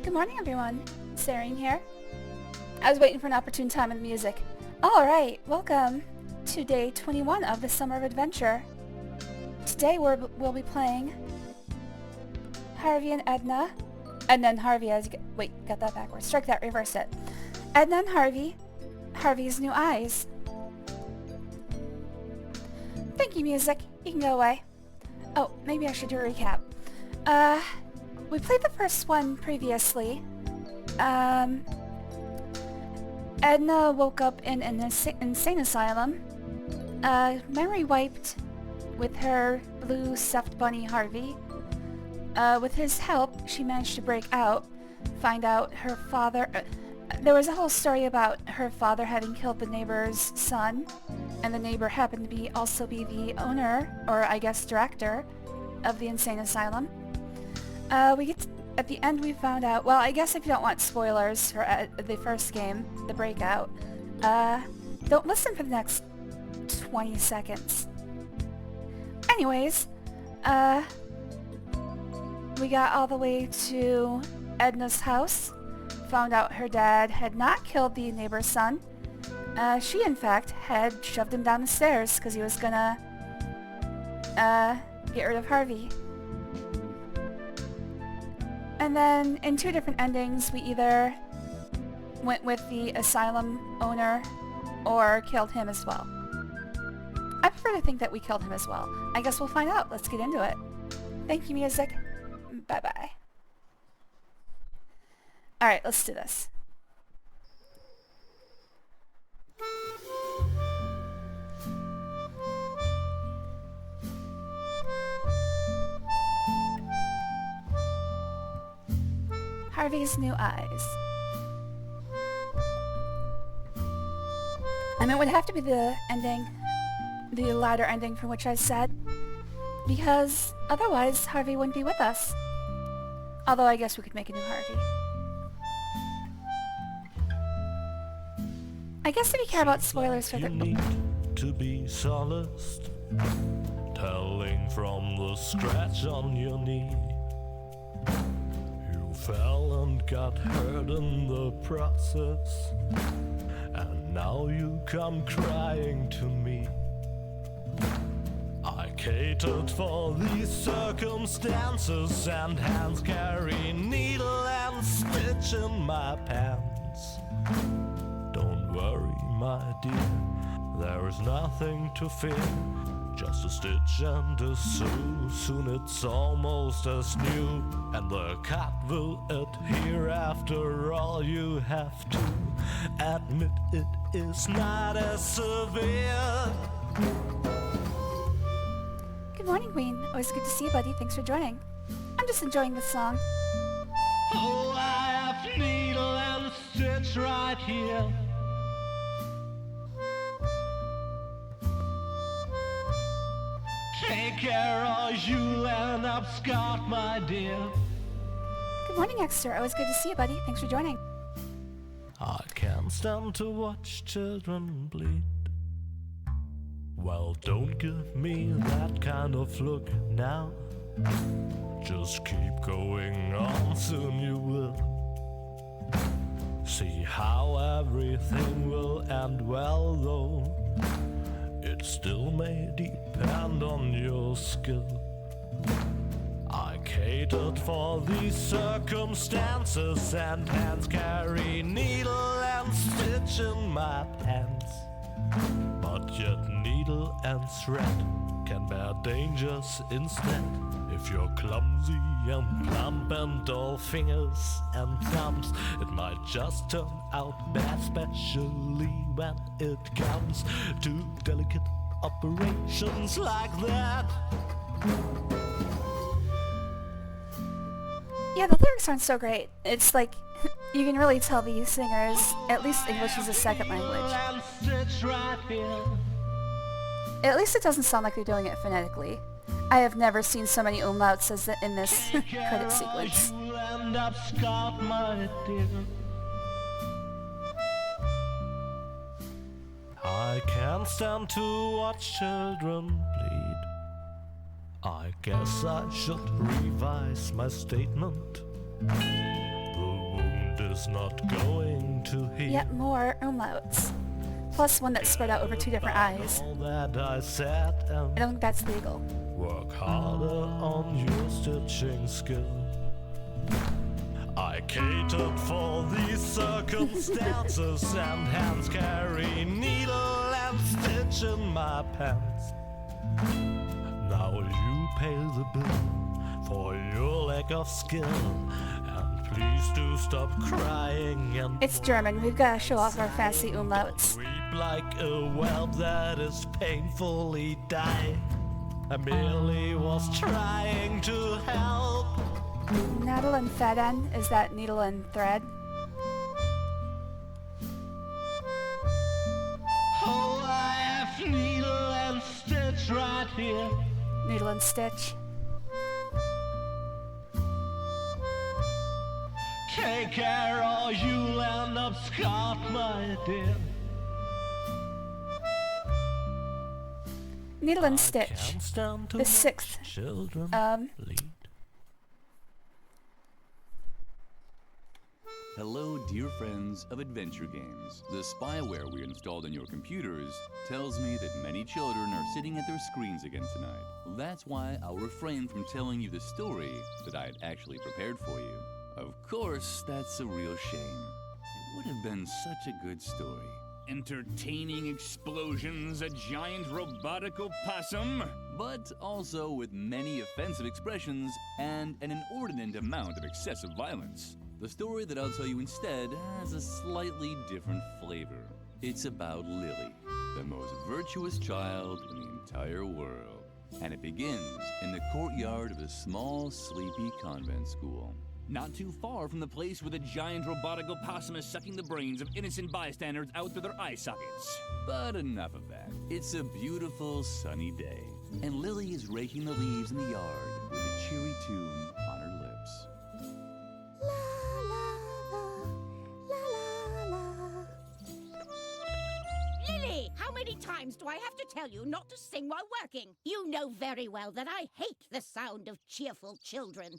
Good morning, everyone. Sareen here. I was waiting for an opportune time in the music. Alright, welcome to day 21 of the Summer of Adventure. Today we'll be playing Harvey and Edna. Edna and Harvey as you get... Wait, got that backwards. Strike that, reverse it. Edna and Harvey. Harvey's New Eyes. Thank you, music. You can go away. Oh, maybe I should do a recap. We played the first one previously. Edna woke up in an insane asylum. Memory wiped with her blue stuffed bunny Harvey. With his help, she managed to break out, find out her father... there was a whole story about her father having killed the neighbor's son, and the neighbor happened to also be the owner, or I guess director, of the insane asylum. At the end we found out, well, I guess if you don't want spoilers for the first game, The Breakout, don't listen for the next 20 seconds. Anyways, we got all the way to Edna's house, found out her dad had not killed the neighbor's son. She, in fact, had shoved him down the stairs because he was gonna get rid of Harvey. And then, in two different endings, we either went with the asylum owner or killed him as well. I prefer to think that we killed him as well. I guess we'll find out. Let's get into it. Thank you, music. Bye-bye. Alright, let's do this. Harvey's New Eyes. And it would have to be the ending, the latter ending from which I said, because otherwise Harvey wouldn't be with us. Although I guess we could make a new Harvey. I guess if you care about spoilers for the... need to be solaced, telling from the scratch on your knee. You fell and got hurt in the process, and now you come crying to me. I catered for these circumstances, and hands carry needle and stitch in my pants. Don't worry, my dear, there is nothing to fear. Just a stitch and a sew, soon it's almost as new, and the cut will adhere after all. You have to admit it is not as severe. Good morning, Queen. Always good to see you, buddy. Thanks for joining. I'm just enjoying this song. Oh, I have needle and stitch right here. Take care or you'll end up scarred, my dear. Good morning, Exeter. Always good to see you, buddy. Thanks for joining. I can't stand to watch children bleed. Well, don't give me that kind of look now. Just keep going on, soon you will see how everything will end well, though it still may depend on your skill. I catered for these circumstances, and hands carry needle and stitch in my pants. But yet needle and thread can bear dangers instead. If you're clumsy and plump and all fingers and thumbs, it might just turn out bad, especially when it comes to delicate operations like that. Yeah, the lyrics aren't so great. It's like, you can really tell the singers, at least English is a second language. At least it doesn't sound like they're doing it phonetically. I have never seen so many umlauts as in this credit sequence. I can't stand to watch children bleed. I guess I should revise my statement. The is not going to hear. Yet more umlauts. Plus one that's spread out over 2 different eyes. All that I said and I don't think that's legal. work harder on your stitching skill. I catered for these circumstances and hands carry needle and stitch in my pants. Now you pay the bill for your lack of skill, and please do stop crying and It's German. We've got to show off our fancy umlauts. weep like a whelp that is painfully dying. I merely was trying to help. Nadel and Faden, is that needle and thread? Oh, I have needle and stitch right here. Needle and stitch. Take care or you'll end up scarred, my dear. Needle and Can't stitch. stand to The watch 6th. children bleed. Hello, dear friends of adventure games. The spyware we installed on your computers tells me that many children are sitting at their screens again tonight. That's why I'll refrain from telling you the story that I had actually prepared for you. Of course, that's a real shame. It would have been such a good story. Entertaining explosions, a giant robotic opossum, but also with many offensive expressions and an inordinate amount of excessive violence. The story that I'll tell you instead has a slightly different flavor. It's about Lily, the most virtuous child in the entire world. And it begins in the courtyard of a small, sleepy convent school. Not too far from the place where the giant robotic opossum is sucking the brains of innocent bystanders out through their eye sockets. But enough of that. It's a beautiful, sunny day, and Lily is raking the leaves in the yard with a cheery tune on her lips. Lily, how many times do I have to tell you not to sing while working? You know very well that I hate the sound of cheerful children.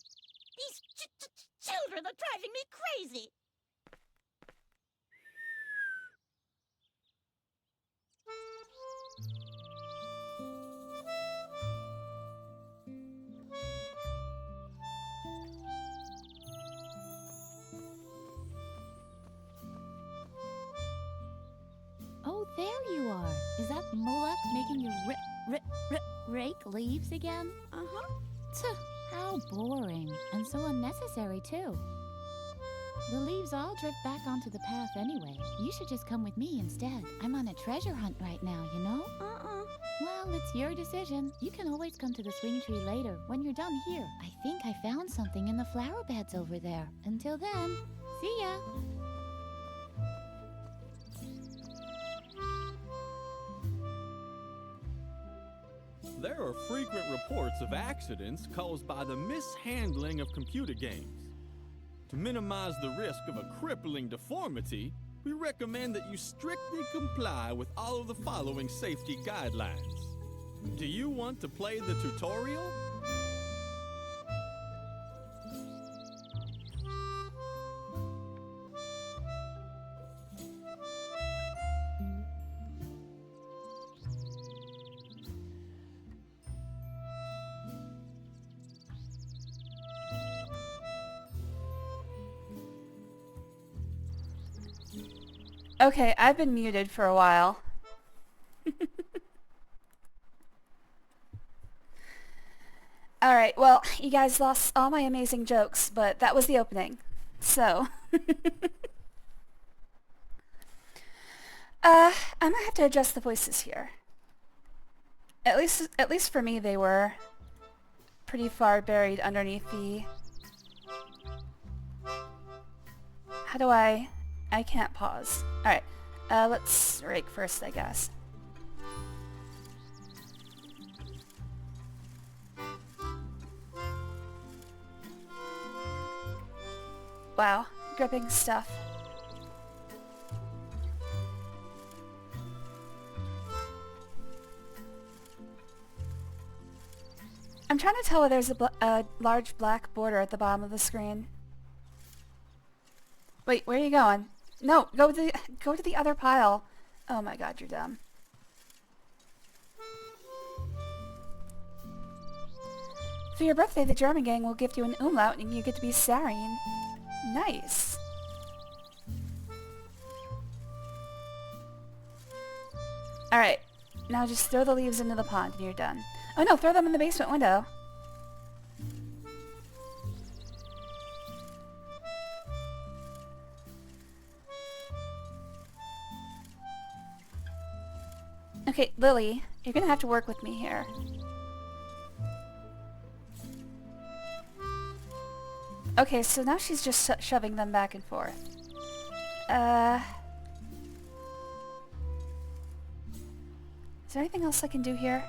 These children are driving me crazy. Oh, there you are. Is that Moloch making you rake leaves again? Uh-huh. Tuh, how boring. And so unnecessary, too. The leaves all drift back onto the path anyway. You should just come with me instead. I'm on a treasure hunt right now, you know? Well, it's your decision. You can always come to the swing tree later, when you're done here. I think I found something in the flower beds over there. Until then, see ya! There are frequent reports of accidents caused by the mishandling of computer games. To minimize the risk of a crippling deformity, we recommend that you strictly comply with all of the following safety guidelines. Do you want to play the tutorial? Okay, I've been muted for a while. Alright, well, you guys lost all my amazing jokes, but that was the opening. So... I'm gonna have to adjust the voices here. At least for me, they were pretty far buried underneath the... How do I can't pause. Alright, let's rake first, I guess. Wow, gripping stuff. I'm trying to tell whether there's a large black border at the bottom of the screen. Wait, where are you going? No, go to the other pile. Oh my god, you're dumb. For your birthday, the German gang will gift you an umlaut and you get to be Sarine. Nice. Alright, now just throw the leaves into the pond and you're done. Oh no, throw them in the basement window. Okay, Lily, you're gonna have to work with me here. Okay, so now she's just shoving them back and forth. Is there anything else I can do here?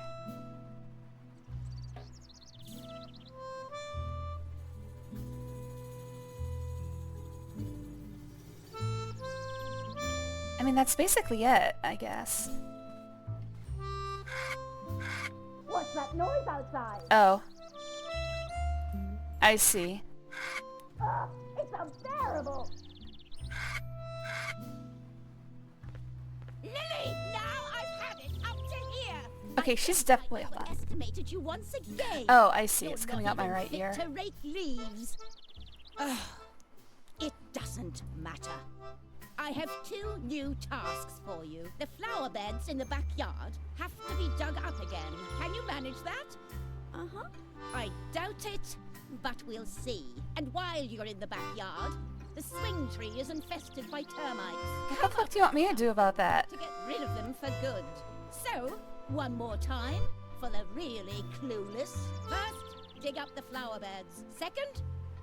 I mean, that's basically it, I guess. What's that noise outside? Oh. I see. It's unbearable! Lily, now I've had it up to here! Okay, she's definitely... Hold on. Underestimated you once again. Oh, I see. You're It's coming not out my even right fit ear. to rake leaves. It doesn't matter. I have 2 new tasks for you. The flower beds in the backyard have to be dug up again. Can you manage that? Uh-huh. I doubt it, but we'll see. And while you're in the backyard, the swing tree is infested by termites. What the fuck do you want me to do about that? To get rid of them for good. So, one more time, for the really clueless. First, dig up the flower beds. Second,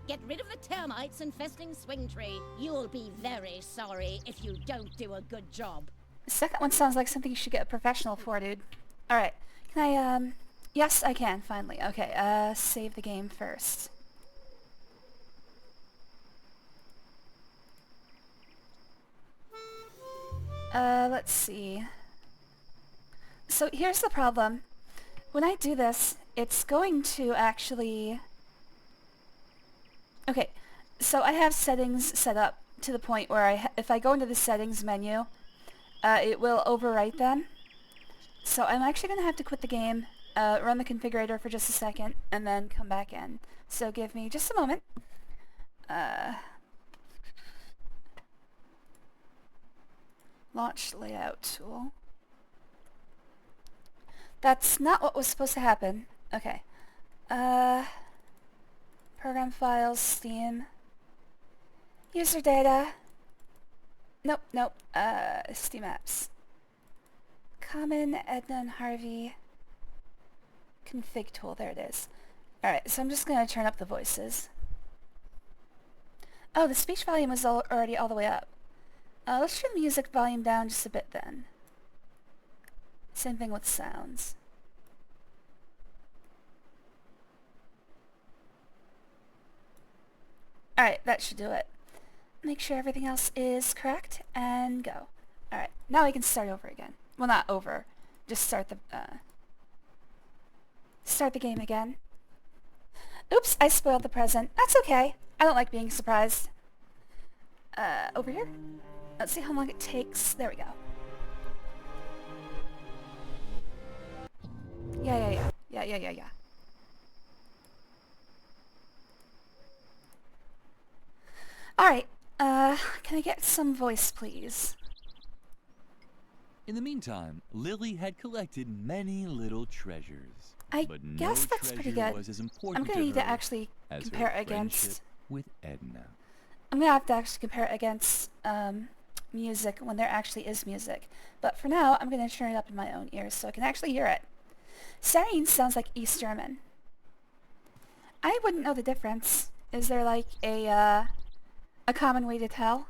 get rid of the termites infesting swing tree. You'll be very sorry if you don't do a good job. The second one sounds like something you should get a professional for, dude. Alright. Can I, Yes, I can, finally. Okay, save the game first. Let's see. So here's the problem. When I do this, it's going to actually... Okay, so I have settings set up to the point where if I go into the settings menu, it will overwrite them. So I'm actually going to have to quit the game, run the configurator for just a second, and then come back in. So give me just a moment. Launch layout tool. That's not what was supposed to happen. Okay. Program files, Steam. User data. Nope, nope. Steam apps. Common, Edna Harvey. Config tool, there it is. Alright, so I'm just going to turn up the voices. Oh, the speech volume is already all the way up. Let's turn the music volume down just a bit then. Same thing with sounds. Alright, that should do it. Make sure everything else is correct, and go. Alright, now we can start over again. Well, not over. Just start the game again. Oops, I spoiled the present. That's okay. I don't like being surprised. Over here? Let's see how long it takes. There we go. Yeah. Alright, can I get some voice, please? In the meantime, Lily had collected many little treasures. I but guess no that's pretty treasure good. was as important I'm gonna need to her actually as compare her it against... friendship with Edna. I'm gonna have to actually compare it against, music when there actually is music. But for now, I'm gonna turn it up in my own ears so I can actually hear it. Sarine sounds like East German. I wouldn't know the difference. Is there like a common way to tell?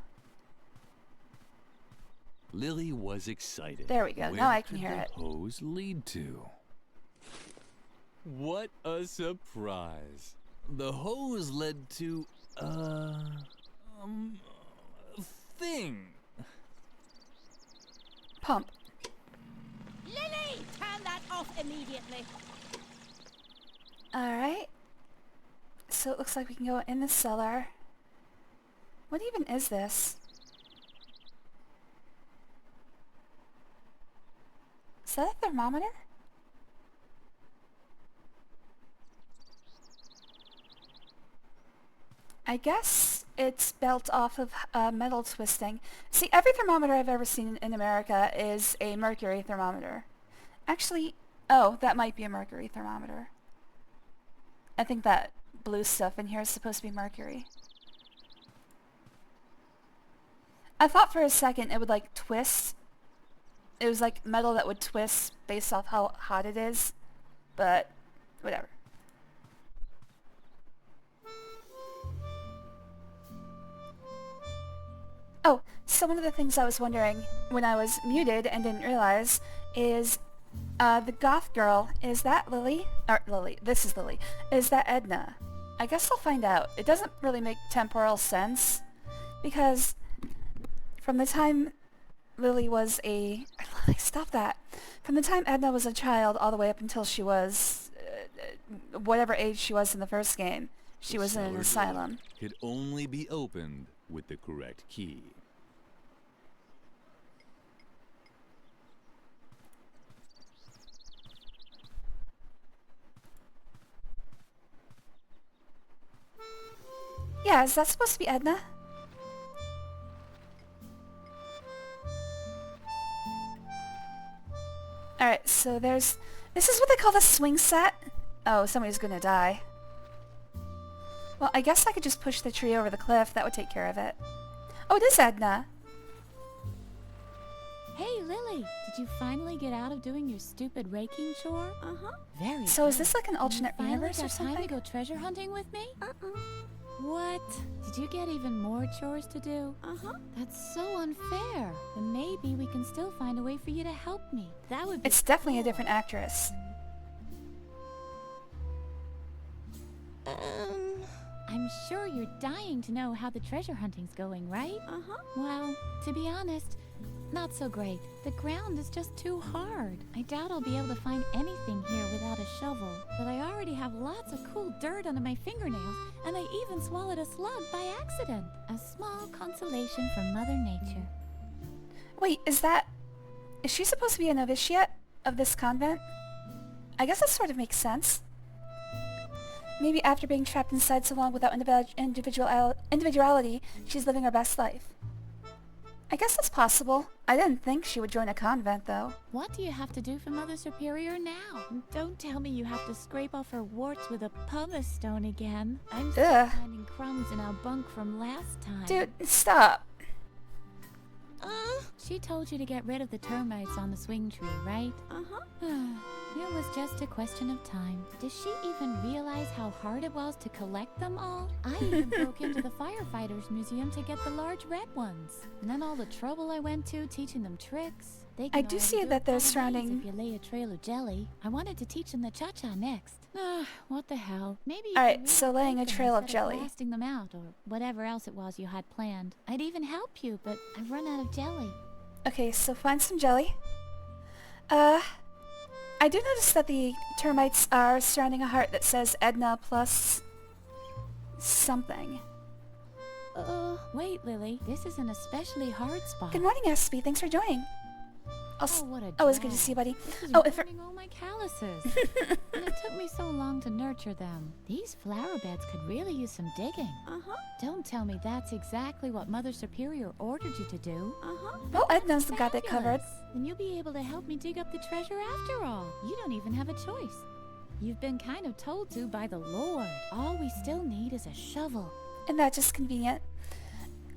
Lily was excited. There we go. Where Now I can could hear the it. hose lead to? What a surprise. The hose led to, a thing. Pump. Lily, turn that off immediately. Alright. So it looks like we can go in the cellar. What even is this? Is that a thermometer? I guess it's built off of metal twisting. See, every thermometer I've ever seen in America is a mercury thermometer. Actually, oh, that might be a mercury thermometer. I think that blue stuff in here is supposed to be mercury. I thought for a second it would like twist. It was like metal that would twist based off how hot it is, but whatever. Oh, so one of the things I was wondering when I was muted and didn't realize is the goth girl, is that Lily? Or Lily, this is Lily. Is that Edna? I guess I'll find out. It doesn't really make temporal sense because from the time Lily was a... Stop that. From the time Edna was a child all the way up until she was whatever age she was in the first game, she was in an asylum. Could only be opened with the correct key. Yeah, is that supposed to be Edna? Alright, so there's... This is what they call the swing set? Oh, somebody's gonna die. Well, I guess I could just push the tree over the cliff. That would take care of it. Oh, it is Edna. Hey, Lily, did you finally get out of doing your stupid raking chore? Uh-huh. Very So good. is this like an alternate You finally universe or got time to something? go treasure hunting with me? What? Did you get even more chores to do? Uh-huh. That's so unfair. But maybe we can still find a way for you to help me. That would be It's definitely a different actress. I'm sure you're dying to know how the treasure hunting's going, right? Uh-huh. Well, to be honest, not so great. The ground is just too hard. I doubt I'll be able to find anything here without a shovel. But I already have lots of cool dirt under my fingernails, and I even swallowed a slug by accident. A small consolation from Mother Nature. Wait, is she supposed to be a novitiate of this convent? I guess that sort of makes sense. Maybe after being trapped inside so long without individuality, she's living her best life. I guess that's possible. I didn't think she would join a convent, though. What do you have to do for Mother Superior now? Don't tell me you have to scrape off her warts with a pumice stone again. I'm still Ugh. finding crumbs in our bunk from last time. Dude, stop. She told you to get rid of the termites on the swing tree, right? Uh-huh. It was just a question of time. Does she even realize how hard it was to collect them all? I even broke into the firefighters museum to get the large red ones. And then all the trouble I went to teaching them tricks. They can I do only see do that it they're 5 days surrounding- if you lay a trail of jelly. I wanted to teach them the cha-cha next. What the hell? Maybe you Alright, could so laying a retype them trail of instead jelly. blasting them out or whatever else it was you had planned. I'd even help you, but I've run out of jelly. Okay, so find some jelly. I do notice that the termites are surrounding a heart that says Edna plus something. Wait, Lily. This is an especially hard spot. Good morning, SB. Thanks for joining. What a Oh, it's good to drag. see you, buddy. This is Oh, if ruining all my calluses. And it took me so long to nurture them. These flower beds could really use some digging. Uh-huh. Don't tell me that's exactly what Mother Superior ordered you to do. Uh-huh. Well, Edna's got it covered. Fabulous. Then you'll be able to help me dig up the treasure after all. You don't even have a choice. You've been kind of told to by the Lord. All we still need is a shovel. Isn't that just convenient?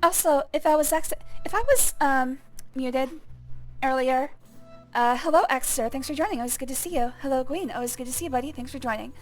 Also, if I was muted earlier, hello, Exeter. Thanks for joining. Always good to see you. Hello, Gwen. Always good to see you, buddy. Thanks for joining.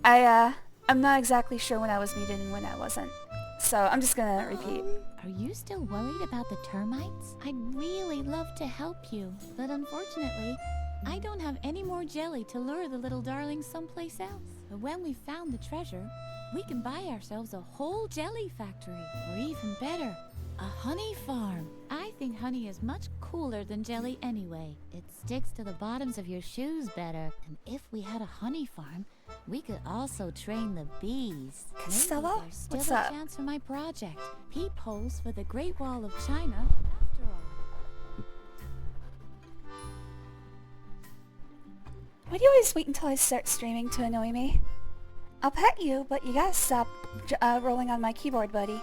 I'm not exactly sure when I was muted and when I wasn't. So I'm just gonna repeat. Are you still worried about the termites? I'd really love to help you, but unfortunately, I don't have any more jelly to lure the little darlings someplace else. But when we've found the treasure, we can buy ourselves a whole jelly factory, or even better, a honey farm. I think honey is much cooler than jelly anyway. It sticks to the bottoms of your shoes better. And if we had a honey farm, we could also train the bees. Costello? Maybe there's still What's a up? chance for my project. Peepholes for the Great Wall of China, after all. Why do you always wait until I start streaming to annoy me? I'll pet you, but you gotta stop rolling on my keyboard, buddy.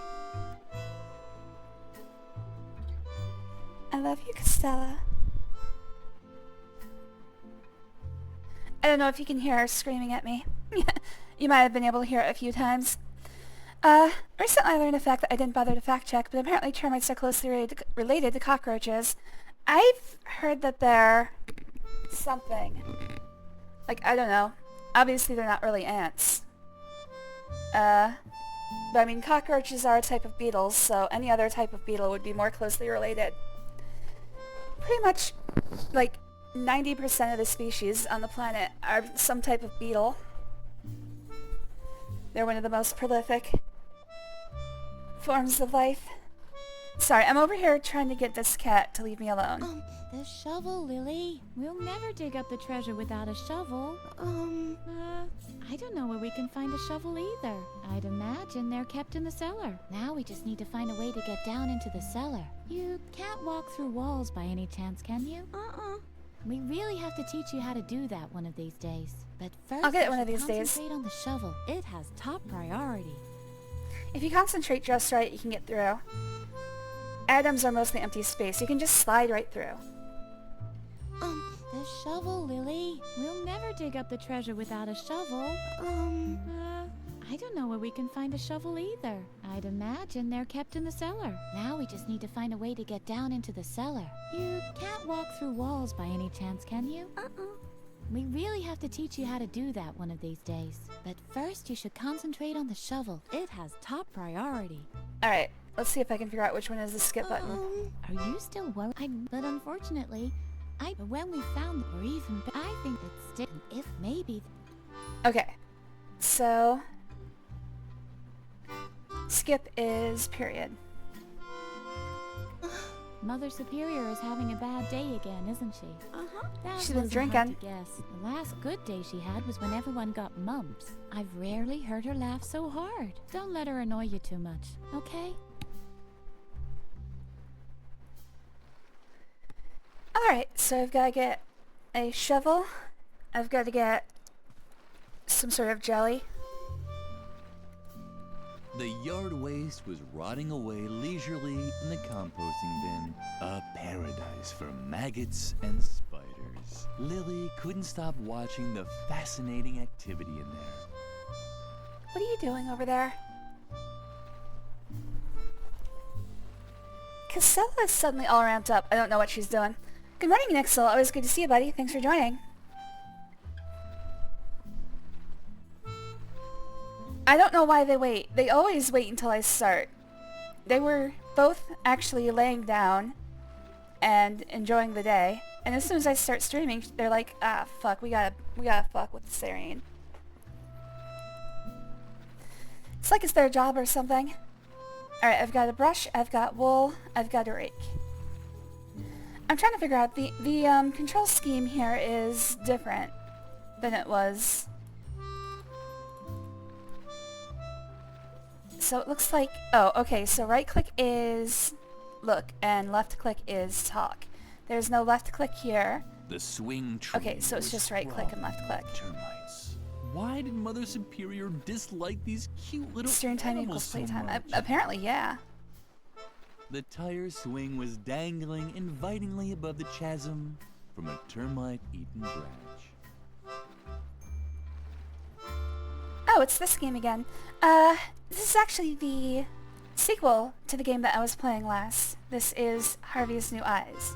I love you, Costello. I don't know if you can hear her screaming at me. You might have been able to hear it a few times. Recently I learned a fact that I didn't bother to fact check, but apparently termites are closely related to cockroaches. I've heard that they're something. Like, I don't know. Obviously they're not really ants. But I mean, cockroaches are a type of beetles, so any other type of beetle would be more closely related. Pretty much, like, 90% of the species on the planet are some type of beetle. They're one of the most prolific forms of life. Sorry, I'm over here trying to get this cat to leave me alone. The shovel, Lily. We'll never dig up the treasure without a shovel. I don't know where we can find a shovel either. I'd imagine they're kept in the cellar. Now we just need to find a way to get down into the cellar. You can't walk through walls by any chance, can you? We really have to teach you how to do that one of these days. But first, I'll get it you one of should these days. concentrate on the shovel. It has top priority. If you concentrate just right, you can get through. Atoms are mostly empty space. You can just slide right through. The shovel, Lily. We'll never dig up the treasure without a shovel. I don't know where we can find a shovel either. I'd imagine they're kept in the cellar. Now we just need to find a way to get down into the cellar. You can't walk through walls by any chance, can you? We really have to teach you how to do that one of these days. But first, you should concentrate on the shovel. It has top priority. Alright, let's see if I can figure out which one is the skip button. Are you still worried? But unfortunately, when we found or even I think it's still if maybe. Okay, so skip is period. Mother Superior is having a bad day again, isn't she? That She's been wasn't hard drinking. to guess. The last good day she had was when everyone got mumps. I've rarely heard her laugh so hard. Don't let her annoy you too much, okay? Alright, so I've got to get a shovel. I've got to get some sort of jelly. The yard waste was rotting away leisurely in the composting bin. A paradise for maggots and spiders. Lily couldn't stop watching the fascinating activity in there. What are you doing over there? Casella is suddenly all ramped up. I don't know what she's doing. Good morning, Nixel. Always good to see you, buddy. Thanks for joining. I don't know why they wait. They always wait until I start. They were both actually laying down and enjoying the day. And as soon as I start streaming, they're like, ah, fuck, we gotta fuck with the Syrian. It's like it's their job or something. Alright, I've got a brush, I've got wool, I've got a rake. I'm trying to figure out, the control scheme here is different than it was. So it looks like, oh, okay, so right click is look, and left click is talk. There's no left click here. The swing tree. Okay, so it's was just right click and left click. termites. Why did Mother Superior dislike these cute little Stream time animals equals so playtime. much? Apparently, yeah. The tire swing was dangling invitingly above the chasm from a termite-eaten branch. Oh, it's this game again. This is actually the sequel to the game that I was playing last. This is Harvey's New Eyes.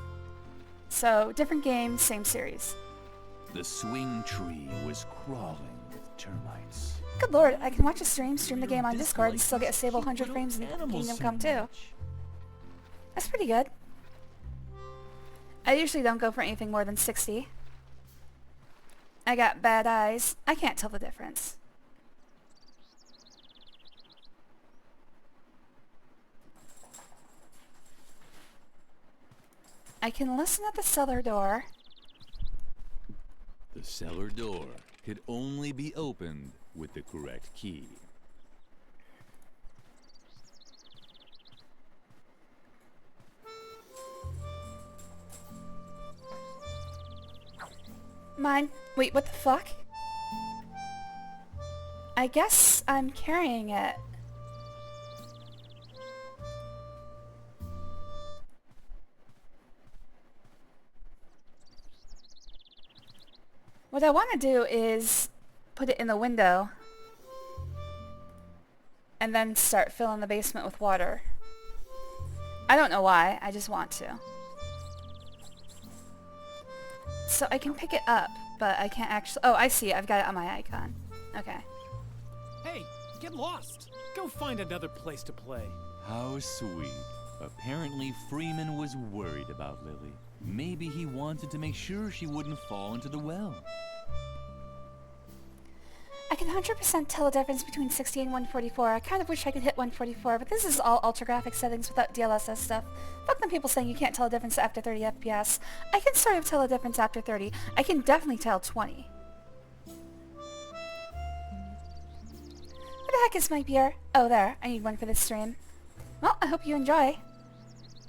So, different game, same series. The swing tree was crawling with termites. Good lord, I can watch a stream the game on Discord, and still get a stable 100 frames in Kingdom Come 2. That's pretty good. I usually don't go for anything more than 60. I got bad eyes. I can't tell the difference. I can listen at the cellar door. The cellar door could only be opened with the correct key. Mine. Wait, what the fuck? I guess I'm carrying it. What I want to do is put it in the window and then start filling the basement with water. I don't know why, I just want to. So I can pick it up, but I can't actually... Oh, I see. I've got it on my icon. Okay. Hey, get lost. Go find another place to play. How sweet. Apparently Freeman was worried about Lily. Maybe he wanted to make sure she wouldn't fall into the well. I can 100% tell the difference between 60 and 144. I kind of wish I could hit 144, but this is all ultra graphic settings without DLSS stuff. Fuck them people saying you can't tell a difference after 30 FPS. I can sort of tell a difference after 30. I can definitely tell 20. Where the heck is my beer? Oh, there. I need one for this stream. Well, I hope you enjoy.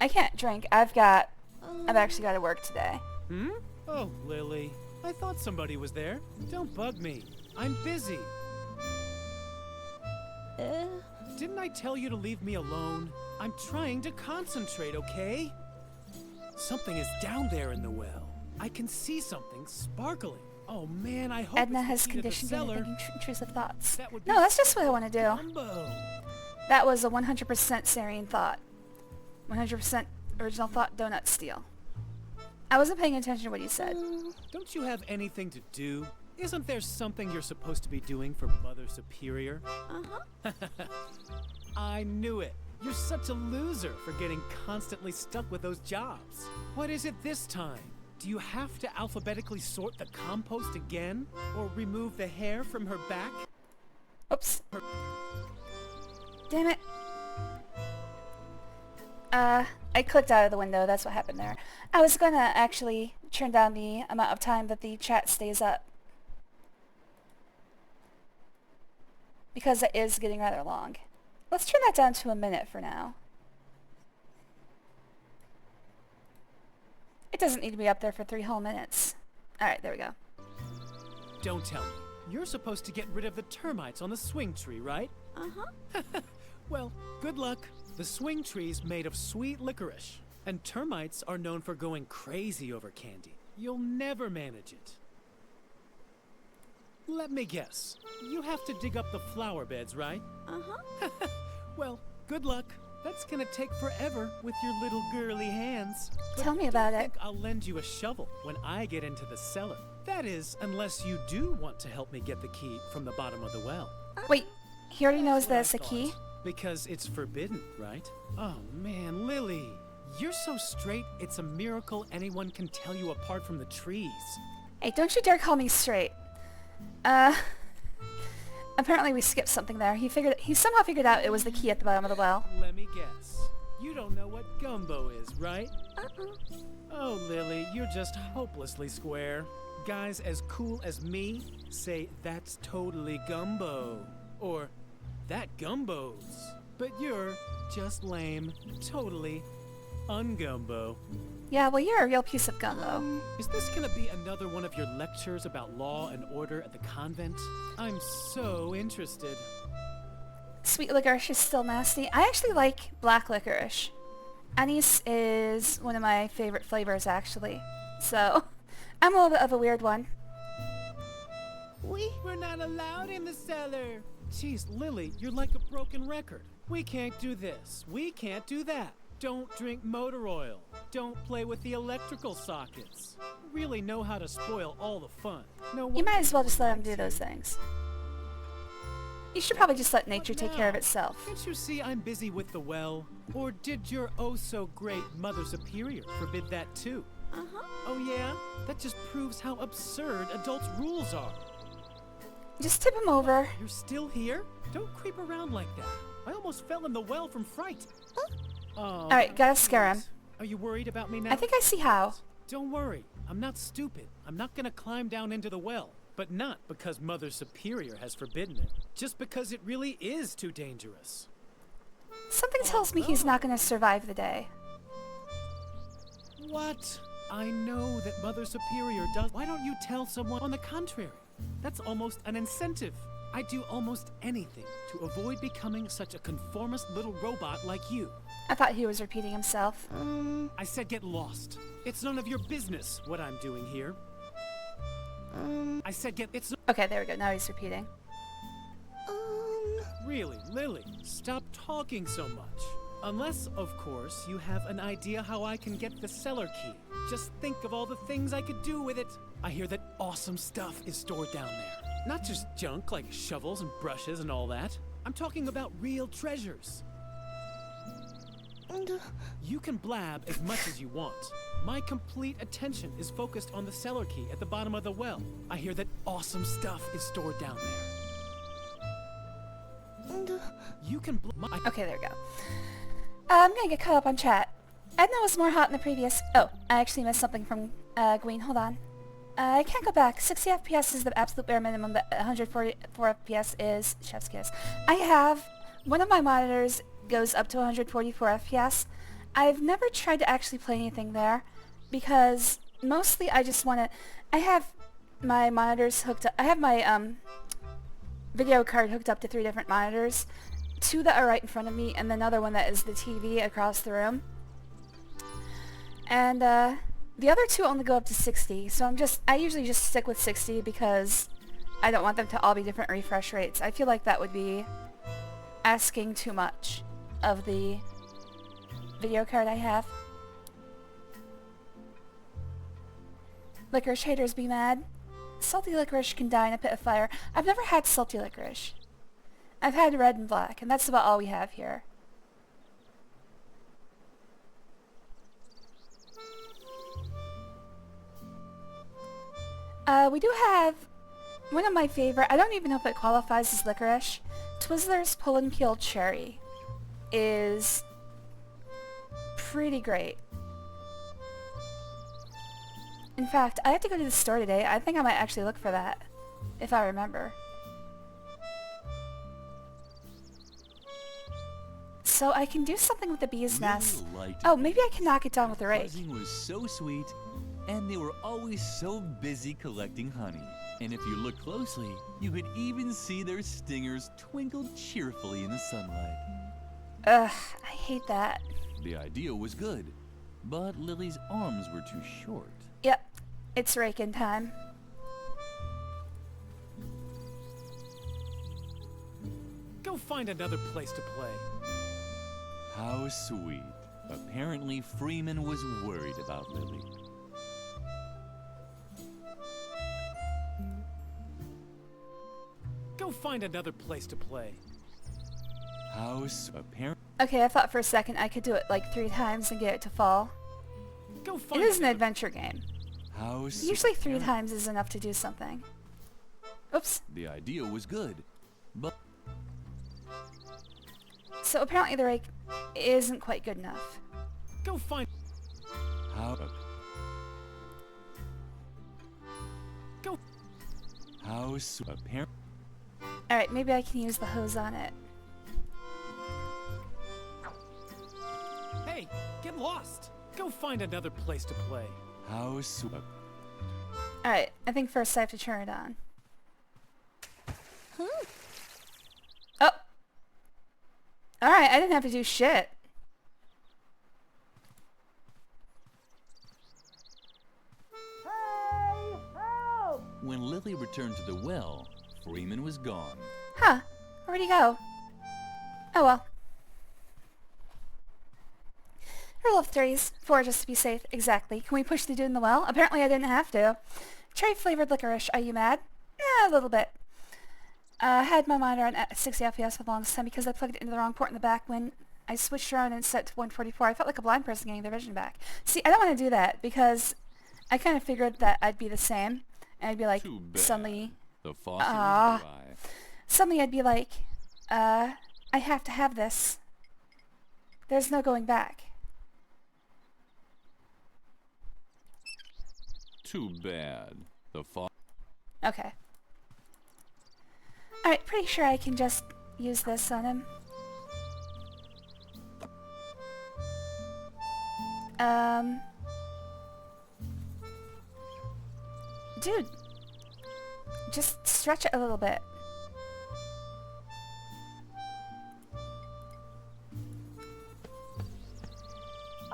I can't drink. I've actually got to work today. Hmm? Oh, Lily. I thought somebody was there. Don't bug me. I'm busy. Didn't I tell you to leave me alone? I'm trying to concentrate, okay? Something is down there in the well. I can see something sparkling. Oh man, I hope Edna it's the has key to the conditioned me into cellar. thinking intrusive thoughts. That would be No, that's just what I want to do. Gumbo. That was a 100% Syrian thought. 100% original thought, donut steal. I wasn't paying attention to what you said. Don't you have anything to do? Isn't there something you're supposed to be doing for Mother Superior? Uh-huh. I knew it. You're such a loser for getting constantly stuck with those jobs. What is it this time? Do you have to alphabetically sort the compost again? Or remove the hair from her back? Oops. Damn it. I clicked out of the window, that's what happened there. I was gonna actually turn down the amount of time that the chat stays up. Because it is getting rather long. Let's turn that down to a minute for now. It doesn't need to be up there for 3 whole minutes. Alright, there we go. Don't tell me. You're supposed to get rid of the termites on the swing tree, right? Uh-huh. Well, good luck. The swing tree's made of sweet licorice, and termites are known for going crazy over candy. You'll never manage it. Let me guess. You have to dig up the flower beds, right? Uh-huh. Well, good luck. That's gonna take forever with your little girly hands. But Tell me about I it. think I'll lend you a shovel when I get into the cellar. That is, unless you do want to help me get the key from the bottom of the well. Wait, he already knows That's there's what a I key? thought. Because it's forbidden, right? Oh man, Lily. You're so straight, it's a miracle anyone can tell you apart from the trees. Hey, don't you dare call me straight. Apparently we skipped something there. He somehow figured out it was the key at the bottom of the well. Let me guess. You don't know what gumbo is, right? Uh-uh. Oh, Lily, you're just hopelessly square. Guys as cool as me say that's totally gumbo. Or that gumbos. But you're just lame, totally ungumbo. Yeah, well you're a real piece of gumbo. Is this gonna be another one of your lectures about law and order at the convent? I'm so interested. Sweet licorice is still nasty. I actually like black licorice. Anise is one of my favorite flavors actually. So, I'm a little bit of a weird one. We're not allowed in the cellar. Jeez, Lily, you're like a broken record. We can't do this. We can't do that. Don't drink motor oil. Don't play with the electrical sockets. Really know how to spoil all the fun. No You might as well just let him wonder do why those too. things. You should probably just let nature What take care of now? itself. Can't you see I'm busy with the well? Or did your oh-so-great Mother Superior forbid that too? Uh-huh. Oh yeah? That just proves how absurd adults' rules are. Just tip him over. You're still here? Don't creep around like that. I almost fell in the well from fright. Oh, Alright, gotta scare him. Are you worried about me now? I think I see how. Don't worry. I'm not stupid. I'm not gonna climb down into the well. But not because Mother Superior has forbidden it. Just because it really is too dangerous. Something tells me he's not gonna survive the day. What? I know that Mother Superior does. Why don't you tell someone on the contrary? That's almost an incentive. I'd do almost anything to avoid becoming such a conformist little robot like you. I thought he was repeating himself. I said get lost. It's none of your business what I'm doing here. I said it's Okay, there we go. Now he's repeating. Really, Lily, stop talking so much. Unless, of course, you have an idea how I can get the cellar key. Just think of all the things I could do with it. I hear that awesome stuff is stored down there. Not just junk like shovels and brushes and all that. I'm talking about real treasures. You can blab as much as you want. My complete attention is focused on the cellar key at the bottom of the well. I hear that awesome stuff is stored down there. You can Okay, there we go. I'm gonna get caught up on chat. Edna was more hot in the previous... Oh, I actually missed something from Gween. Hold on. I can't go back. 60 FPS is the absolute bare minimum, but 144 FPS is chef's kiss. I have... One of my monitors goes up to 144 FPS. I've never tried to actually play anything there, because mostly I just want to... I have my monitors hooked up... I have my video card hooked up to 3 different monitors. 2 that are right in front of me, and another one that is the TV across the room. And the other 2 only go up to 60, so I usually just stick with 60 because I don't want them to all be different refresh rates. I feel like that would be asking too much of the video card I have. Licorice haters be mad. Salty licorice can die in a pit of fire. I've never had salty licorice. I've had red and black, and that's about all we have here. We do have one of my favorite, I don't even know if it qualifies as licorice, Twizzlers Pull and Peel Cherry is pretty great. In fact, I have to go to the store today. I think I might actually look for that, if I remember. So I can do something with the bee's nest. Oh, maybe I can knock it down with a rake. Buzzing was so sweet, and they were always so busy collecting honey. And if you look closely, you could even see their stingers twinkle cheerfully in the sunlight. Ugh, I hate that. The idea was good, but Lily's arms were too short. Yep, it's raking time. Go find another place to play. How sweet. Apparently, Freeman was worried about Lily. Go find another place to play. Okay, I thought for a second I could do it like 3 times and get it to fall. Go find It is an adventure game. House Usually 3 times is enough to do something. Oops. The idea was good, but... So apparently the rake isn't quite good enough. Go find... Go... House apparent... Alright, maybe I can use the hose on it. Hey, get lost! Go find another place to play. House... Alright, I think first I have to turn it on. Oh! Alright, I didn't have to do shit. When Lily returned to the well, Freeman was gone. Huh. Where'd he go? Oh well. Rule of 3s. 4 just to be safe. Exactly. Can we push the dude in the well? Apparently I didn't have to. Cherry-flavored licorice. Are you mad? Yeah, a little bit. I had my monitor on 60 FPS for the longest time because I plugged it into the wrong port in the back when I switched around and set to 144. I felt like a blind person getting their vision back. See, I don't want to do that because I kind of figured that I'd be the same. And I'd be like, suddenly... The faucet was dry. Suddenly I'd be like, I have to have this. There's no going back. Too bad. The fa- Okay. Alright, pretty sure I can just use this on him. Dude, just stretch it a little bit.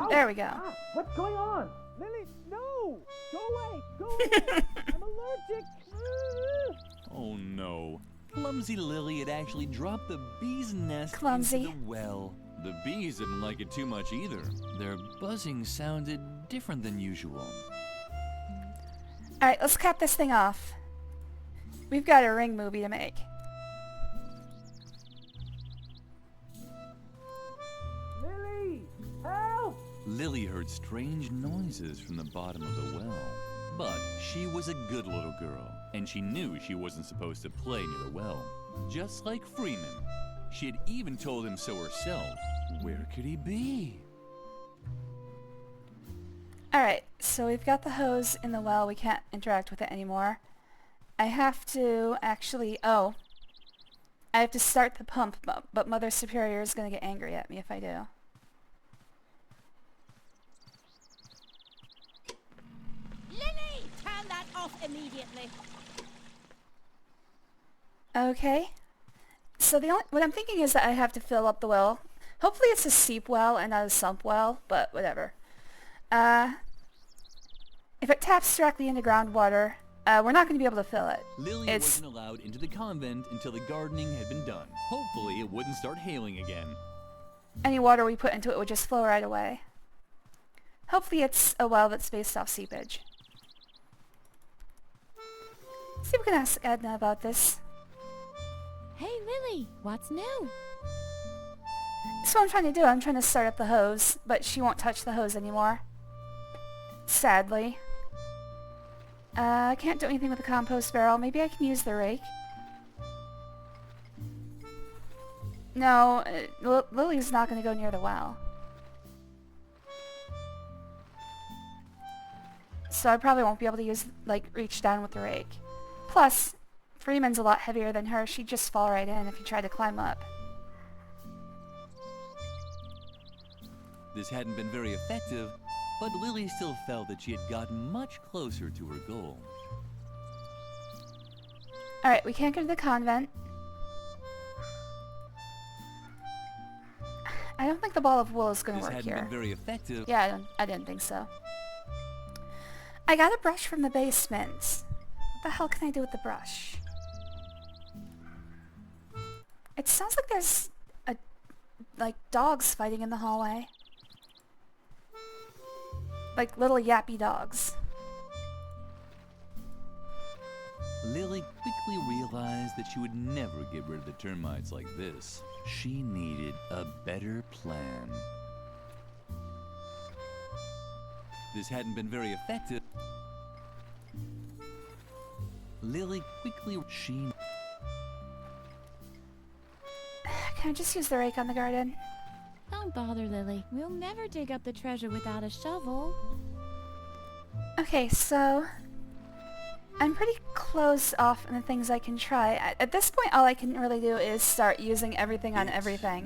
There we go. Ah, what's going on? Lily, no! Go away! Go away! I'm allergic! Oh no. Clumsy Lily had actually dropped the bee's nest Clumsy. into the well. The bees didn't like it too much either. Their buzzing sounded different than usual. Alright, let's cap this thing off. We've got a Ring movie to make. Lily! Help! Lily heard strange noises from the bottom of the well. But she was a good little girl, and she knew she wasn't supposed to play near the well. Just like Freeman. She had even told him so herself. Where could he be? Alright, so we've got the hose in the well. We can't interact with it anymore. I have to actually... Oh. I have to start the pump, but Mother Superior is going to get angry at me if I do. Lily, turn that off immediately. Okay. So what I'm thinking is that I have to fill up the well. Hopefully it's a seep well and not a sump well, but whatever. If it taps directly into groundwater, we're not going to be able to fill it. Lily wasn't allowed into the convent until the gardening had been done. Hopefully it wouldn't start hailing again. Any water we put into it would just flow right away. Hopefully it's a well that's based off seepage. Let's see if we can ask Edna about this. Hey, Lily, what's new? That's what I'm trying to do. I'm trying to start up the hose, but she won't touch the hose anymore. Sadly. I can't do anything with the compost barrel. Maybe I can use the rake. No, Lily's not going to go near the well. So I probably won't be able to use, reach down with the rake. Plus, Freeman's a lot heavier than her. She'd just fall right in if you tried to climb up. This hadn't been very effective, but Lily still felt that she had gotten much closer to her goal. Alright, we can't go to the convent. I don't think the ball of wool is going to work This here. hadn't been very effective. Yeah, I didn't think so. I got a brush from the basement. What the hell can I do with the brush? It sounds like there's dogs fighting in the hallway. Like little yappy dogs. Lily quickly realized that she would never get rid of the termites like this. She needed a better plan. This hadn't been very effective. Lily quickly... Can I just use the rake on the garden? Don't bother, Lily. We'll never dig up the treasure without a shovel. Okay, so... I'm pretty close off in the things I can try. At this point, all I can really do is start using everything on everything.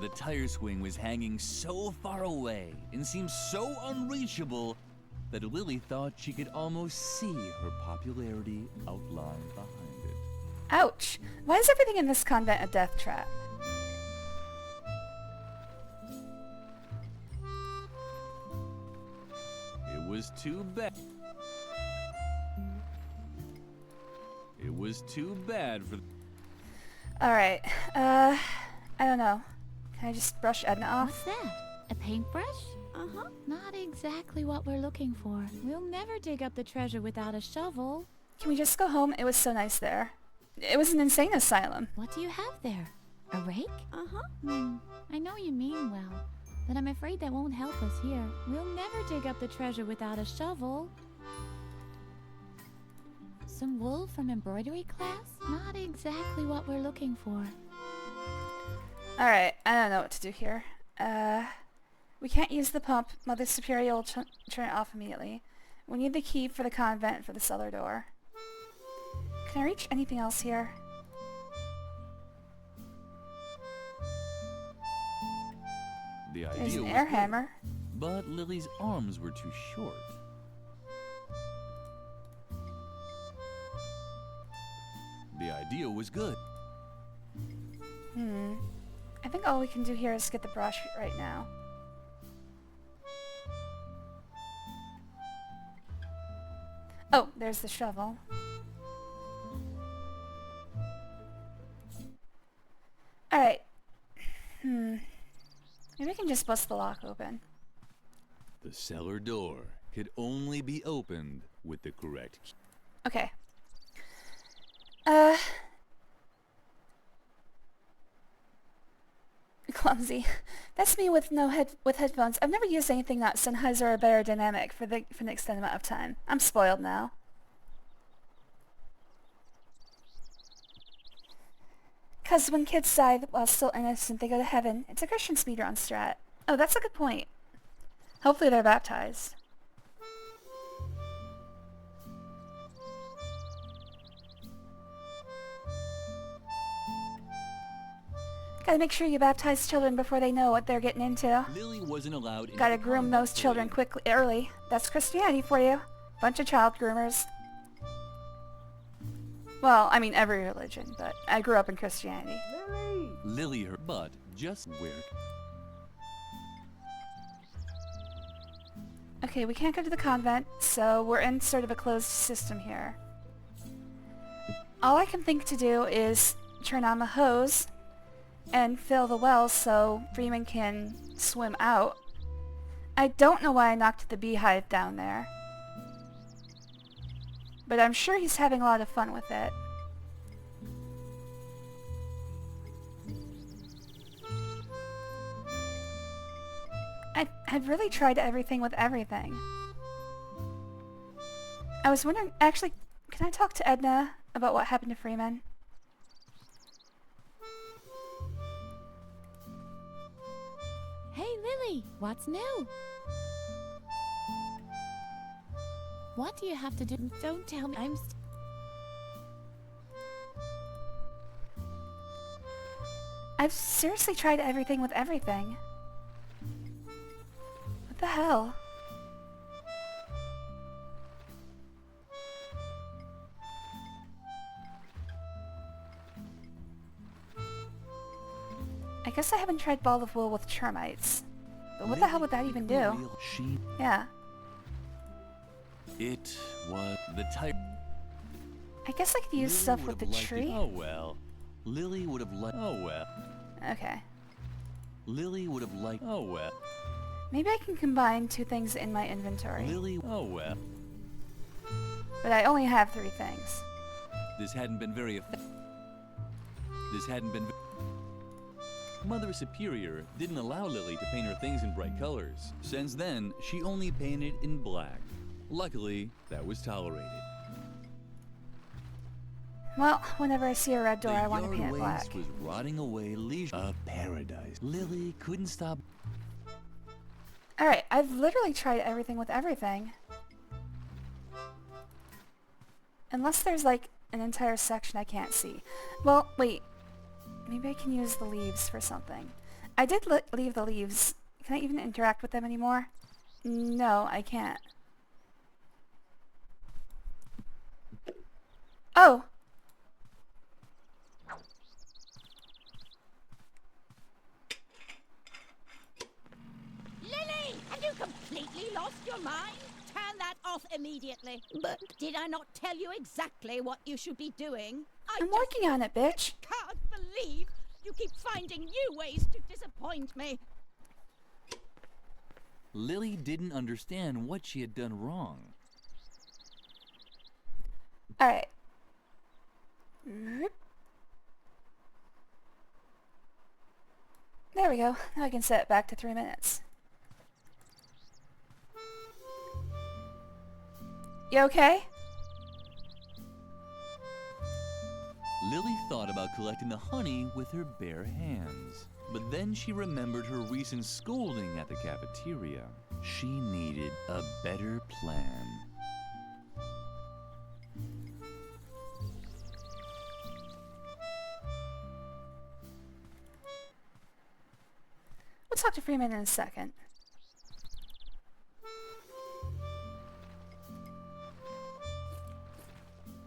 The tire swing was hanging so far away and seemed so unreachable that Lily thought she could almost see her popularity outlined behind it. Ouch! Why is everything in this convent a death trap? It was too bad. It was too bad for... Alright, I don't know. Can I just brush Edna off? What's that? A paintbrush? Uh-huh. Not exactly what we're looking for. We'll never dig up the treasure without a shovel. Can we just go home? It was so nice there. It was an insane asylum. What do you have there? A rake? Uh-huh. I know you mean well, but I'm afraid that won't help us here. We'll never dig up the treasure without a shovel. Some wool from embroidery class? Not exactly what we're looking for. Alright, I don't know what to do here. We can't use the pump. Mother Superior will turn it off immediately. We need the key for the convent for the cellar door. Can I reach anything else here? The There's idea an was air good, hammer. but Lily's arms were too short. The idea was good. I think all we can do here is get the brush right now. Oh, there's the shovel. Alright. Maybe I can just bust the lock open. The cellar door could only be opened with the correct key. Okay. Clumsy. That's me with headphones. I've never used anything not Sennheiser or Better Dynamic for an extended amount of time. I'm spoiled now. Cause when kids die while still innocent, they go to heaven. It's a Christian speedrun strat. Oh, that's a good point. Hopefully they're baptized. Gotta make sure you baptize children before they know what they're getting into. Lily wasn't allowed into Gotta the groom convent those children building. quickly, early. That's Christianity for you. Bunch of child groomers. Well, I mean every religion, but I grew up in Christianity. Lily, her butt just where? Okay, we can't go to the convent, so we're in sort of a closed system here. All I can think to do is turn on the hose and fill the well so Freeman can swim out. I don't know why I knocked the beehive down there, but I'm sure he's having a lot of fun with it. I've really tried everything with everything. I was wondering, actually, can I talk to Edna about what happened to Freeman? Hey, Lily, what's new? What do you have to do? Don't tell me. I've seriously tried everything with everything. What the hell? I guess I haven't tried ball of wool with termites. But what the hell would that even do? She. Yeah. It was the type. I guess I could use Lily stuff would with the have liked it. tree. Oh well. Lily would have liked. Oh well. Okay. Lily would have liked. Oh well. Maybe I can combine two things in my inventory. Lily. Oh well. But I only have 3 things. This hadn't been very effective. This hadn't been. Mother Superior didn't allow Lily to paint her things in bright colors. Since then, she only painted in black. Luckily, that was tolerated. Well, whenever I see a red door, The I want to yard paint it black. waste was rotting away leisure. A paradise. Lily couldn't stop. Alright, I've literally tried everything with everything. Unless there's like an entire section I can't see. Well, wait. Maybe I can use the leaves for something. I did leave the leaves. Can I even interact with them anymore? No, I can't. Oh! Lily, have you completely lost your mind? Turn that off immediately. But did I not tell you exactly what you should be doing? I'm working on it, bitch. Can't believe you keep finding new ways to disappoint me. Lily didn't understand what she had done wrong. Alright. There we go. Now I can set it back to 3 minutes. You okay? Lily thought about collecting the honey with her bare hands. But then she remembered her recent scolding at the cafeteria. She needed a better plan. talk to Freeman in a second.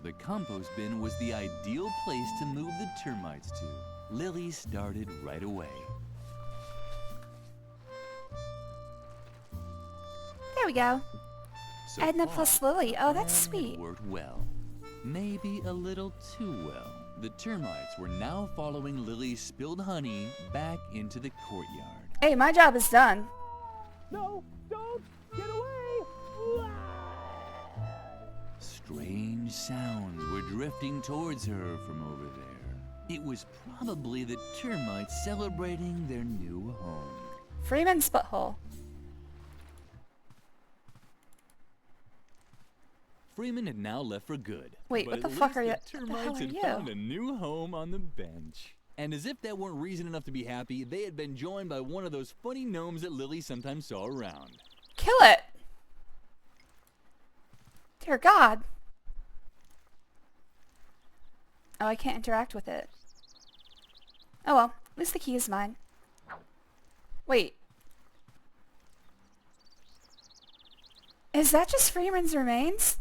The compost bin was the ideal place to move the termites to. Lily started right away. There we go. So Edna far, plus Lily. Oh, that's plan had sweet. worked well. Maybe a little too well. The termites were now following Lily's spilled honey back into the courtyard. Hey, my job is done. No, don't get away! Strange sounds were drifting towards her from over there. It was probably the termites celebrating their new home. Freeman's butthole. Freeman had now left for good. Wait, but what the at fuck least are you? The What the hell termites are had you? found a new home on the bench. And as if that weren't reason enough to be happy, they had been joined by one of those funny gnomes that Lily sometimes saw around. Kill it! Dear God. Oh, I can't interact with it. Oh well, at least the key is mine. Wait. Is that just Freeman's remains?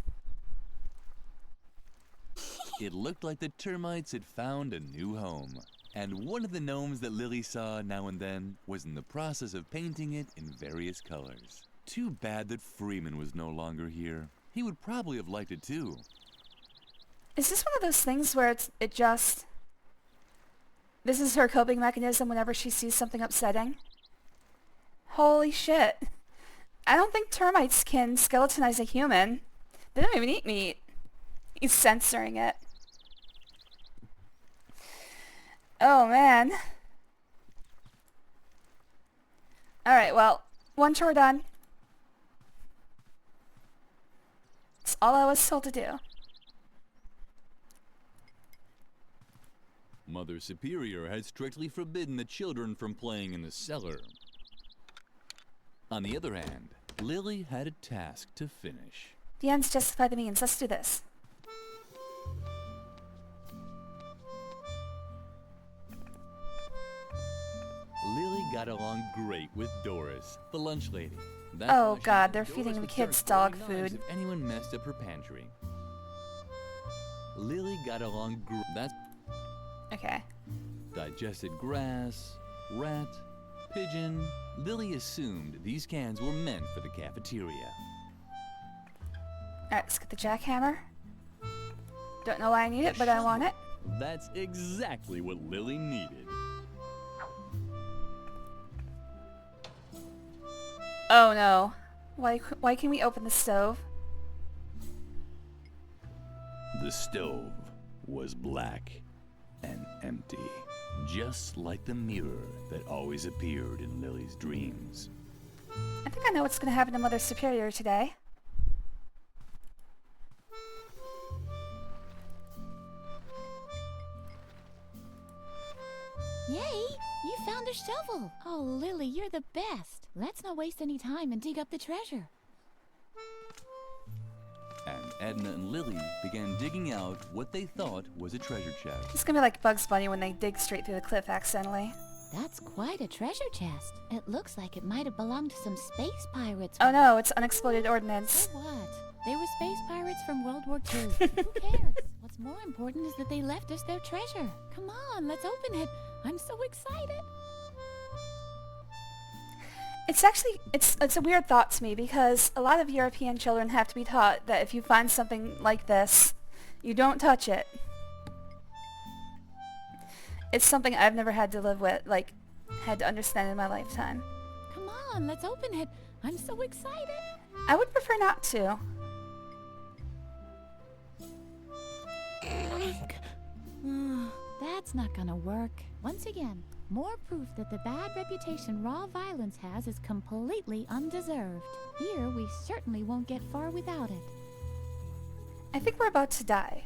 It looked like the termites had found a new home. And one of the gnomes that Lily saw now and then was in the process of painting it in various colors. Too bad that Freeman was no longer here. He would probably have liked it too. Is this one of those things where this is her coping mechanism whenever she sees something upsetting? Holy shit. I don't think termites can skeletonize a human. They don't even eat meat. He's censoring it. Oh man. Alright, well, one chore done. That's all I was told to do. Mother Superior had strictly forbidden the children from playing in the cellar. On the other hand, Lily had a task to finish. The ends justify the means. Let's do this. Lily got along great with Doris, the lunch lady. That's Oh, why she God, knew they're Doris feeding the would kids start dog throwing knives food. If anyone messed up her pantry. Lily got along that's Okay. digested grass, rat, pigeon. Lily assumed these cans were meant for the cafeteria. Alright, let's get the jackhammer. Don't know why I need it, but I want it. That's exactly what Lily needed. Oh no. Why can we open the stove? The stove was black and empty, just like the mirror that always appeared in Lily's dreams. I think I know what's gonna happen to Mother Superior today. Yay! You found a shovel! Oh, Lily, you're the best. Let's not waste any time and dig up the treasure. And Edna and Lily began digging out what they thought was a treasure chest. It's gonna be like Bugs Bunny when they dig straight through the cliff accidentally. That's quite a treasure chest. It looks like it might have belonged to some space pirates. Oh no, it's unexploded ordnance. So what? They were space pirates from World War II. Who cares? What's more important is that they left us their treasure. Come on, let's open it. I'm so excited. It's actually, it's a weird thought to me because a lot of European children have to be taught that if you find something like this, you don't touch it. It's something I've never had to live with, like, had to understand in my lifetime. Come on, let's open it. I'm so excited. I would prefer not to. That's not gonna work. Once again, more proof that the bad reputation raw violence has is completely undeserved. Here, we certainly won't get far without it. I think we're about to die.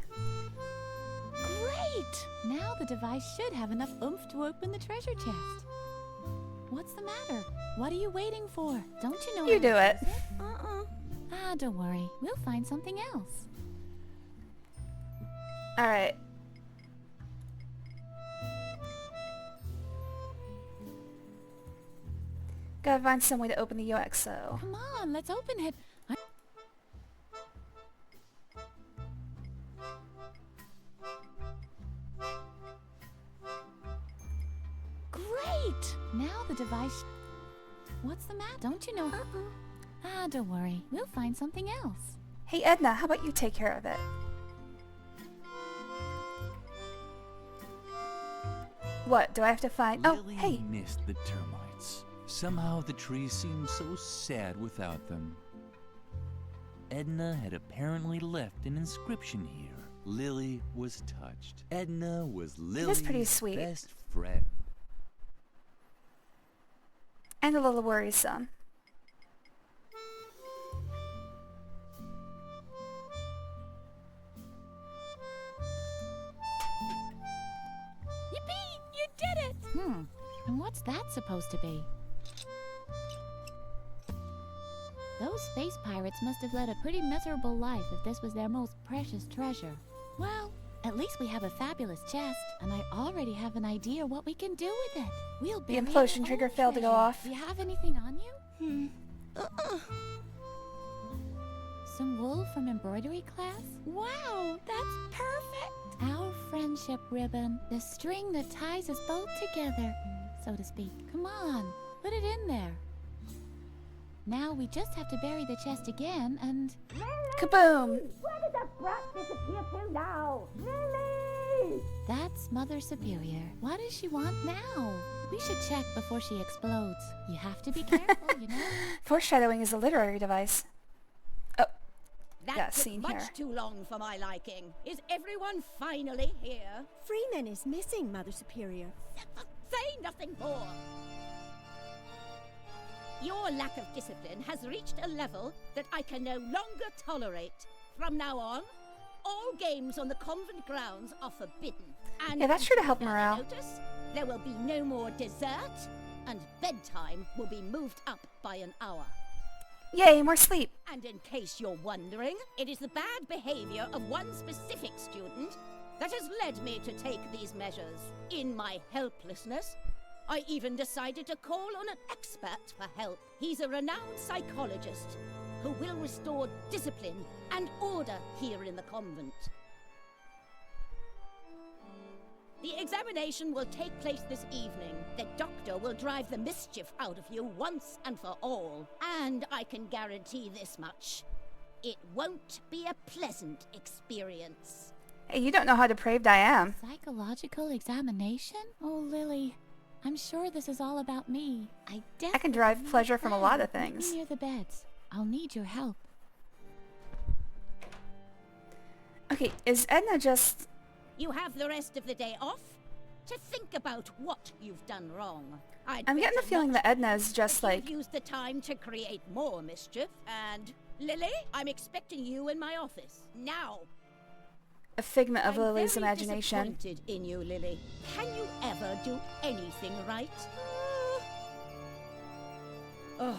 Great! Now the device should have enough oomph to open the treasure chest. What's the matter? What are you waiting for? Don't you know You how do to it. use Ah, don't worry. We'll find something else. Alright. Gotta find some way to open the UXO. Come on, let's open it. Great! Now the device... What's the matter? Don't you know? Ah, don't worry. We'll find something else. Hey Edna, how about you take care of it? What, do I have to find... Oh, Lily hey! missed the termites. Somehow the trees seemed so sad without them. Edna had apparently left an inscription here. Lily was touched. Edna was Lily's pretty sweet. best friend. And a little worrisome. Yippee! You did it! And what's that supposed to be? Those space pirates must have led a pretty miserable life if this was their most precious treasure. Well, at least we have a fabulous chest, and I already have an idea what we can do with it. We'll bury implosion our trigger own failed to go treasure. off. Do you have anything on you? Some wool from embroidery class? Wow, that's perfect! Our friendship ribbon. The string that ties us both together, so to speak. Come on, put it in there. Now we just have to bury the chest again and... Kaboom! Where did the brat disappear to now? Lily! That's Mother Superior. What does she want now? We should check before she explodes. You have to be careful, you know? Foreshadowing is a literary device. Oh, That Yeah, took scene much here. too long for my liking. Is everyone finally here? Freeman is missing, Mother Superior. Say nothing more. Your lack of discipline has reached a level that I can no longer tolerate. From now on, all games on the convent grounds are forbidden. And Yeah, that's sure to help further morale. Notice, there will be no more dessert, and bedtime will be moved up by an hour. yay, more sleep. And in case you're wondering, it is the bad behavior of one specific student that has led me to take these measures. In my helplessness, I even decided to call on an expert for help. He's a renowned psychologist who will restore discipline and order here in the convent. The examination will take place this evening. The doctor will drive the mischief out of you once and for all. And I can guarantee this much. It won't be a pleasant experience. Hey, you don't know how depraved I am. Psychological examination? Oh, Lily, I'm sure this is all about me. I can derive pleasure from a lot of Meet things. me near the beds. I'll need your help. Okay, is Edna just... You have the rest of the day off to think about what you've done wrong. I'm getting the feeling that Edna is just like... You've used the time to create more mischief. And Lily, I'm expecting you in my office now. a figment of I'm Lily's very imagination. disappointed in you, Lily. Can you ever do anything right? Ugh.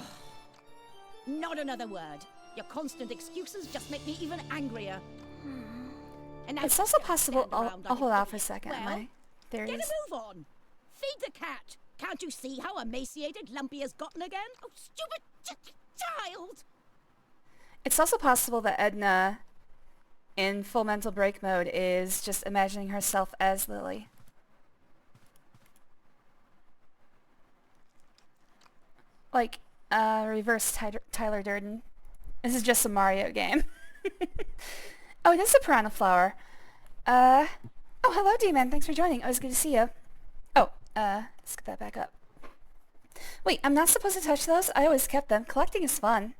Not another word. Your constant excuses just make me even angrier. And now It's also just possible... stand I'll around like hold an out for a idiot. second. Well, My theories. get a move on. Feed the cat. Can't you see how emaciated Lumpy has gotten again? Oh, stupid child! It's also possible that Edna, in full mental break mode, is just imagining herself as Lily. Like, reverse Tyler Durden. This is just a Mario game. Oh, it is a piranha flower. Oh, hello, D-Man. Thanks for joining. Always good to see you. Oh, let's get that back up. Wait, I'm not supposed to touch those? I always kept them. Collecting is fun.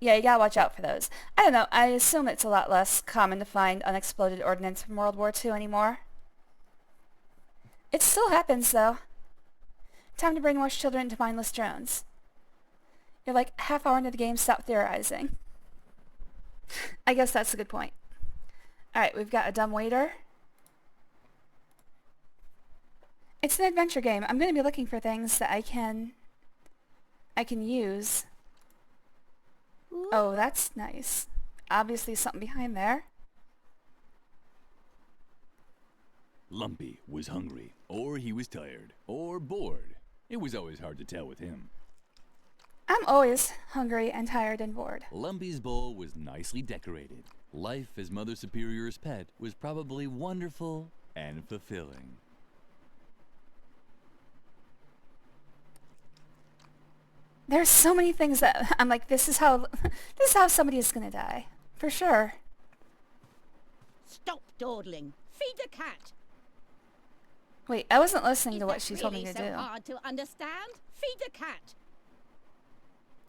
Yeah, you gotta watch out for those. I don't know, I assume it's a lot less common to find unexploded ordnance from World War II anymore. It still happens, though. Time to brainwash children into mindless drones. You're like half hour into the game, stop theorizing. I guess that's a good point. Alright, we've got a dumb waiter. It's an adventure game. I'm gonna be looking for things that I can use. Oh, that's nice. Obviously something behind there. Lumpy was hungry, or he was tired, or bored. It was always hard to tell with him. I'm always hungry and tired and bored. Lumpy's bowl was nicely decorated. Life as Mother Superior's pet was probably wonderful and fulfilling. There's so many things that I'm like, this is how somebody is gonna die. For sure. Stop dawdling. Feed the cat. Wait, I wasn't listening Is to what that she told me really to so do. hard to understand? Feed the cat.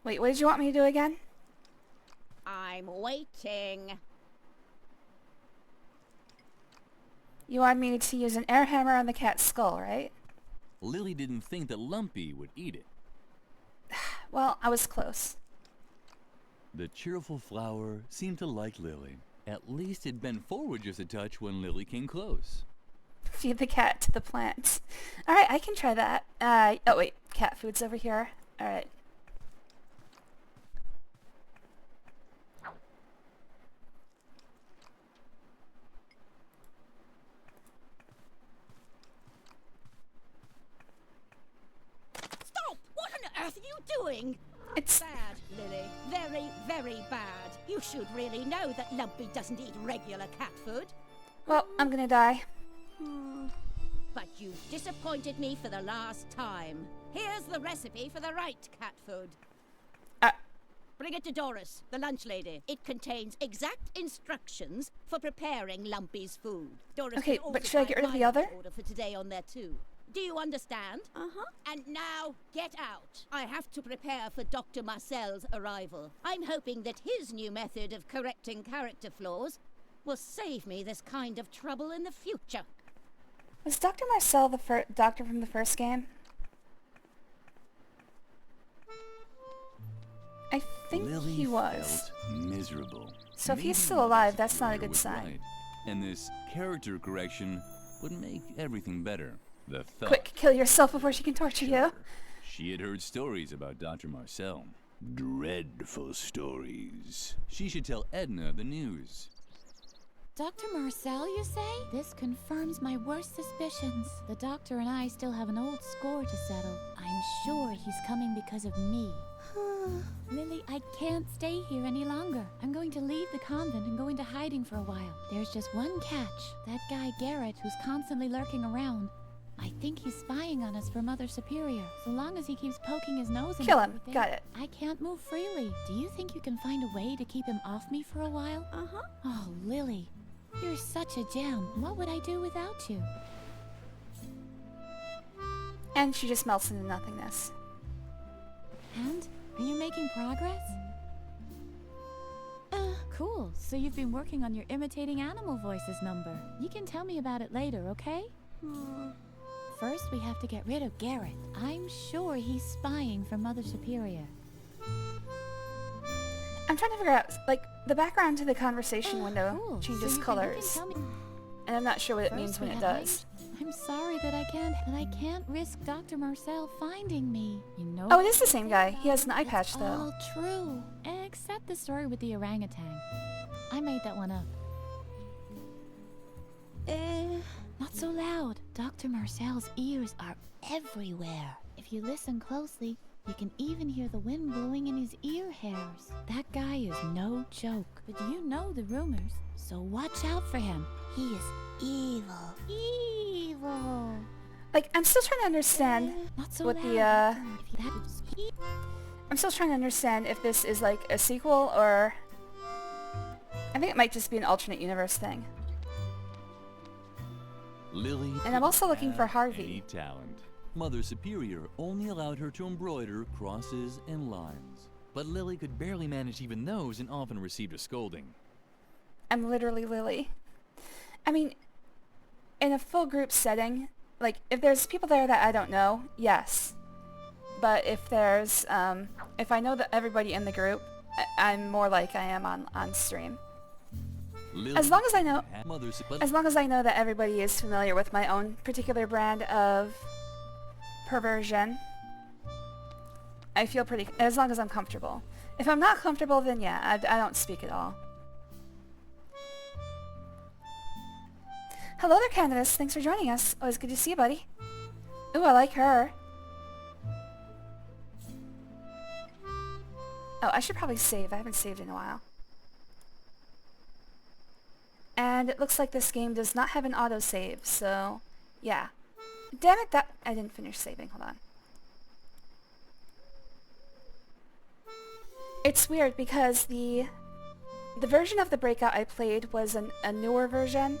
Wait, what did you want me to do again? I'm waiting. You wanted me to use an air hammer on the cat's skull, right? Lily didn't think that Lumpy would eat it. Well, I was close. The cheerful flower seemed to like Lily. At least it bent forward just a touch when Lily came close. Feed the cat to the plants. Alright, I can try that. Oh wait, cat food's over here. Alright. Stop! What on earth are you doing? It's... Bad, Lily. Very, very bad. You should really know that Lumpy doesn't eat regular cat food. Well, I'm gonna die. But you've disappointed me for the last time. Here's the recipe for the right cat food. Bring it to Doris, the lunch lady. It contains exact instructions for preparing Lumpy's food. Doris Okay, can but also should I find get rid of my the other? order for today on there too. Do you understand? Uh-huh. And now, get out. I have to prepare for Dr. Marcel's arrival. I'm hoping that his new method of correcting character flaws will save me this kind of trouble in the future. Was Dr. Marcel the doctor from the first game? I think Lily he was. felt miserable. So if he's Maybe still alive, Mother that's not a Superior good was sign. right, and this character correction would make everything better. The thought. Quick, kill yourself before she can torture you. She had heard stories about Dr. Marcel. Dreadful stories. She should tell Edna the news. Dr. Marcel, you say? This confirms my worst suspicions. The doctor and I still have an old score to settle. I'm sure he's coming because of me. Lily, I can't stay here any longer. I'm going to leave the convent and go into hiding for a while. There's just one catch. That guy Garrett, who's constantly lurking around. I think he's spying on us for Mother Superior. So long as he keeps poking his nose in Kill him. everything, Got it. I can't move freely. Do you think you can find a way to keep him off me for a while? Uh-huh. Oh, Lily, you're such a gem. What would I do without you? And she just melts into nothingness. And? Are you making progress? Cool. So you've been working on your imitating animal voices number. You can tell me about it later, okay? First, we have to get rid of Garrett. I'm sure he's spying for Mother Superior. I'm trying to figure out, like, the background to the conversation window Cool. changes So you colors. can tell me. And I'm not sure what it First, means when we it have does. I'm sorry that I can't risk Dr. Marcel finding me. You know. Oh, it is the same guy. He has an eye It's patch, though. all true, except the story with the orangutan. I made that one up. Not so loud. Dr. Marcel's ears are everywhere. If you listen closely, you can even hear the wind blowing in his ear hairs. That guy is no joke. But you know the rumors, so watch out for him. He is evil. Evil. Like, I'm still trying to understand Not so what loud. the, If you that speak. I'm still trying to understand if this is, like, a sequel or... I think it might just be an alternate universe thing. Lily And I'm also didn't looking for have Harvey. any talent. Mother Superior only allowed her to embroider crosses and lines. But Lily could barely manage even those and often received a scolding. I'm literally Lily. I mean, in a full group setting, like, if there's people there that I don't know, yes. But if there's, if I know that everybody in the group, I'm more like I am on stream. Lily As long as I know, had Mother Superior. as long as I know that everybody is familiar with my own particular brand of perversion, I feel pretty, as long as I'm comfortable. If I'm not comfortable, then yeah, I don't speak at all. Hello there, Candace. Thanks for joining us. Always good to see you, buddy. Ooh, I like her. Oh, I should probably save. I haven't saved in a while. And it looks like this game does not have an autosave, so yeah. Damn it, that I didn't finish saving. Hold on. It's weird because the version of the Breakout I played was a newer version,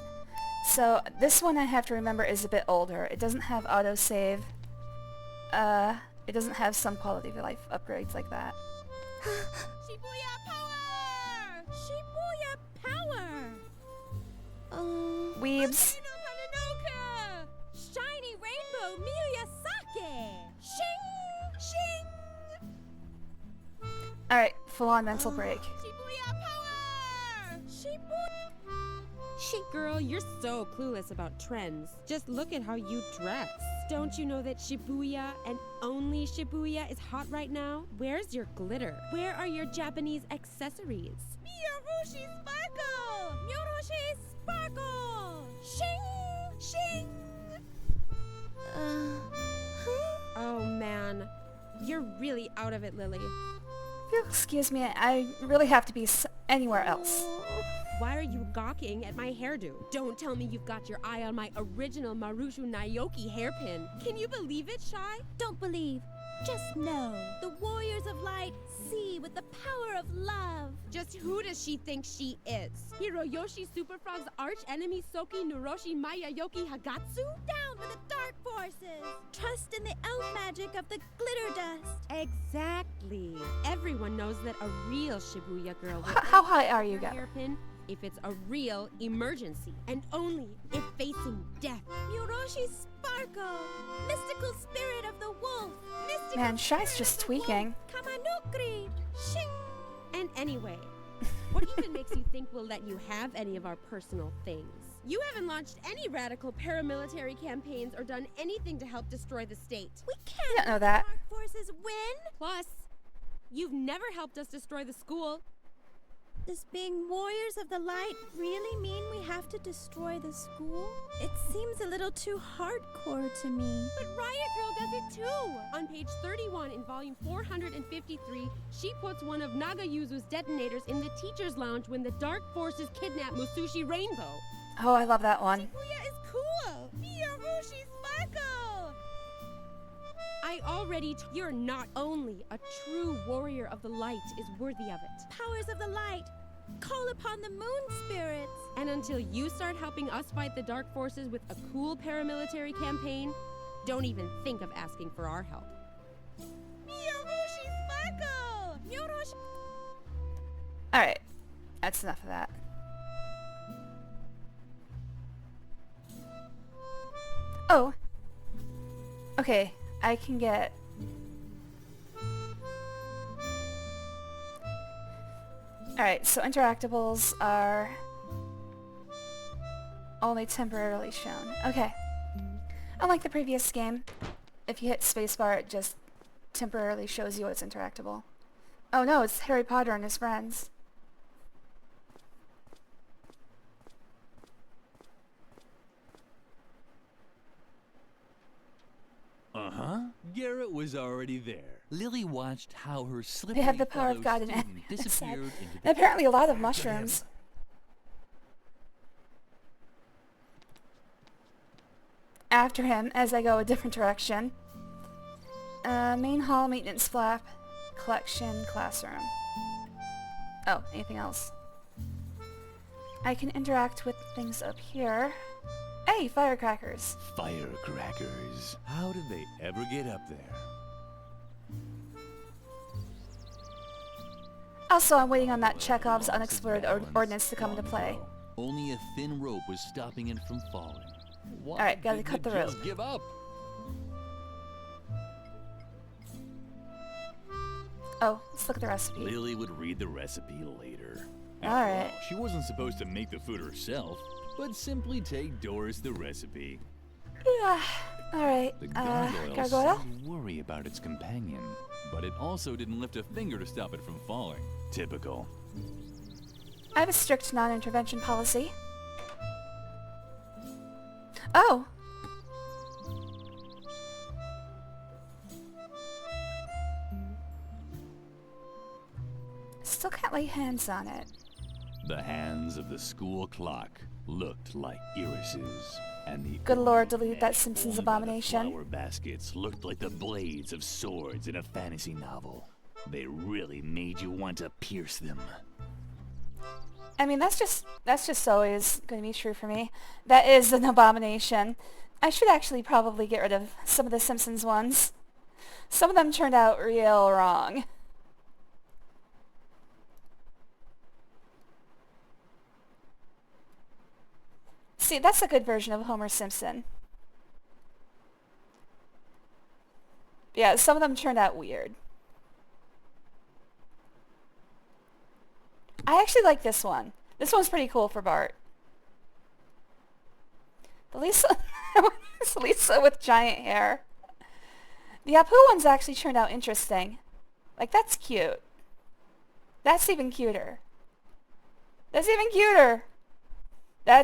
so this one I have to remember is a bit older. It doesn't have autosave. It doesn't have some quality of life upgrades like that. Shibuya power! Shibuya power! Weebs. Shiny rainbow Miyazaki! Shing! Shing! Alright, full-on mental break. Shibuya power! Shit, girl, you're so clueless about trends. Just look at how you dress. Don't you know that Shibuya and only Shibuya is hot right now? Where's your glitter? Where are your Japanese accessories? Miyorushi sparkle! Miyorushi sparkle! Shing! Shing! Oh man, you're really out of it, Lily. If you'll excuse me, I really have to be anywhere else. Why are you gawking at my hairdo? Don't tell me you've got your eye on my original Marushu Naoki hairpin. Can you believe it, Shy? Don't believe, just know. The warriors of light see with the power of love. Just who does she think she is? Hiroyoshi Superfrog's arch enemy Soki Nuroshi Mayayoki Hagatsu? Down with the dark forces. Trust in the elf magic of the glitter dust. Exactly. Everyone knows that a real Shibuya girl will How high are you, wear a Gab? hairpin if it's a real emergency, and only if facing death. Miyorushi sparkle! Mystical spirit of the wolf! Mystical Man, Shy's spirit just of the wolf. tweaking. Kamanukri! Shing! And anyway, what even makes you think we'll let you have any of our personal things? You haven't launched any radical paramilitary campaigns or done anything to help destroy the state. We can't You don't know let that. the dark forces win! Plus, you've never helped us destroy the school. Does being warriors of the light really mean we have to destroy the school? It seems a little too hardcore to me. But Riot Girl does it too! On page 31 in volume 453, she puts one of Nagayuzu's detonators in the teacher's lounge when the dark forces kidnap Musushi Rainbow. Oh, I love that one. Shibuya is cool! Miyorushi sparkle! I already you're not only a true warrior of the light is worthy of it. Powers of the light, call upon the moon spirits. And until you start helping us fight the dark forces with a cool paramilitary campaign, don't even think of asking for our help. Miyorushi sparkle! Miyorushi... Alright, that's enough of that. Oh. Okay, I can get... Alright, so interactables are only temporarily shown. Okay. Unlike the previous game, if you hit spacebar, it just temporarily shows you what's interactable. Oh no, it's Harry Potter and his friends. Uh-huh. Garrett was already there. Lily watched how her slippery They have the power of fellow God in student it. disappeared into And the apparently a lot of mushrooms. After him, as I go a different direction. Main hall, maintenance flap, collection, classroom. Oh, anything else? I can interact with things up here. Hey, firecrackers. firecrackers. How did they ever get up there? Also, I'm waiting on that Chekhov's unexploded ordnance to come into play. Only a thin rope was stopping it from falling. Why Alright, gotta didn't cut the it just rope. give up? Oh, let's look at the recipe. Lily would read the recipe later. Alright. She wasn't supposed to make the food herself, but simply take Doris the recipe. Yeah, alright. The gargoyle Gargoyle? seemed to worry about its companion, but it also didn't lift a finger to stop it from falling. Typical. I have a strict non-intervention policy. Oh! still can't lay hands on it. The hands of the school clock looked like irises, and the Good lord, delete ornament that Simpsons formed by the abomination. flower baskets looked like the blades of swords in a fantasy novel. They really made you want to pierce them. I mean, that's just always going to be true for me. That is an abomination. I should actually probably get rid of some of the Simpsons ones. Some of them turned out real wrong. See, that's a good version of Homer Simpson. Yeah, some of them turned out weird. I actually like this one. This one's pretty cool for Bart. The Lisa... it's Lisa with giant hair. The Apu ones actually turned out interesting. Like, that's cute. That's even cuter. That's even cuter! We're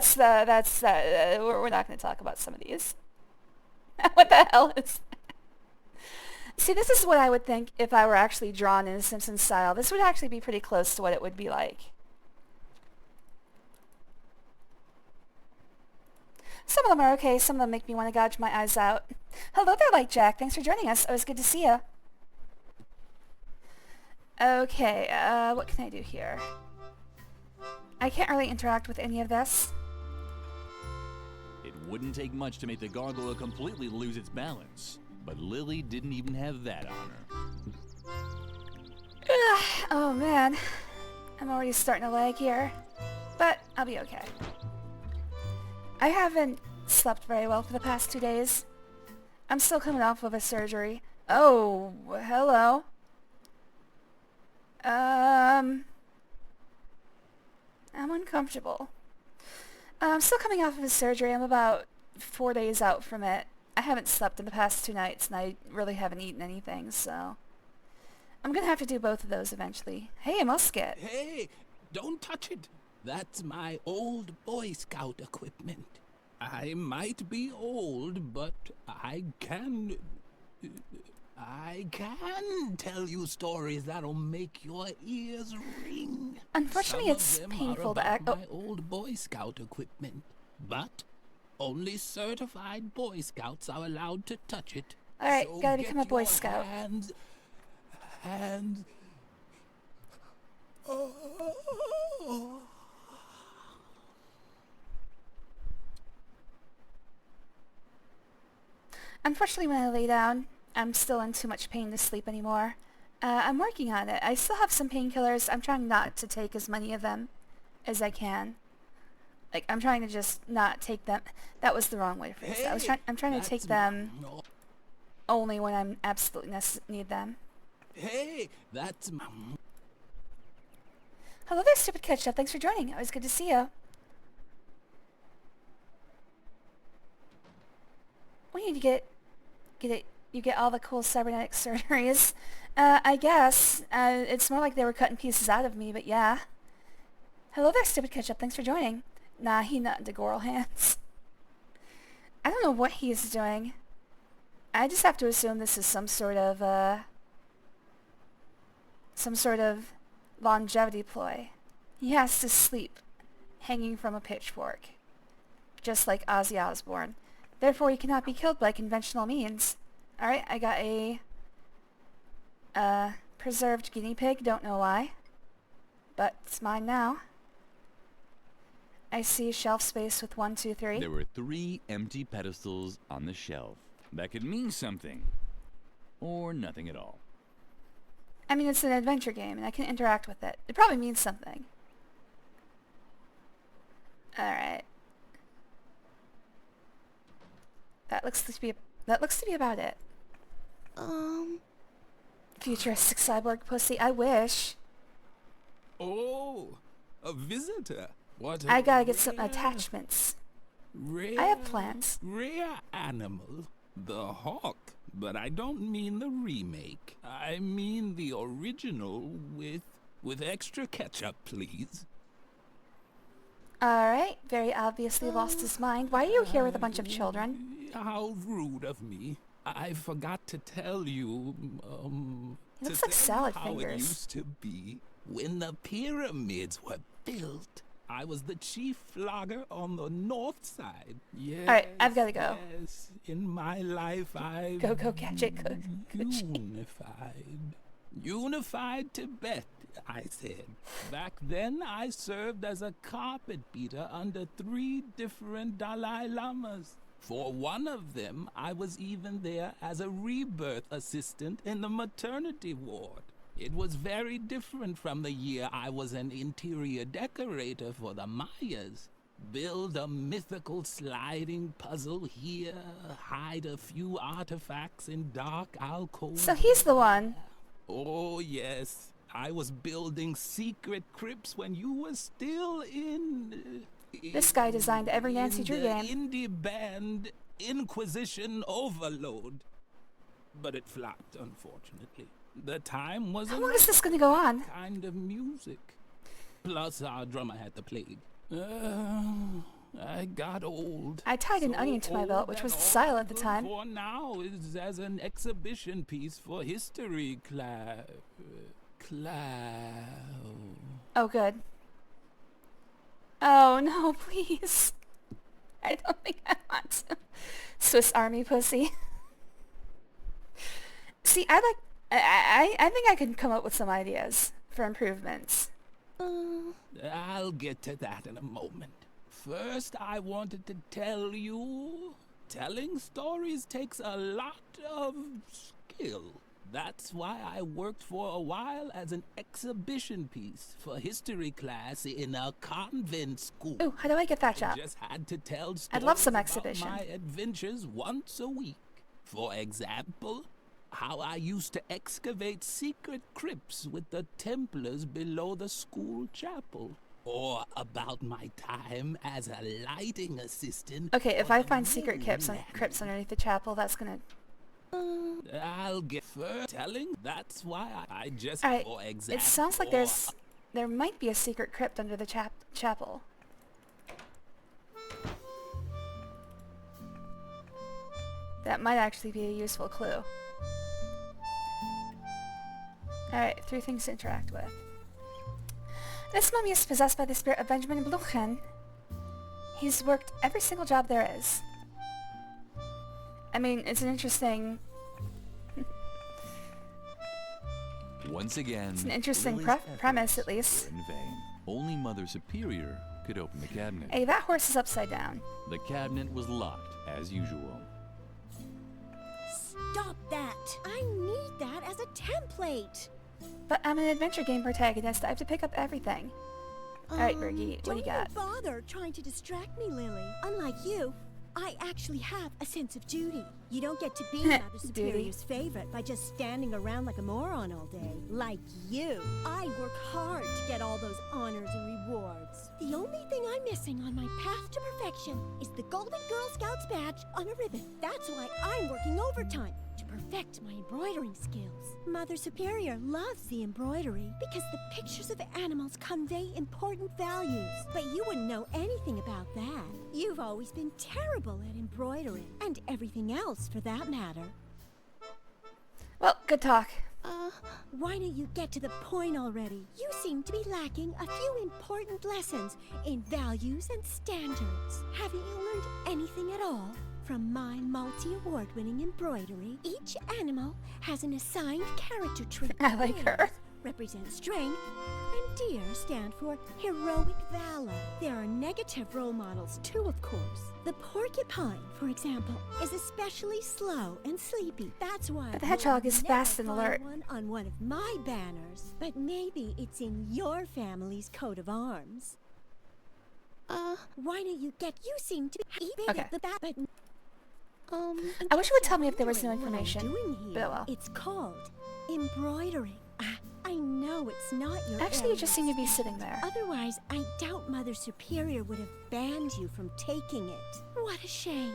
not going to talk about some of these. What the hell is that? See, this is what I would think if I were actually drawn in a Simpsons style. This would actually be pretty close to what it would be like. Some of them are okay, some of them make me want to gouge my eyes out. Hello there, Light Jack. Thanks for joining us. Always good to see you. Okay, what can I do here? I can't really interact with any of this. It wouldn't take much to make the gargoyle completely lose its balance, but Lily didn't even have that on her. Oh man, I'm already starting to lag here, but I'll be okay. I haven't slept very well for the past 2 days. I'm still coming off of a surgery. Oh, hello. I'm uncomfortable. I'm still coming off of a surgery. I'm about 4 days out from it. I haven't slept in the past 2 nights, and I really haven't eaten anything, so... I'm gonna have to do both of those eventually. Hey, musket. Hey, don't touch it. That's my old Boy Scout equipment. I might be old, but I can tell you stories that'll make your ears ring. Unfortunately, it's Some of them painful are to about act. Oh, my old Boy Scout equipment, but only certified Boy Scouts are allowed to touch it. alright, So gotta get become a Boy your Scout. hands. Unfortunately, when I lay down, I'm still in too much pain to sleep anymore. I'm working on it. I still have some painkillers. I'm trying not to take as many of them as I can. Like, I'm trying to just not take them. That was the wrong way to phrase it. I'm trying to take them only when I'm absolutely need them. Hey, that's my... Hello there, Stupid Ketchup. Thanks for joining. Always good to see you. We need to you get all the cool cybernetic surgeries. I guess. It's more like they were cutting pieces out of me, but yeah. Hello there, Stupid Ketchup. Thanks for joining. Nah, he not into Goral hands. I don't know what he's doing. I just have to assume this is some sort of longevity ploy. He has to sleep hanging from a pitchfork, just like Ozzy Osbourne. Therefore, he cannot be killed by conventional means. Alright, I got a preserved guinea pig, don't know why. But it's mine now. I see shelf space with 1, 2, 3. There were 3 empty pedestals on the shelf. That could mean something. Or nothing at all. I mean, it's an adventure game, and I can interact with it. It probably means something. Alright. That looks to be about it. Futuristic cyborg pussy, I wish. Oh, a visitor. What I gotta get some attachments. Rare, I have plans. Rare animal. The hawk. But I don't mean the remake. I mean the original with extra ketchup, please. Alright, very obviously lost his mind. Why are you here with a bunch of children? How rude of me. I forgot to tell you, It looks like salad how it fingers. used to be When the pyramids were built, I was the chief flogger on the north side. Yes. Alright, I've gotta go. Yes. In my life, I've Go, Gadget, go. Unified Tibet, I said. Back then, I served as a carpet beater under 3 different Dalai Lamas. For one of them, I was even there as a rebirth assistant in the maternity ward. It was very different from the year I was an interior decorator for the Mayas. Build a mythical sliding puzzle here, hide a few artifacts in dark alcoves. So he's the one. Oh, yes. I was building secret crypts when you were still in... This guy designed every Nancy Drew game. Indie band Inquisition Overload. But it flopped, unfortunately. The time was... How long is this gonna go on? ...kind of music. Plus, our drummer had the plague. I got old. I tied an onion to my belt, which was style at the time. For now is as an exhibition piece for history class. Oh, good. Oh, no, please. I don't think I want to. Swiss Army pussy. See, I think I can come up with some ideas for improvements. I'll get to that in a moment. First, I wanted to tell you, telling stories takes a lot of skill. That's why I worked for a while as an exhibition piece for history class in a convent school. Ooh, how do I get that job? I just had to tell stories I'd love some about exhibition. my adventures once a week. For example, how I used to excavate secret crypts with the Templars below the school chapel. Or about my time as a lighting assistant. Okay, if I find secret crypts underneath the chapel, that's gonna... I'll get first telling. That's why I just, Alright, for example... it sounds like there might be a secret crypt under the chapel. That might actually be a useful clue. Alright, 3 things to interact with. This mummy is possessed by the spirit of Benjamin Bluchen. He's worked every single job there is. I mean, it's an interesting... Once again, It's an interesting Lily's premise, at efforts least. were in vain. Only Mother Superior could open the cabinet. Hey, that horse is upside down. The cabinet was locked, as usual. Stop that! I need that as a template! But I'm an adventure game protagonist. I have to pick up everything. Alright, Bergie, what do you got? Don't even bother trying to distract me, Lily. Unlike you, I actually have a sense of duty. You don't get to be Mother Superior's favorite by just standing around like a moron all day. Like you. I work hard to get all those honors and rewards. The only thing I'm missing on my path to perfection is the Golden Girl Scouts badge on a ribbon. That's why I'm working overtime, to perfect my embroidering skills. Mother Superior loves the embroidery because the pictures of animals convey important values. But you wouldn't know anything about that. You've always been terrible at embroidering, and everything else for that matter. Well, good talk. Why don't you get to the point already? You seem to be lacking a few important lessons in values and standards. Haven't you learned anything at all? From my multi-award-winning embroidery, each animal has an assigned character trait. I like her. Bears represent strength, and deer stand for heroic valor. There are negative role models too, of course. The porcupine, for example, is especially slow and sleepy. That's why But the hedgehog you'll is never fast and find alert. one on one of my banners. But maybe it's in your family's coat of arms. Why don't you get? You seem to be Okay. at the back, but I wish you would tell me if there was no What I'm information. doing here, But oh well. It's called embroidering. I know it's not your Actually, you area just of seem to be study. sitting there. Otherwise, I doubt Mother Superior would have banned you from taking it. What a shame.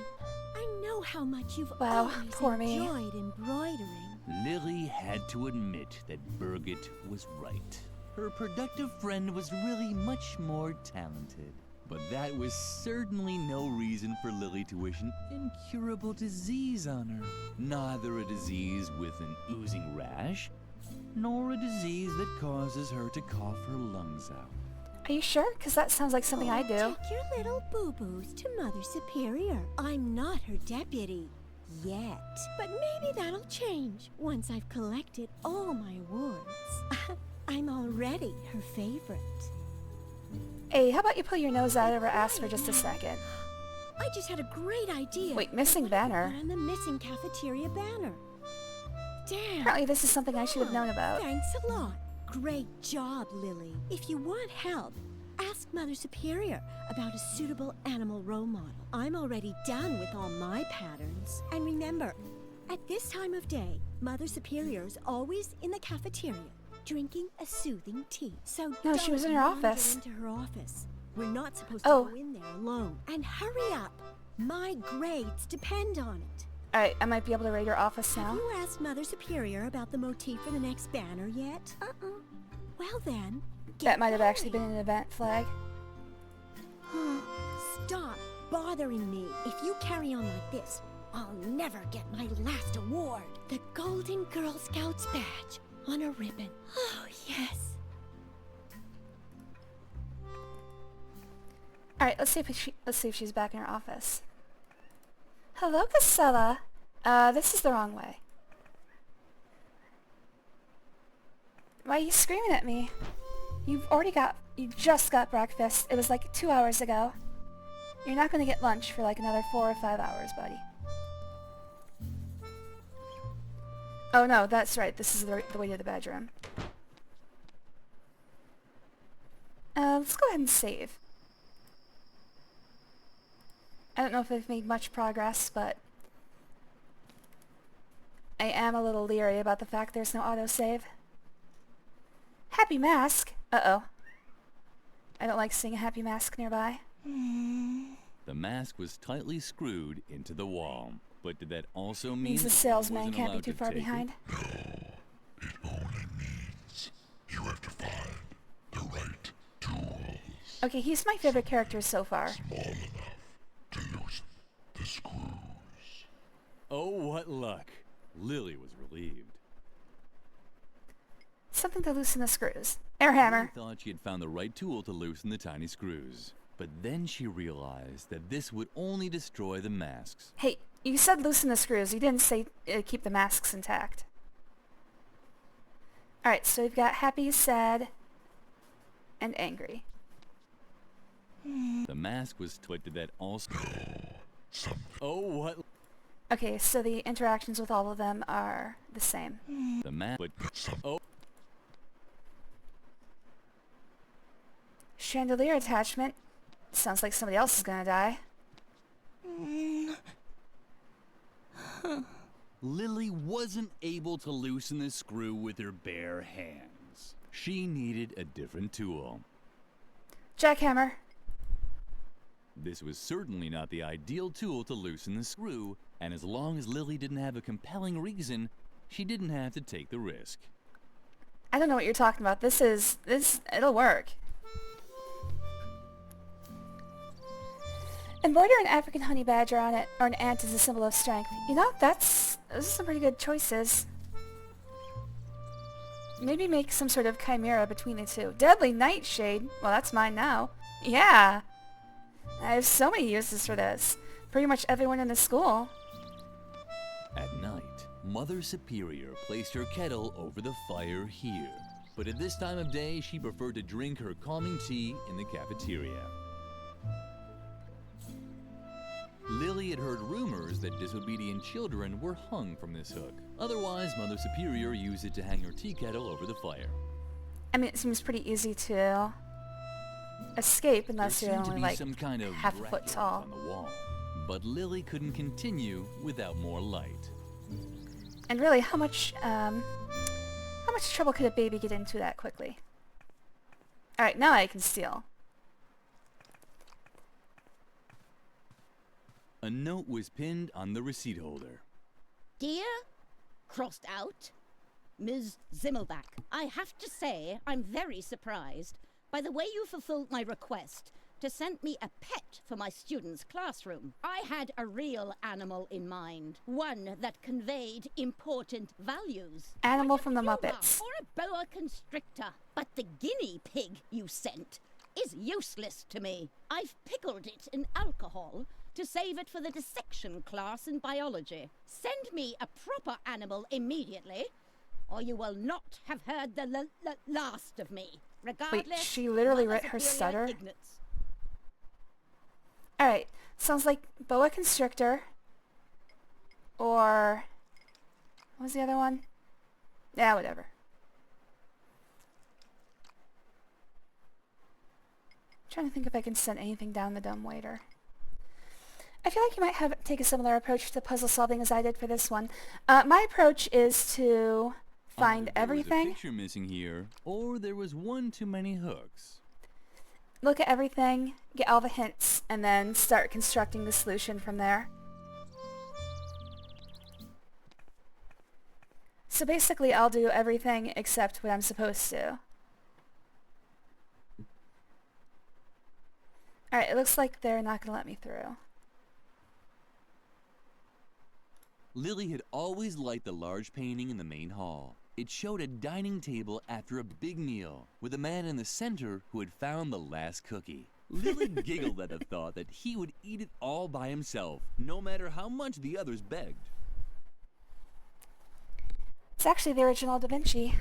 I know how much you've Wow, always poor me. enjoyed embroidering. Lily had to admit that Birgit was right. Her productive friend was really much more talented. But that was certainly no reason for Lily to wish an incurable disease on her. Neither a disease with an oozing rash, nor a disease that causes her to cough her lungs out. Are you sure? Because that sounds like something I do. Take your little boo-boos to Mother Superior. I'm not her deputy. Yet. But maybe that'll change once I've collected all my awards. I'm already her favorite. Hey, how about you pull your nose out of her ass for just a second? I just had a great idea. Wait, missing banner? On the missing cafeteria banner. Damn. Apparently this is something I should have known about. Thanks a lot. Great job, Lily. If you want help, ask Mother Superior about a suitable animal role model. I'm already done with all my patterns. And remember, at this time of day, Mother Superior is always in the cafeteria, drinking a soothing tea. So No, she was in her wander office. into her office. We're not supposed to Oh. go in there alone. And hurry up. My grades depend on it. Alright, I might be able to raid your office now. Have you asked Mother Superior about the motif for the next banner yet? Well then, That might have actually been an event flag. Stop bothering me. If you carry on like this, I'll never get my last award. The Golden Girl Scouts badge on a ribbon. Oh, yes. Alright, let's see if she's back in her office. Hello, Casella. This is the wrong way. Why are you screaming at me? You just got breakfast. It was like 2 hours ago. You're not gonna get lunch for like another 4 or 5 hours, buddy. Oh no, that's right. This is the way to the bedroom. Let's go ahead and save. I don't know if I've made much progress, but I am a little leery about the fact there's no autosave. Happy mask! Uh-oh. I don't like seeing a happy mask nearby. The mask was tightly screwed into the wall. But did that also mean Means the that one salesman wasn't can't be allowed too to far take it? behind. It only means you have to find the right tools. Okay, he's my favorite character so far. Small enough to loosen the screws. Oh, what luck. Lily was relieved. Something to loosen the screws. Air hammer. Lily thought she had found the right tool to loosen the tiny screws. But then she realized that this would only destroy the masks. Hey, you said loosen the screws. You didn't say keep the masks intact. Alright, so we've got happy, sad, and angry. The mask was twisted that also... Oh, what... Okay, so the interactions with all of them are the same. The mask... Oh... Chandelier attachment. Sounds like somebody else is gonna die. Lily wasn't able to loosen the screw with her bare hands. She needed a different tool. Jackhammer. This was certainly not the ideal tool to loosen the screw, and as long as Lily didn't have a compelling reason, she didn't have to take the risk. I don't know what you're talking about. It'll work. Embroider an African honey badger on it, or an ant as a symbol of strength. You know, those are some pretty good choices. Maybe make some sort of chimera between the two. Deadly nightshade. Well, that's mine now. Yeah. I have so many uses for this. Pretty much everyone in the school. At night, Mother Superior placed her kettle over the fire here. But at this time of day, she preferred to drink her calming tea in the cafeteria. Lily had heard rumors that disobedient children were hung from this hook. Otherwise, Mother Superior used it to hang her tea kettle over the fire. I mean, it seems pretty easy to escape unless There you're seemed to only be like some kind of half a foot bracket tall. on the wall. But Lily couldn't continue without more light. And really, how much trouble could a baby get into that quickly? Alright, now I can steal. A note was pinned on the receipt holder. Dear, crossed out, Ms. Zimmelbach, I have to say I'm very surprised by the way you fulfilled my request to send me a pet for my students' classroom. I had a real animal in mind, one that conveyed important values. Animal Like a from the puma Muppets. Or a boa constrictor. But the guinea pig you sent is useless to me. I've pickled it in alcohol to save it for the dissection class in biology. Send me a proper animal immediately, or you will not have heard the last of me. Regardless, Wait, she literally Mother wrote her Superior stutter? Ignatz. Alright, sounds like boa constrictor. Or... what was the other one? Yeah, whatever. I'm trying to think if I can send anything down the dumbwaiter. I feel like you might take a similar approach to puzzle solving as I did for this one. My approach is to find Either there was a everything, picture missing here, or there was one too many hooks. look at everything, get all the hints, and then start constructing the solution from there. So basically I'll do everything except what I'm supposed to. Alright, it looks like they're not going to let me through. Lily had always liked the large painting in the main hall. It showed a dining table after a big meal, with a man in the center who had found the last cookie. Lily giggled at the thought that he would eat it all by himself, no matter how much the others begged. It's actually the original Da Vinci.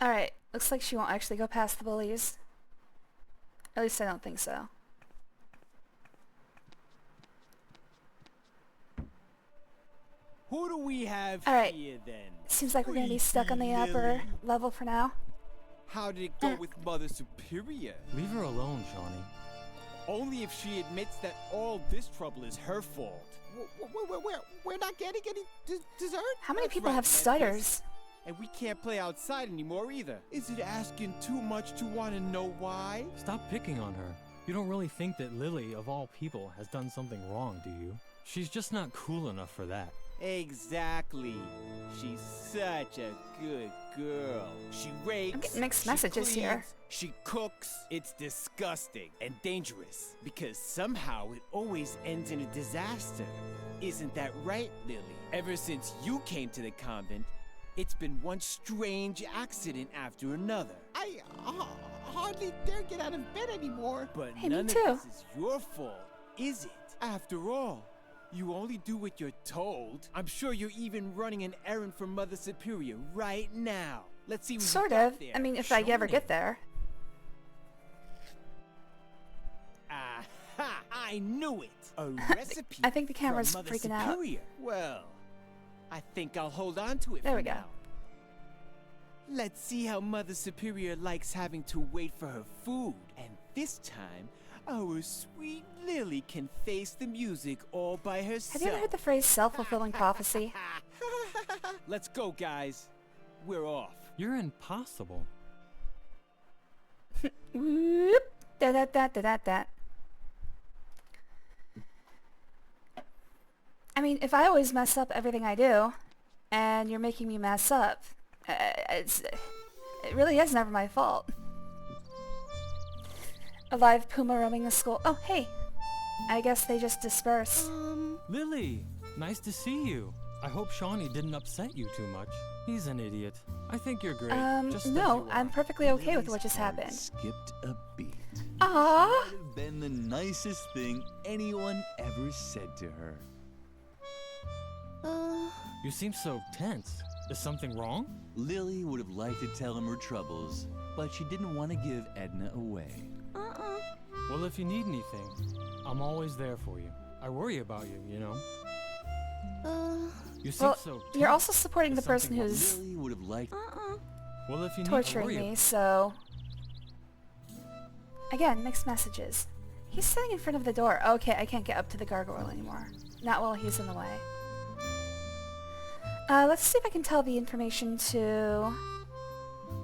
Alright, looks like she won't actually go past the bullies. At least I don't think so. Who do we have Alright. here then? Seems like we're gonna be stuck on the upper level for now. How did it go with Mother Superior? Leave her alone, Shawnee. Only if she admits that all this trouble is her fault. We're not getting any dessert? How many That's people right, have Memphis. stutters? And we can't play outside anymore either. Is it asking too much to want to know why? Stop picking on her. You don't really think that Lily, of all people, has done something wrong, do you? She's just not cool enough for that. Exactly. She's such a good girl. She rakes. I'm getting mixed she messages cleans, here. She cooks. It's disgusting and dangerous because somehow it always ends in a disaster. Isn't that right, Lily? Ever since you came to the convent, it's been one strange accident after another. I hardly dare get out of bed anymore. But Hey, me none too. of this is your fault, is it? After all, you only do what you're told. I'm sure you're even running an errand for Mother Superior right now. Let's see what Sort you got of. there. I mean, if I ever Shawnee. get there. Aha! I knew it. A recipe. I think the camera's from Mother freaking out. Superior. Well, I think I'll hold on to it There for we go. now. Let's see how Mother Superior likes having to wait for her food. And this time, our sweet Lily can face the music all by herself. Have you ever heard the phrase self-fulfilling prophecy? Let's go, guys. We're off. You're impossible. Whoop. Da da da da da da. I mean, if I always mess up everything I do, and you're making me mess up, it really is never my fault. A live puma roaming the school. Oh, hey. I guess they just disperse. Lily, nice to see you. I hope Shawnee didn't upset you too much. He's an idiot. I think you're great. just as No, you I'm are. perfectly okay with Lily's what just heart happened. Skipped a beat. Aww. Might have been the nicest thing anyone ever said to her. You seem so tense. Is something wrong? Lily would have liked to tell him her troubles, but she didn't want to give Edna away. Well, if you need anything, I'm always there for you. I worry about you, you know? You seem Well, so tense. you're also supporting the Is person something who's Lily would have liked. Well, if you need torturing worry me, so... Again, mixed messages. He's sitting in front of the door. Okay, I can't get up to the gargoyle anymore. Not while he's in the way. Let's see if I can tell the information to...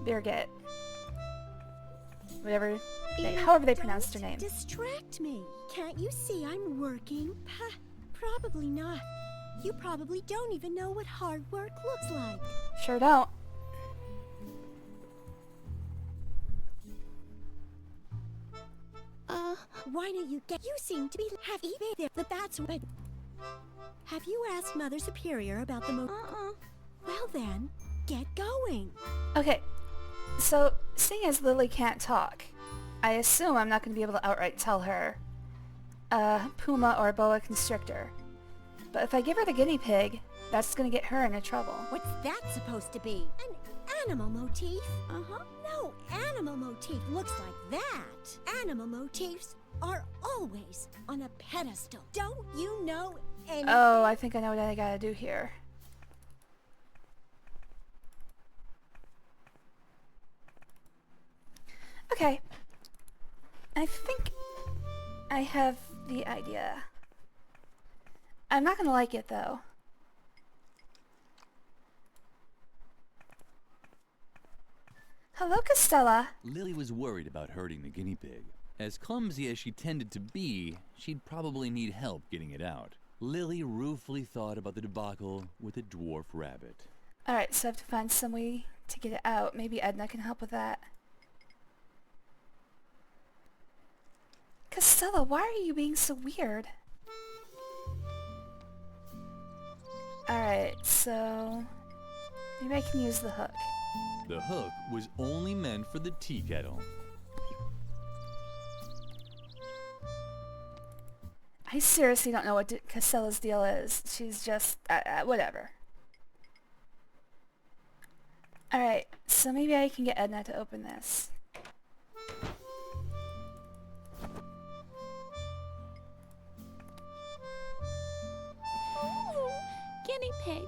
Birgit. Whatever... however they pronounced her name. Distract me. Can't you see I'm working? Probably not. You probably don't even know what hard work looks like. Sure don't. Why don't you get... You seem to be... Have eaten there. That's what... Have you asked Mother Superior about the Well then, get going. Okay, so seeing as Lily can't talk, I assume I'm not going to be able to outright tell her Puma or Boa Constrictor. But if I give her the guinea pig, that's going to get her into trouble. What's that supposed to be? An animal motif? Uh-huh. No animal motif looks like that. Animal motifs are always on a pedestal. Don't you know anything? Oh, I think I know what I gotta do here. Okay. I think I have the idea. I'm not gonna like it though. Hello, Costella. Lily was worried about hurting the guinea pig. As clumsy as she tended to be, she'd probably need help getting it out. Lily ruefully thought about the debacle with a dwarf rabbit. Alright, so I have to find some way to get it out. Maybe Edna can help with that. Costella, why are you being so weird? Alright, so... maybe I can use the hook. The hook was only meant for the tea kettle. I seriously don't know what Costella's deal is. She's just... whatever. Alright, so maybe I can get Edna to open this. Ooh, guinea pigs.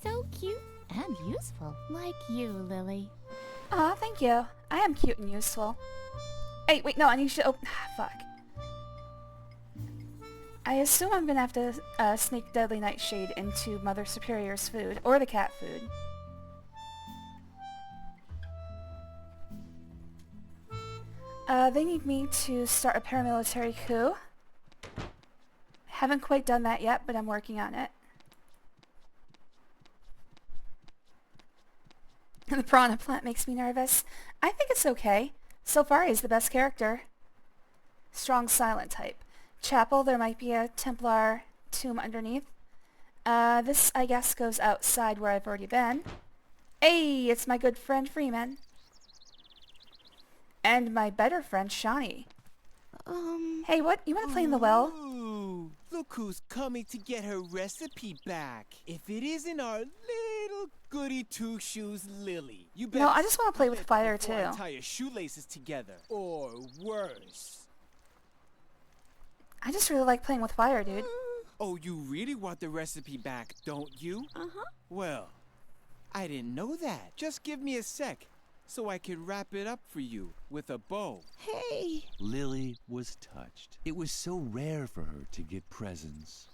So cute and useful. Like you, Lily. Aw, thank you. I am cute and useful. Hey, wait, no, I need you to open... fuck. I assume I'm gonna have to sneak Deadly Nightshade into Mother Superior's food, or the cat food. They need me to start a paramilitary coup. Haven't quite done that yet, but I'm working on it. The piranha plant makes me nervous. I think it's okay. So far he's the best character. Strong silent type. Chapel, there might be a Templar tomb underneath. This, I guess, goes outside where I've already been. Hey, it's my good friend Freeman. And my better friend Shawnee. Hey, what? You want to play in the well? Ooh, look who's coming to get her recipe back. If it isn't our little goody two-shoes Lily. You better No, I just want to play with fire before I too. tie your shoelaces together. Or worse. I just really like playing with fire, dude. Oh, you really want the recipe back, don't you? Uh-huh. Well, I didn't know that. Just give me a sec so I can wrap it up for you with a bow. Hey. Lily was touched. It was so rare for her to get presents.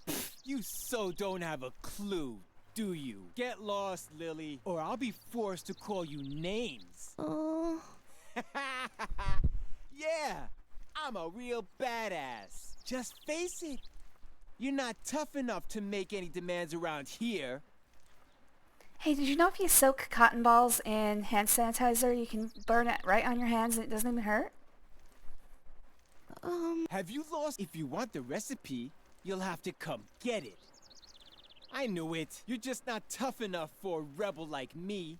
You so don't have a clue, do you? Get lost, Lily, or I'll be forced to call you names. Oh. Yeah, I'm a real badass. Just face it. You're not tough enough to make any demands around here. Hey, did you know if you soak cotton balls in hand sanitizer, you can burn it right on your hands and it doesn't even hurt? Have you lost? If you want the recipe, you'll have to come get it. I knew it. You're just not tough enough for a rebel like me.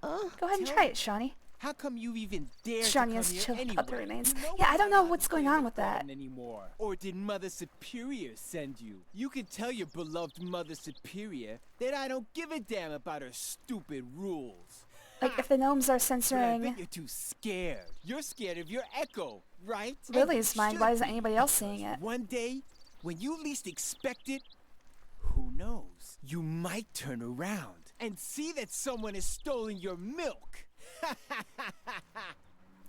Go ahead and try it, Shawnee. How come you even dare Shawnee to has come here chilled anyway? up the remains. You know Yeah, I don't know I'm what's not going playing on the with that. garden anymore. Or did Mother Superior send you? You can tell your beloved Mother Superior that I don't give a damn about her stupid rules. Like, if the gnomes are But I censoring bet you're too scared. You're scared of your echo, right? Lily's And you mind, why should isn't be, anybody else seeing because it? One day, when you least expect it, who knows? You might turn around and see that someone has stolen your milk.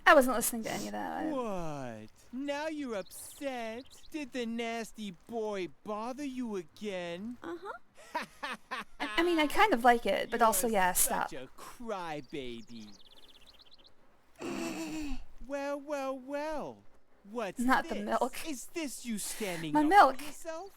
I wasn't listening to any of that. What? Now you're upset? Did the nasty boy bother you again? Uh-huh. I mean, I kind of like it, but also, yeah, stop. Such a crybaby. Well. What's Not this? the milk. Is this you standing My up milk. for yourself?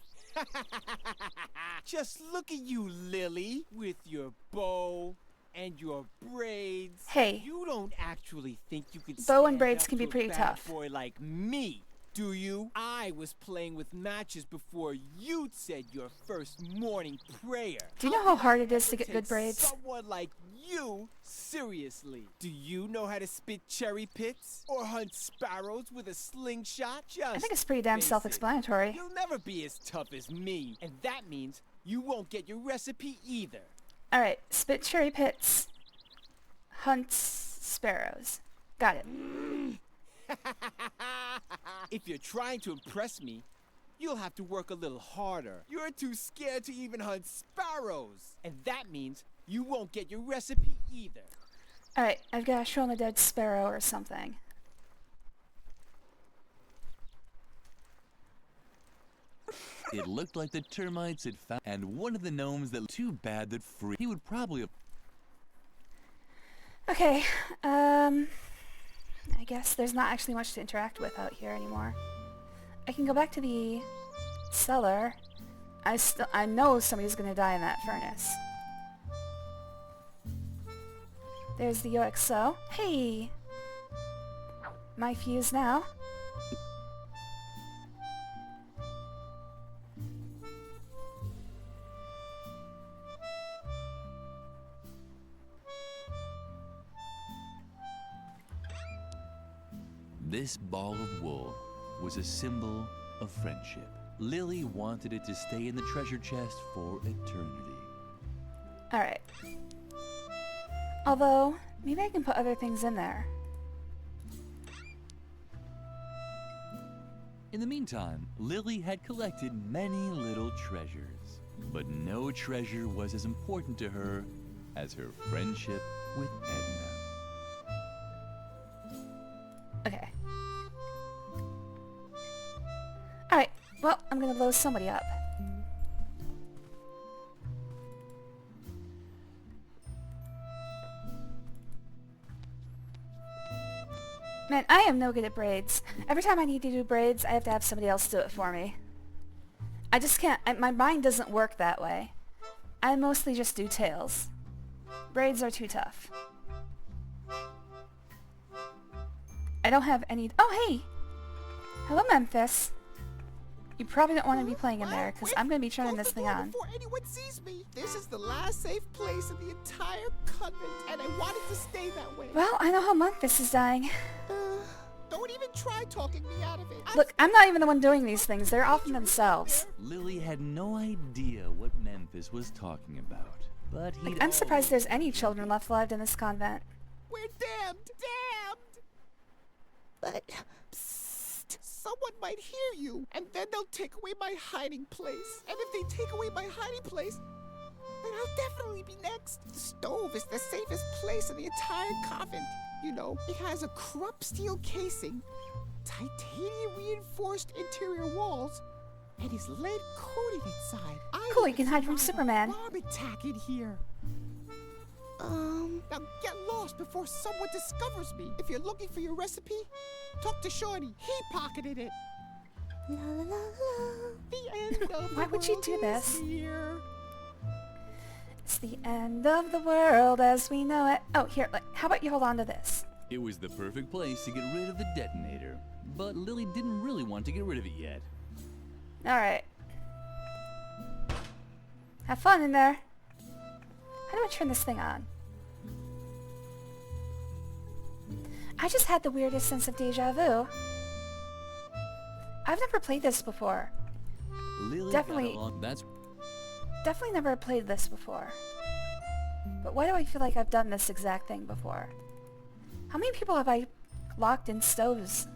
Just look at you, Lily, with your bow and your braids. Hey. You don't actually think you could Bow and stand braids up can be to a pretty bad tough. boy like me, do you? I was playing with matches before you said your first morning prayer. Do you know how hard it is to get Take good braids? someone like you seriously. Do you know how to spit cherry pits or hunt sparrows with a slingshot? I think it's pretty damn self-explanatory. You'll never be as tough as me, and that means you won't get your recipe either. Alright, spit cherry pits. Hunt sparrows. Got it. If you're trying to impress me, you'll have to work a little harder. You're too scared to even hunt sparrows, and that means you won't get your recipe either. Alright, I've got to show him a dead sparrow or something. It looked like the termites had found, and one of the gnomes that too bad that free. He would probably have. Okay, I guess there's not actually much to interact with out here anymore. I can go back to the cellar. I know somebody's gonna die in that furnace. There's the OXO. Hey! My fuse now. This ball of wool was a symbol of friendship. Lily wanted it to stay in the treasure chest for eternity. Alright. Although, maybe I can put other things in there. In the meantime, Lily had collected many little treasures. But no treasure was as important to her as her friendship with Edna. Okay. Alright, well, I'm gonna blow somebody up. Man, I am no good at braids. Every time I need to do braids, I have to have somebody else do it for me. I just can't, my mind doesn't work that way. I mostly just do tails. Braids are too tough. I don't have any... Oh, hey! Hello, Memphis. You probably don't want to be playing in there, because I'm going to be turning this thing on. Before anyone sees me, this is the last safe place in the entire convent, and I want it to stay that way. Well, I know how Memphis is dying. Don't even try talking me out of it. Look, I'm not even the one doing these things. They're off themselves. Lily had no idea what Memphis was talking about, but Like, I'm surprised there's any children left alive in this convent. We're damned! Damned! But... Psst, someone might hear you, and then they'll take away my hiding place. And if they take away my hiding place, then I'll definitely be next. The stove is the safest place in the entire convent. You know, it has a crop steel casing, titanium-reinforced interior walls, and is lead coated inside. Cool, you can hide from Superman. Bomb attack in here. Now get lost before someone discovers me. If you're looking for your recipe, talk to Shorty. He pocketed it. La la la la. The end of Why the would you world do is this? here. It's the end of the world as we know it. Oh, here, like, how about you hold on to this? It was the perfect place to get rid of the detonator, but Lily didn't really want to get rid of it yet. Alright. Have fun in there. How do I turn this thing on? I just had the weirdest sense of deja vu. I've never played this before. Lily Definitely- got along. That's Definitely never played this before. But why do I feel like I've done this exact thing before? How many people have I locked in stoves?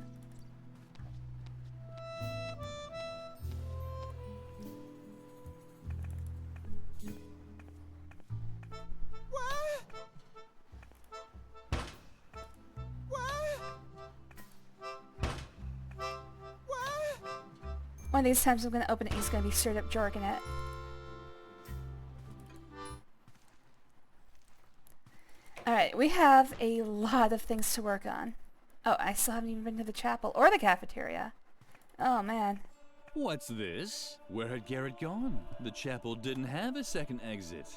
One of these times I'm gonna open it, he's gonna be straight up jorking it. Alright, we have a lot of things to work on. Oh, I still haven't even been to the chapel or the cafeteria. Oh man. What's this? Where had Garrett gone? The chapel didn't have a second exit.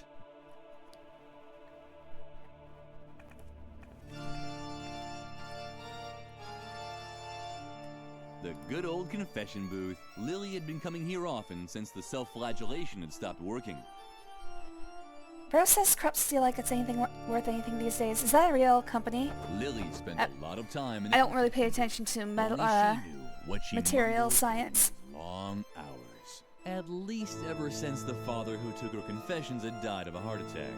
The good old confession booth. Lily had been coming here often since the self-flagellation had stopped working. Bro says corrupt steel like it's anything worth anything these days. Is that a real company? Lily spent a lot of time in I don't really pay attention to material science. Long hours. At least ever since the father who took her confessions had died of a heart attack.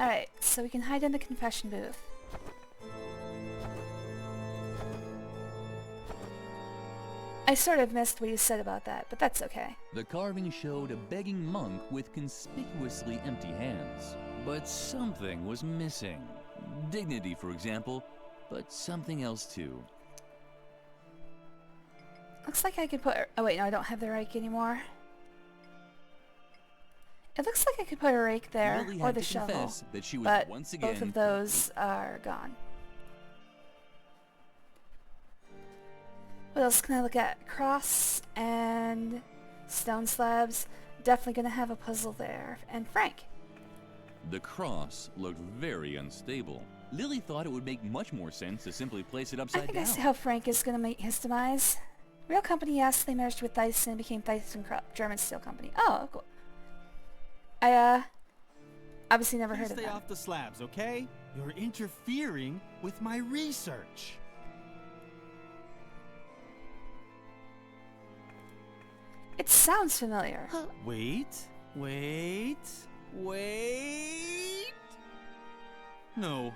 Alright, so we can hide in the confession booth. I sort of missed what you said about that, but that's okay. The carving showed a begging monk with conspicuously empty hands. But something was missing. Dignity, for example, but something else too. Looks like I could put... Oh wait, no, I don't have the rake anymore. It looks like I could put a rake there, Lily or had the to shovel, confess that she was but once again both of those are gone. What else can I look at? Cross and stone slabs. Definitely gonna have a puzzle there. And Frank. The cross looked very unstable. Lily thought it would make much more sense to simply place it upside I think down. I see how Frank is gonna meet his demise. Real company, yes, they merged with Thyssen and became Thyssen German steel company. Oh, cool. I obviously never heard of Stay that. off the slabs, okay? You're interfering with my research. It sounds familiar. Wait. No,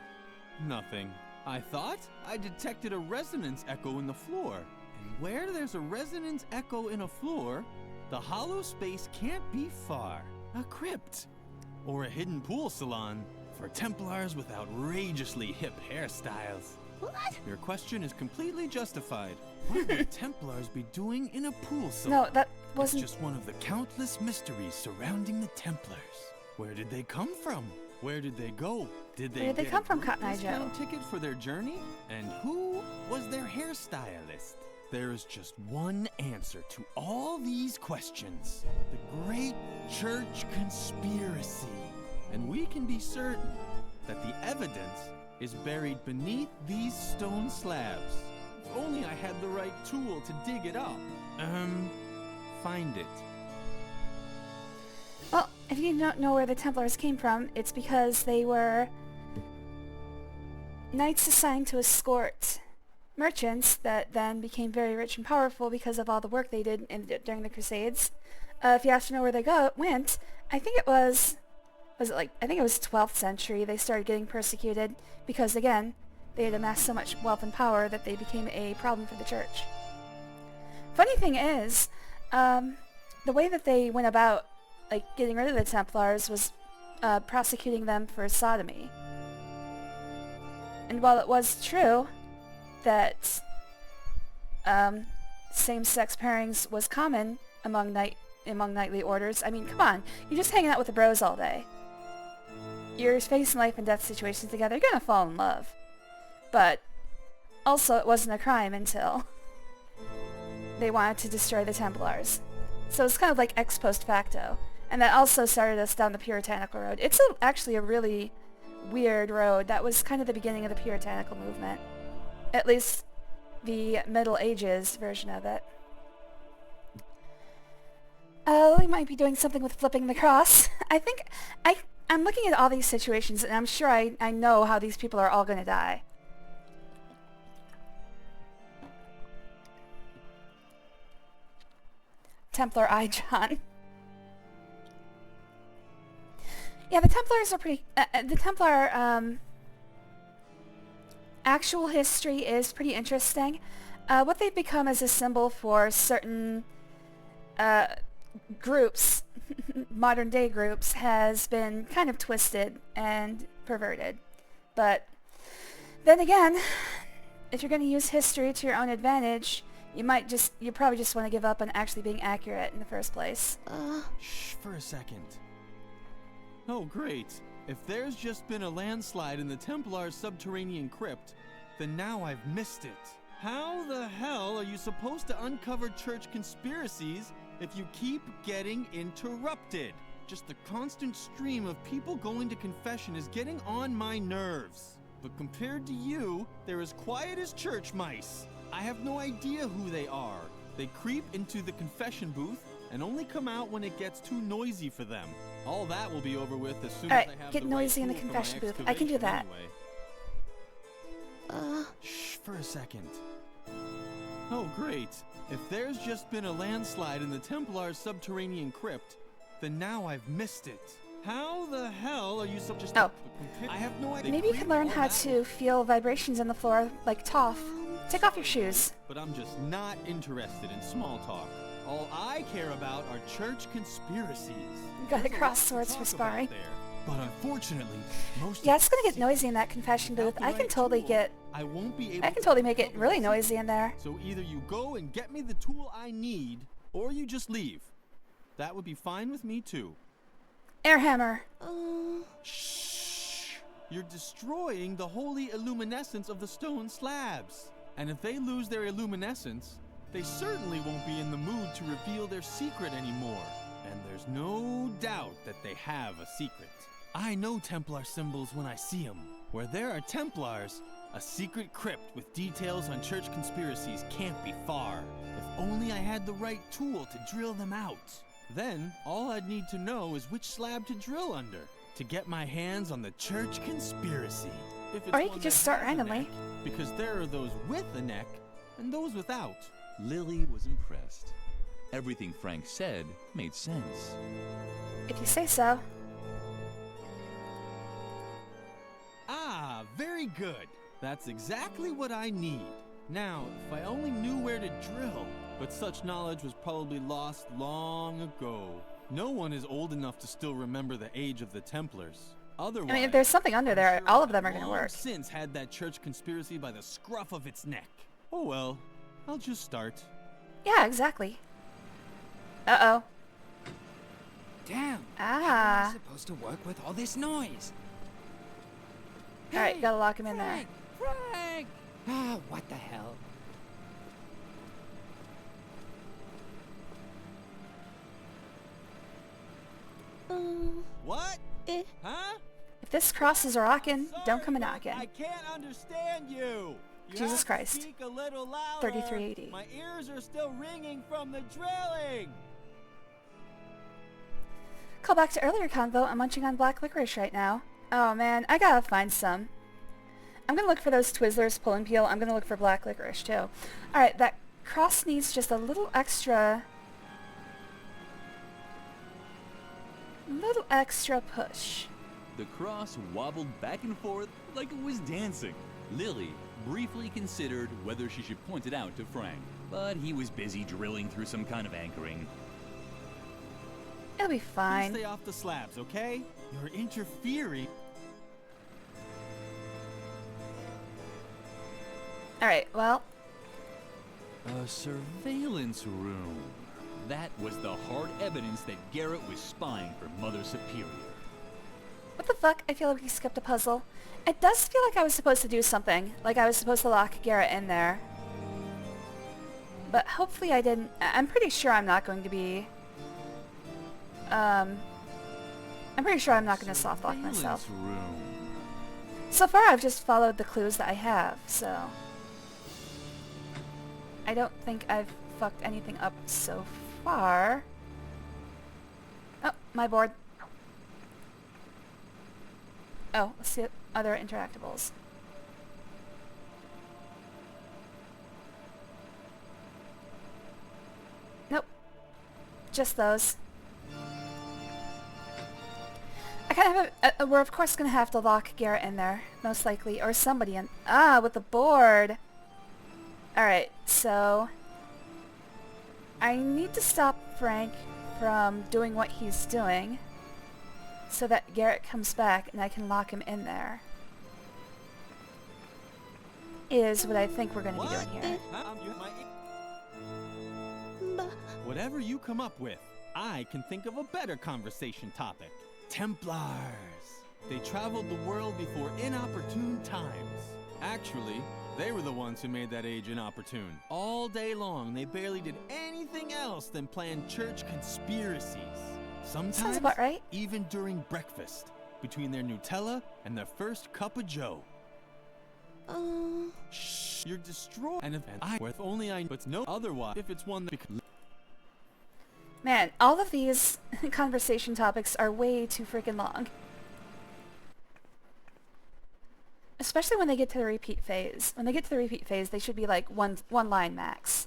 nothing. I thought I detected a resonance echo in the floor. And where there's a resonance echo in a floor, the hollow space can't be far. A crypt. Or a hidden pool salon for Templars with outrageously hip hairstyles. What? Your question is completely justified. What would Templars be doing in a pool salon? No, that wasn't... It's just one of the countless mysteries surrounding the Templars. Where did they come from? Where did they go? Where did they come from, Cotton Eye Joe? Discount ticket for their journey? And who was their hairstylist? There is just one answer to all these questions. The Great Church Conspiracy. And we can be certain that the evidence is buried beneath these stone slabs. If only I had the right tool to dig it up. Find it. Well, if you don't know where the Templars came from, it's because they were knights assigned to escort merchants that then became very rich and powerful because of all the work they did during the Crusades. If you have to know where they went, I think it was it like, I think it was 12th century they started getting persecuted because, again, they had amassed so much wealth and power that they became a problem for the church. Funny thing is, the way that they went about getting rid of the Templars was prosecuting them for sodomy. And while it was true that same-sex pairings was common among knightly orders, I mean, come on, you're just hanging out with the bros all day. You're facing life and death situations together, you're gonna fall in love. But also it wasn't a crime until they wanted to destroy the Templars. So it's kind of like ex post facto. And that also started us down the puritanical road. It's actually a really weird road. That was kind of the beginning of the puritanical movement. At least the Middle Ages version of it. We might be doing something with flipping the cross. I think I'm looking at all these situations and I'm sure I know how these people are all going to die. Templar Eye John. Yeah, the Templars are pretty... the Templar actual history is pretty interesting. What they've become as a symbol for certain groups, modern day groups, has been kind of twisted and perverted. But then again, if you're going to use history to your own advantage, you probably just want to give up on actually being accurate in the first place. Shh, for a second. Oh, great. If there's just been a landslide in the Templar's subterranean crypt, then now I've missed it. How the hell are you supposed to uncover church conspiracies if you keep getting interrupted? Just the constant stream of people going to confession is getting on my nerves. But compared to you, they're as quiet as church mice. I have no idea who they are. They creep into the confession booth and only come out when it gets too noisy for them. All that will be over with as soon as I have get the noisy right in the tool for my confession booth. I can do that. Anyway. Shh, for a second. Oh, great. If there's just been a landslide in the Templar's subterranean crypt, then now I've missed it. How the hell are you just... Oh. I have no idea. Maybe you can learn how to feel vibrations in the floor like Toph. Take off your shoes. But I'm just not interested in small talk. All I care about are church conspiracies. You gotta cross swords for sparring. But unfortunately, Yeah, it's gonna get noisy in that confession booth. I can totally make it really noisy in there. So either you go and get me the tool I need, or you just leave. That would be fine with me too. Air hammer. Shh! You're destroying the holy illuminescence of the stone slabs. And if they lose their illuminescence, they certainly won't be in the mood to reveal their secret anymore. And there's no doubt that they have a secret. I know Templar symbols when I see them. Where there are Templars, a secret crypt with details on church conspiracies can't be far. If only I had the right tool to drill them out. Then, all I'd need to know is which slab to drill under to get my hands on the church conspiracy. Or you could just start randomly. Because there are those with a neck and those without. Lily was impressed. Everything Frank said made sense. If you say so. Ah, very good. That's exactly what I need. Now, if I only knew where to drill. But such knowledge was probably lost long ago. No one is old enough to still remember the age of the Templars. Otherwise, I mean, if there's something under there, all of them are gonna work. Since had that church conspiracy by the scruff of its neck. Oh well, I'll just start. Yeah, exactly. Uh-oh. Damn. Ah. How am I supposed to work with all this noise? Alright, gotta lock him in there. Frank! Ah, what the hell? What? Huh? If this cross is rockin', don't come a knockin'. I can't understand you. Jesus Christ. Speak a little louder. 3380. My ears are still ringing from the drilling. Call back to earlier convo. I'm munching on black licorice right now. Oh man, I gotta find some. I'm gonna look for those Twizzlers pull and peel. I'm gonna look for black licorice too. Alright, that cross needs just a little extra push. The cross wobbled back and forth like it was dancing. Lily briefly considered whether she should point it out to Frank, but he was busy drilling through some kind of anchoring. It'll be fine. Stay off the slabs, okay? You're interfering. Alright, well. A surveillance room. That was the hard evidence that Garrett was spying for Mother Superior. What the fuck? I feel like we skipped a puzzle. It does feel like I was supposed to do something. Like I was supposed to lock Garrett in there. But hopefully I didn't. I'm pretty sure I'm not going to be... I'm pretty sure I'm not going to soft lock myself. Room. So far I've just followed the clues that I have, so... I don't think I've fucked anything up so far. Oh, my board. Oh, let's see other interactables. Nope. Just those. I kind of we're of course gonna have to lock Garrett in there, most likely, or somebody in. Ah, with the board. Alright, so I need to stop Frank from doing what he's doing so that Garrett comes back and I can lock him in there. Is what I think we're going to be doing here. Whatever you come up with, I can think of a better conversation topic. Templars. They traveled the world before inopportune times. Actually, They were the ones who made that age inopportune. All day long, they barely did anything else than plan church conspiracies. Sounds Sometimes, about right. even during breakfast, between their Nutella and their first cup of joe. Shh, you're destroyed. And if only I, but no otherwise, if it's one that Man, all of these conversation topics are way too freaking long. Especially when they get to the repeat phase. When they get to the repeat phase, they should be like one line max.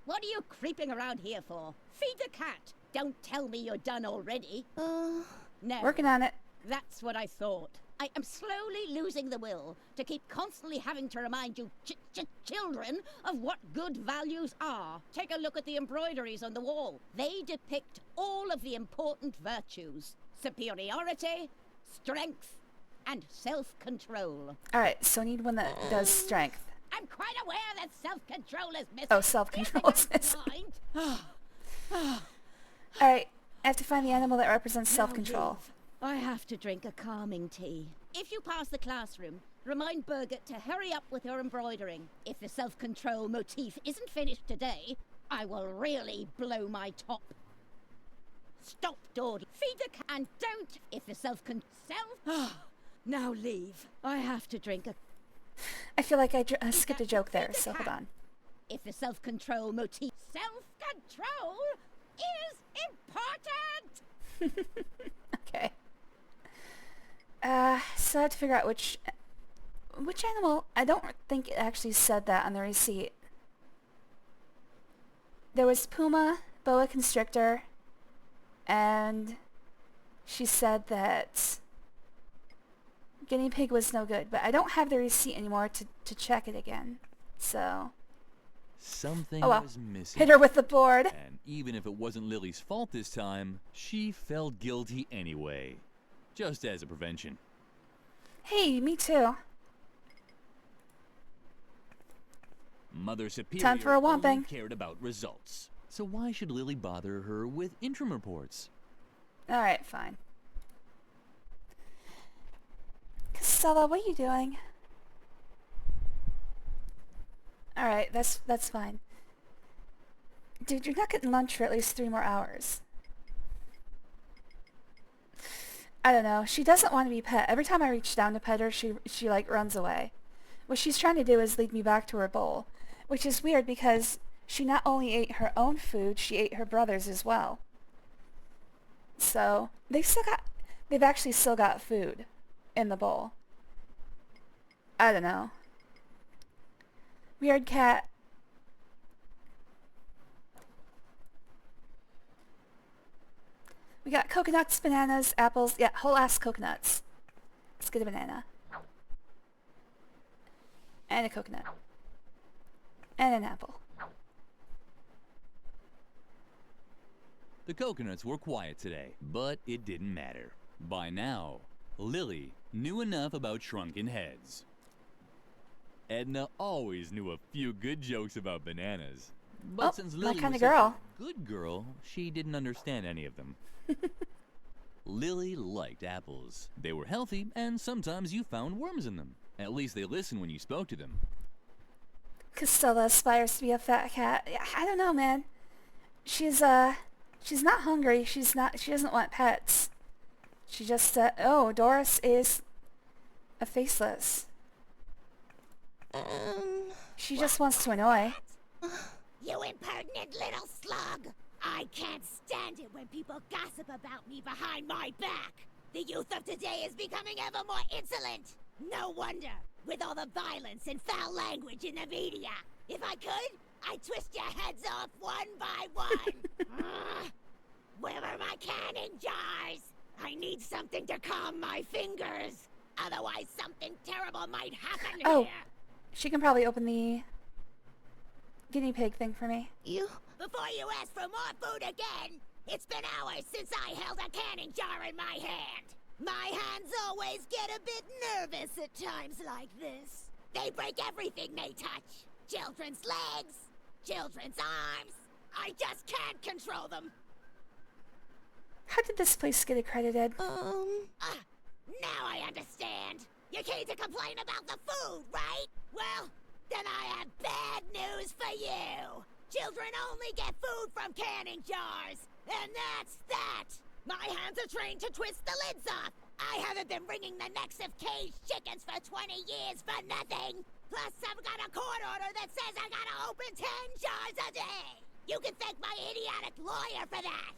What are you creeping around here for? Feed the cat. Don't tell me you're done already. No. Working on it. That's what I thought. I am slowly losing the will to keep constantly having to remind you children of what good values are. Take a look at the embroideries on the wall. They depict all of the important virtues. Superiority, strength, and self-control. Alright, so I need one that does strength. I'm quite aware that self-control is missing. Oh, self-control is missing. Alright, I have to find the animal that represents self-control. I have to drink a calming tea. If you pass the classroom, remind Birgit to hurry up with her embroidering. If the self-control motif isn't finished today, I will really blow my top. Stop, Dawdy. Feed the cat and don't. If the Now leave. I have to drink a... I feel like I skipped a joke there, so hold on. If the self-control motif... Self-control is important! Okay. So I had to figure out which animal. I don't think it actually said that on the receipt. There was puma, boa constrictor, and she said that guinea pig was no good, but I don't have the receipt anymore to check it again. So Something well. was missing. Hit her with the board. And even if it wasn't Lily's fault this time, she felt guilty anyway. Just as a prevention. Hey, me too. Mother Superior Time for a only whomping. cared about results. So why should Lily bother her with interim reports? Alright, fine. Casella, what are you doing? Alright, that's fine. Dude, you're not getting lunch for at least 3 more hours. I don't know. She doesn't want to be pet. Every time I reach down to pet her, she like runs away. What she's trying to do is lead me back to her bowl, which is weird because she not only ate her own food, she ate her brother's as well. So, they've actually still got food in the bowl. I don't know. Weird cat. We got coconuts, bananas, apples. Yeah, whole ass coconuts. Let's get a banana. And a coconut. And an apple. The coconuts were quiet today, but it didn't matter. By now, Lily knew enough about shrunken heads. Edna always knew a few good jokes about bananas. But since Lily my kind was of girl. such a good girl, she didn't understand any of them. Lily liked apples. They were healthy, and sometimes you found worms in them. At least they listened when you spoke to them. Castella aspires to be a fat cat. I don't know, man. She's not hungry. She doesn't want pets. She just, oh, Doris is a faceless. She just wants to annoy. You impertinent little slug! I can't stand it when people gossip about me behind my back! The youth of today is becoming ever more insolent! No wonder, with all the violence and foul language in the media! If I could, I'd twist your heads off one by one! Where are my canning jars? I need something to calm my fingers! Otherwise something terrible might happen Oh, here! she can probably open the guinea pig thing for me. Before you ask for more food again, it's been hours since I held a canning jar in my hand. My hands always get a bit nervous at times like this. They break everything they touch. Children's legs, children's arms. I just can't control them. How did this place get accredited? Now I understand. complain about the food, right? Well, then I have bad news for you. Children only get food from canning jars, and that's that. My hands are trained to twist the lids off. I haven't been wringing the necks of caged chickens for 20 years for nothing. Plus, I've got a court order that says I gotta open 10 jars a day. You can thank my idiotic lawyer for that.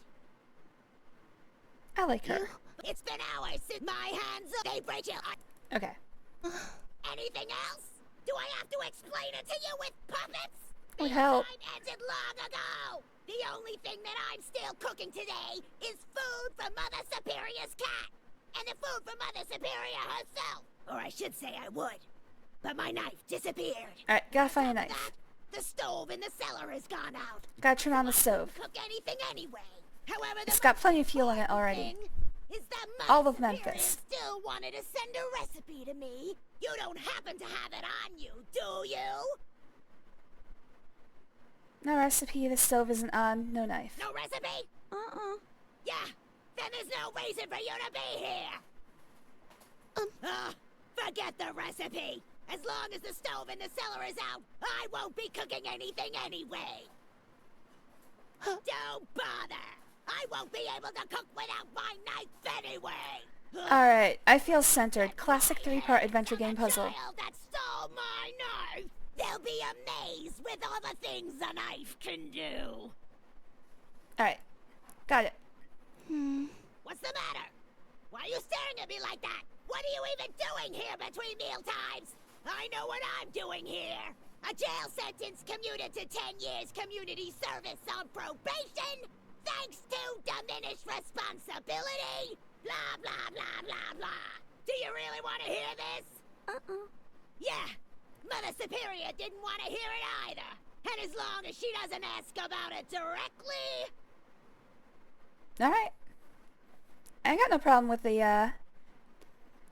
I like her. It's been hours since my hands they break you. Okay. Anything else? Do I have to explain it to you with puppets? Would help. Time ended long ago. The only thing that I'm still cooking today is food for Mother Superior's cat. And the food for Mother Superior herself. Or I should say I would. But my knife disappeared. Alright, gotta find a knife. The stove in the cellar has gone out. Gotta turn on the stove. Cook anything anyway. However, It's got plenty of fuel in it already. Is that All of Mother Memphis. Superior still wanted to send a recipe to me? You don't happen to have it on you, do you? No recipe, the stove isn't on, no knife. No recipe? Yeah, then there's no reason for you to be here. Forget the recipe. As long as the stove in the cellar is out, I won't be cooking anything anyway. Don't bother. I won't be able to cook without my knife anyway. Alright, I feel centered. Classic 3-part adventure game puzzle. Child that stole my knife. They'll be amazed with all the things a knife can do. Alright, got it. What's the matter? Why are you staring at me like that? What are you even doing here between meal times? I know what I'm doing here. A jail sentence commuted to 10 years community service on probation, thanks to diminished responsibility. Blah, blah, blah, blah, blah. Do you really want to hear this? Yeah. Mother Superior didn't want to hear it either. And as long as she doesn't ask about it directly... Alright. I ain't got no problem with the,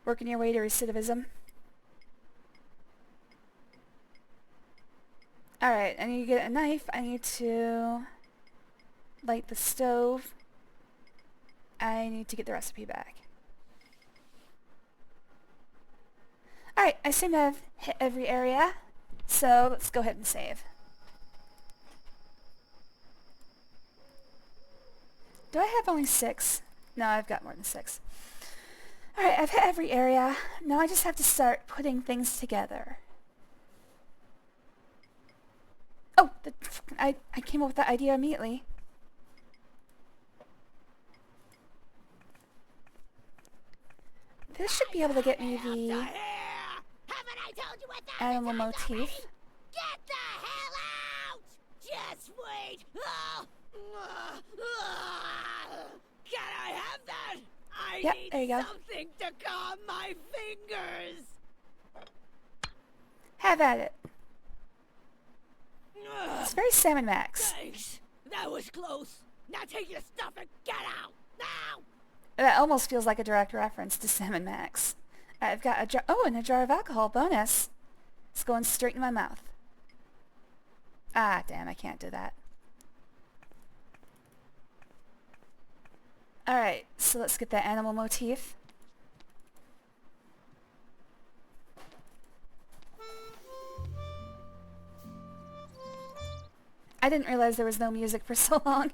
working your way to recidivism. Alright, I need to get a knife. I need to light the stove. I need to get the recipe back. Alright, I seem to have hit every area, so let's go ahead and save. Do I have only 6? No, I've got more than 6. Alright, I've hit every area. Now I just have to start putting things together. Oh, I came up with that idea immediately. This should be able to get me the animal motif. Get the hell out! Just wait! Can I have that? I Yep, need there you go. something to calm my fingers! Have at it. It's very Sam & Max. Thanks. That was close. Now take your stuff and get out! Now! That almost feels like a direct reference to Sam & Max. I've got a jar. Oh, and a jar of alcohol. Bonus. It's going straight in my mouth. Ah, damn, I can't do that. Alright, so let's get that animal motif. I didn't realize there was no music for so long.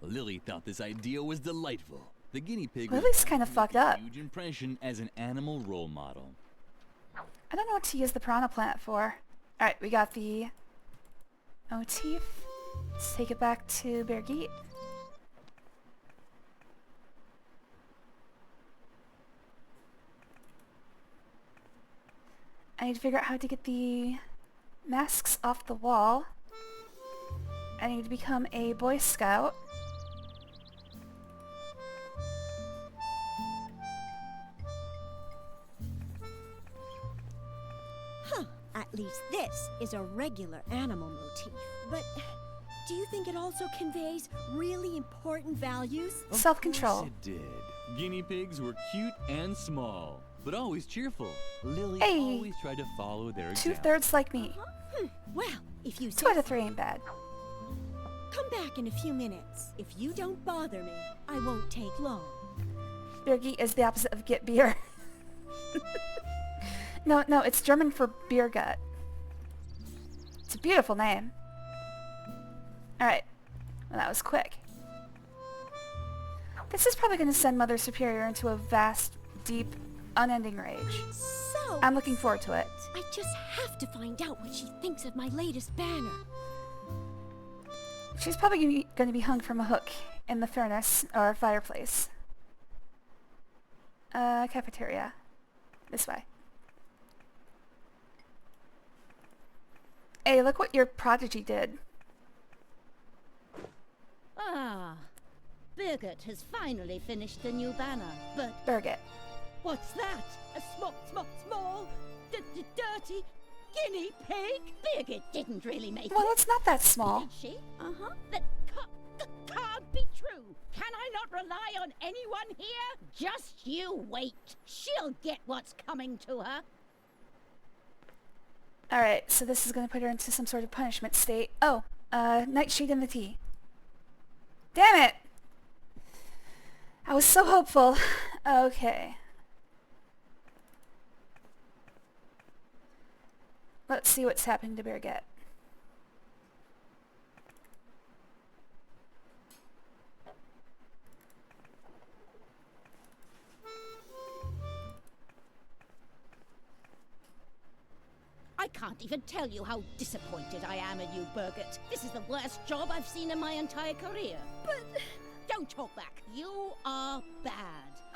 Lily thought this idea was delightful. The guinea pig Lily's kind of fucked up. Huge impression as an animal role model. I don't know what to use the piranha plant for. Alright, we got the motif. Let's take it back to Birgit. I need to figure out how to get the masks off the wall. I need to become a Boy Scout. At least this is a regular animal motif. But do you think it also conveys really important values? Self-control. It did. Guinea pigs were cute and small, but always cheerful. Lily Hey. always tried to follow their example. 2/3 like me. Well, if you 2 out of 3 ain't bad. come back in a few minutes. If you don't bother me, I won't take long. Birgi is the opposite of get beer. No, it's German for beer gut. It's a beautiful name. Alright. Well, that was quick. This is probably going to send Mother Superior into a vast, deep, unending rage. So... I'm looking forward to it. I just have to find out what she thinks of my latest banner. She's probably going to be hung from a hook in the furnace or fireplace. Cafeteria. This way. Hey, look what your prodigy did. Ah, Birgit has finally finished the new banner, but... Birgit. What's that? A small, dirty guinea pig? Birgit didn't really make it. Well, it's not that small. Did she? Uh-huh. That can't be true. Can I not rely on anyone here? Just you wait. She'll get what's coming to her. Alright, so this is going to put her into some sort of punishment state. Oh, nightshade in the tea. Damn it! I was so hopeful. Okay. Let's see what's happening to Birgit. I can't even tell you how disappointed I am in you, Birgit. This is the worst job I've seen in my entire career. But don't talk back. You are bad.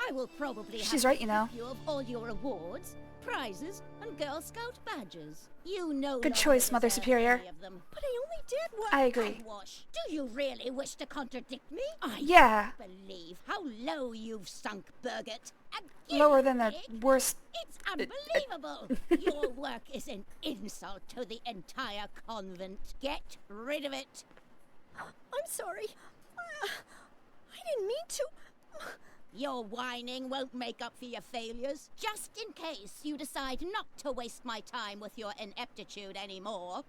I will probably She's have right, you know. you of all your awards, prizes, and Girl Scout badges. You know. Good choice, Mother Superior. Of them. But I only did what... I agree. Hogwash. Do you really wish to contradict me? I Yeah. can't believe how low you've sunk, Birgit. Lower than the worst... It's unbelievable! Your work is an insult to the entire convent. Get rid of it. I'm sorry. I didn't mean to... Your whining won't make up for your failures. Just in case you decide not to waste my time with your ineptitude anymore.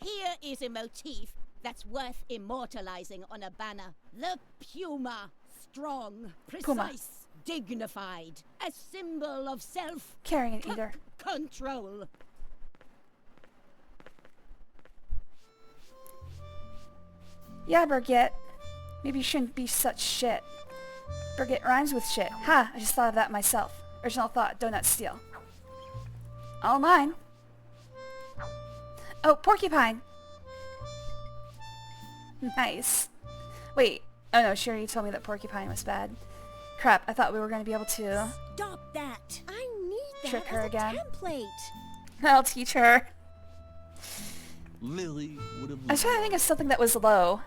Here is a motif that's worth immortalizing on a banner. The puma. Strong, precise, Puma. Dignified. A symbol of self... Carrion eater. Control. Yeah, Birgit. Maybe you shouldn't be such shit. Birgit rhymes with shit. Ha! I just thought of that myself. Original thought, donut steal. All mine. Oh, porcupine! Nice. Wait. Oh no, she already told me that porcupine was bad. Crap, I thought we were going to be able to... Stop that! I need that Trick her as a again. template. I'll teach her. Lily would have I was trying to think of something that was low.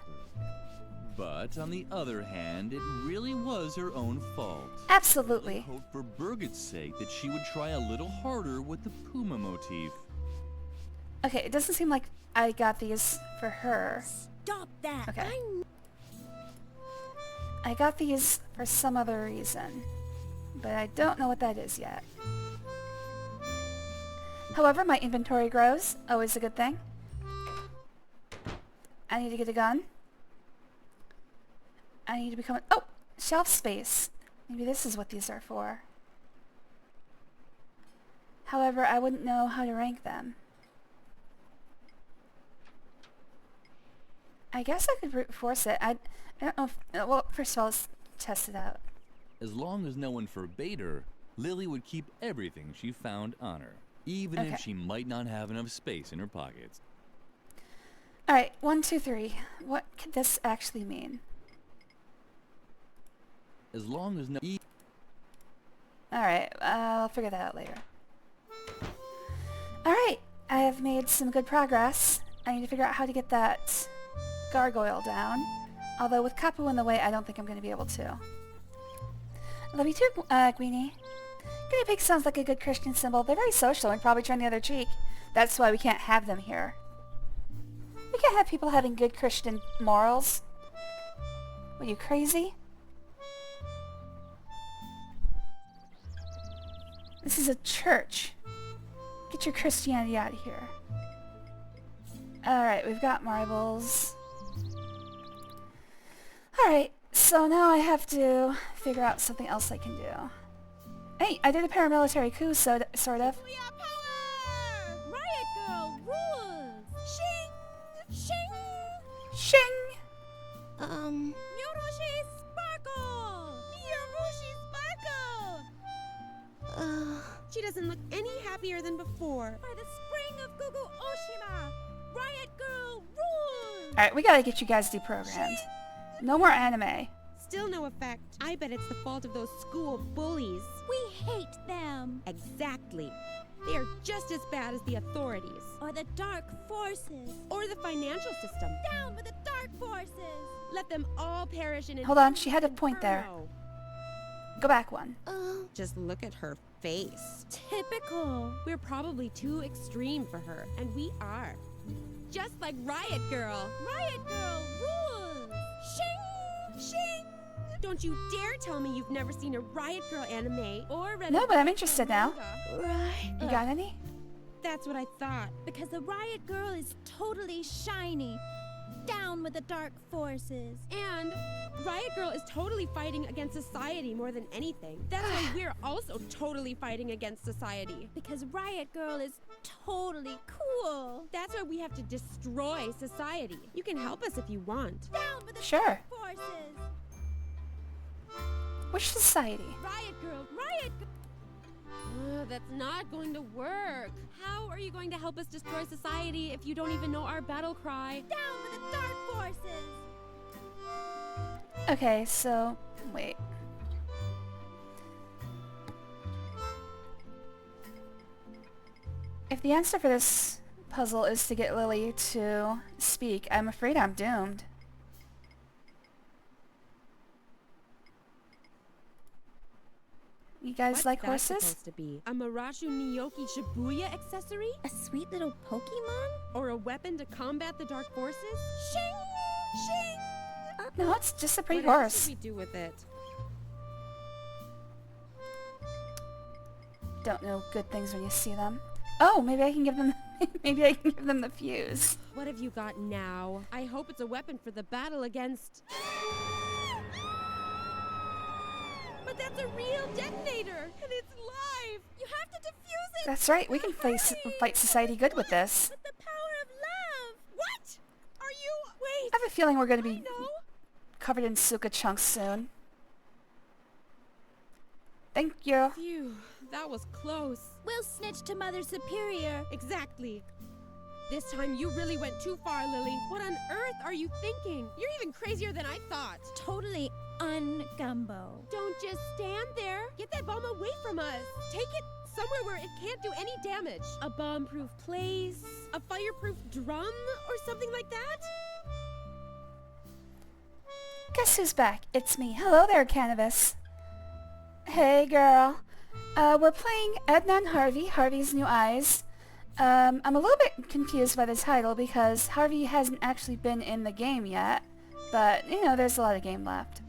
But on the other hand, it really was her own fault. Absolutely. I hoped for Birgit's sake that she would try a little harder with the puma motif. Okay, it doesn't seem like I got these for her. Stop that! Okay. I got these for some other reason, but I don't know what that is yet. However, my inventory grows, always a good thing. I need to get a gun. I need to become... Oh! Shelf space. Maybe this is what these are for. However, I wouldn't know how to rank them. I guess I could brute force it. I don't know if... Well, first of all, let's test it out. As long as no one forbade her, Lily would keep everything she found on her, even if she might not have enough space in her pockets. Alright, 1, 2, 3. What could this actually mean? As long as no... Alright, I'll figure that out later. Alright, I have made some good progress. I need to figure out how to get that gargoyle down. Although with Kapu in the way, I don't think I'm going to be able to. Love you too, Queenie. Guinea pig sounds like a good Christian symbol. They're very social and probably turn the other cheek. That's why we can't have them here. We can't have people having good Christian morals. Are you crazy? This is a church. Get your Christianity out of here. Alright, we've got marbles. Alright, so now I have to figure out something else I can do. Hey, I did a paramilitary coup, sort of. We are power! Riot Girl rules! Shing! Shing! Shing! Miyorushi Sparkle! Miyorushi Sparkle! She doesn't look any happier than before. By the spring of Gugu Oshima, Riot Girl rules! Alright, we gotta get you guys deprogrammed. No more anime. Still no effect. I bet it's the fault of those school bullies. We hate them! Exactly. They are just as bad as the authorities. Or the dark forces. Or the financial system. Down with the dark forces! Let them all perish in Hold on, she had a point there. inferno. Go back one. Just look at her face. Typical. We're probably too extreme for her, and we are. Just like Riot Girl. Riot Girl rules! Shing! Shing! Don't you dare tell me you've never seen a Riot Girl anime or read No, a but I'm interested now. Right. You got any? That's what I thought. Because the Riot Girl is totally shiny. Down with the dark forces. And Riot Girl is totally fighting against society more than anything. That's why we're also totally fighting against society. Because Riot Girl is totally cool. That's why we have to destroy society. You can help us if you want. Down with the Sure. dark forces. Which society? Riot Girl, Riot Girl. That's not going to work. How are you going to help us destroy society if you don't even know our battle cry? Down with the dark forces. Okay, so... wait. If the answer for this puzzle is to get Lily to speak, I'm afraid I'm doomed. You guys like What's that horses? supposed to be? A Marashu Niyoki Shibuya accessory? A sweet little Pokemon? Or a weapon to combat the dark forces? Shing! Shing! No, it's just a pretty What else horse. should we do with it? Don't know good things when you see them. Oh, maybe I can give them maybe I can give them the fuse. What have you got now? I hope it's a weapon for the battle against... But that's a real detonator, and it's live! You have to defuse it! That's right, we can fight society good with this. With the power of love! What? Are you... Wait! I have a feeling we're going to I be know! covered in Suka chunks soon. Thank you. Phew, that was close. We'll snitch to Mother Superior. Exactly. This time you really went too far, Lily. What on earth are you thinking? You're even crazier than I thought. Totally un-gumbo. Don't just stand there. Get that bomb away from us. Take it somewhere where it can't do any damage. A bomb-proof place, a fireproof drum, or something like that? Guess who's back? It's me. Hello there, Cannabis. Hey, girl. We're playing Edna and Harvey, Harvey's New Eyes. I'm a little bit confused by the title because Harvey hasn't actually been in the game yet, but, you know, there's a lot of game left.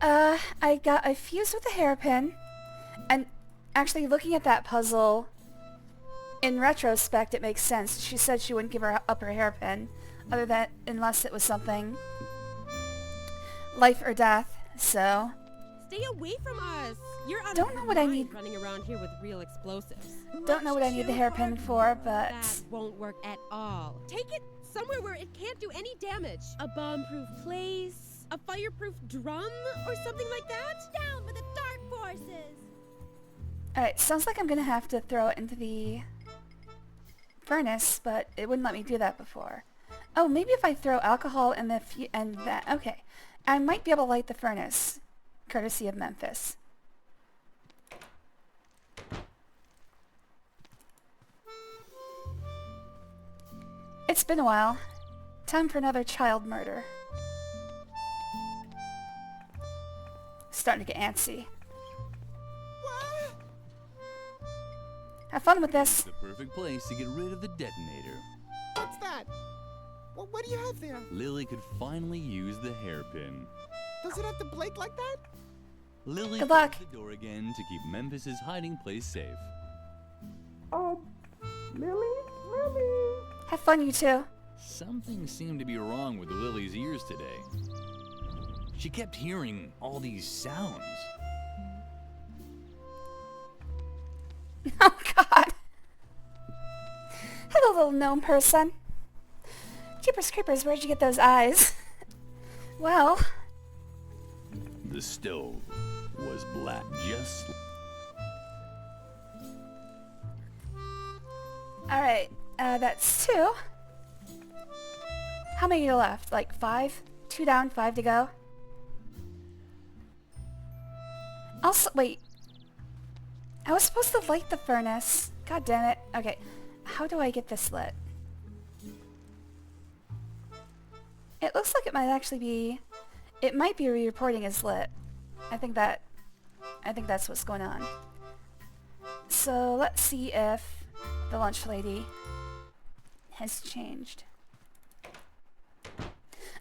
I got a fuse with a hairpin, and actually looking at that puzzle, in retrospect, it makes sense. She said she wouldn't give her up her hairpin, unless it was something life or death, so... Stay away from us. You're out Don't of know your what I mind need. running around here with real explosives. Don't know what I need the hairpin for, but... That won't work at all. Take it somewhere where it can't do any damage. A bomb-proof place, a fireproof drum, or something like that? Down with the dark forces. Alright, sounds like I'm gonna have to throw it into the furnace, but it wouldn't let me do that before. Oh, maybe if I throw alcohol in the okay. I might be able to light the furnace, courtesy of Memphis. It's been a while. Time for another child murder. Starting to get antsy. Have fun with this. The perfect place to get rid of the detonator. What's that? Well, what do you have there? Lily could finally use the hairpin. Does it have to blink like that? Lily Good luck. closed the door again to keep Memphis's hiding place safe. Lily? Lily? Have fun, you two. Something seemed to be wrong with Lily's ears today. She kept hearing all these sounds. Oh, God. Hello, little gnome person. Jeepers creepers, where'd you get those eyes? Well... The stove was black, just... Alright, that's 2. How many are left? Like 5? 2 down, 5 to go. Also, wait. I was supposed to light the furnace. God damn it. Okay, how do I get this lit? It looks like it might actually be... It might be reporting as lit. I think that's what's going on. So let's see if the lunch lady has changed.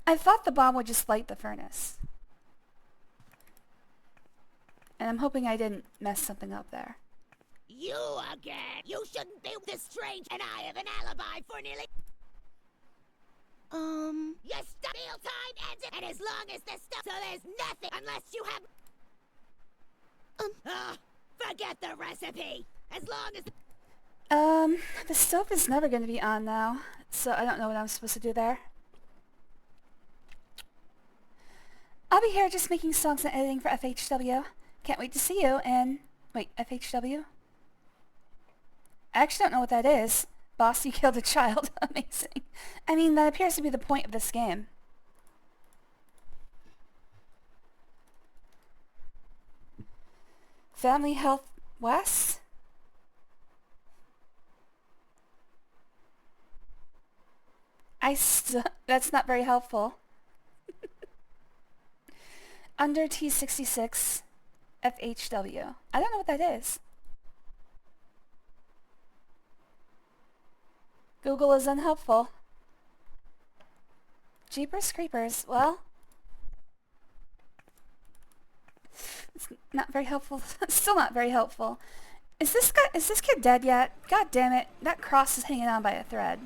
I thought the bomb would just light the furnace. And I'm hoping I didn't mess something up there. You again! You shouldn't be this strange, and I have an alibi for nearly... Your meal time ends, and as long as there's stuff, so there's nothing unless you have... forget the recipe! As long as... The stove is never going to be on now, so I don't know what I'm supposed to do there. I'll be here just making songs and editing for FHW. Can't wait to see you in... Wait, FHW? I actually don't know what that is. Boss, you killed a child. Amazing. I mean, that appears to be the point of this game. Family Health West? That's not very helpful. Under T66 FHW. I don't know what that is. Google is unhelpful. Jeepers creepers. Well, it's not very helpful. Still not very helpful. Is this kid dead yet? God damn it. That cross is hanging on by a thread.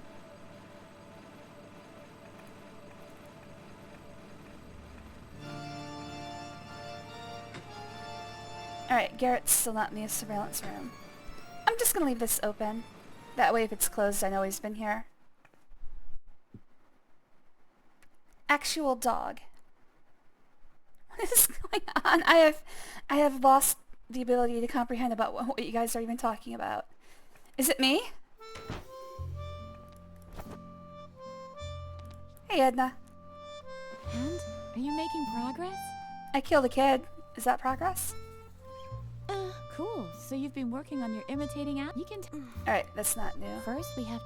Alright, Garrett's still not in the surveillance room. I'm just gonna leave this open. That way if it's closed, I know he's been here. Actual dog. What is going on? I have lost the ability to comprehend about what you guys are even talking about. Is it me? Hey, Edna. And? Are you making progress? I killed a kid. Is that progress? Cool. So you've been working on your imitating app? You can Alright, that's not new. First we have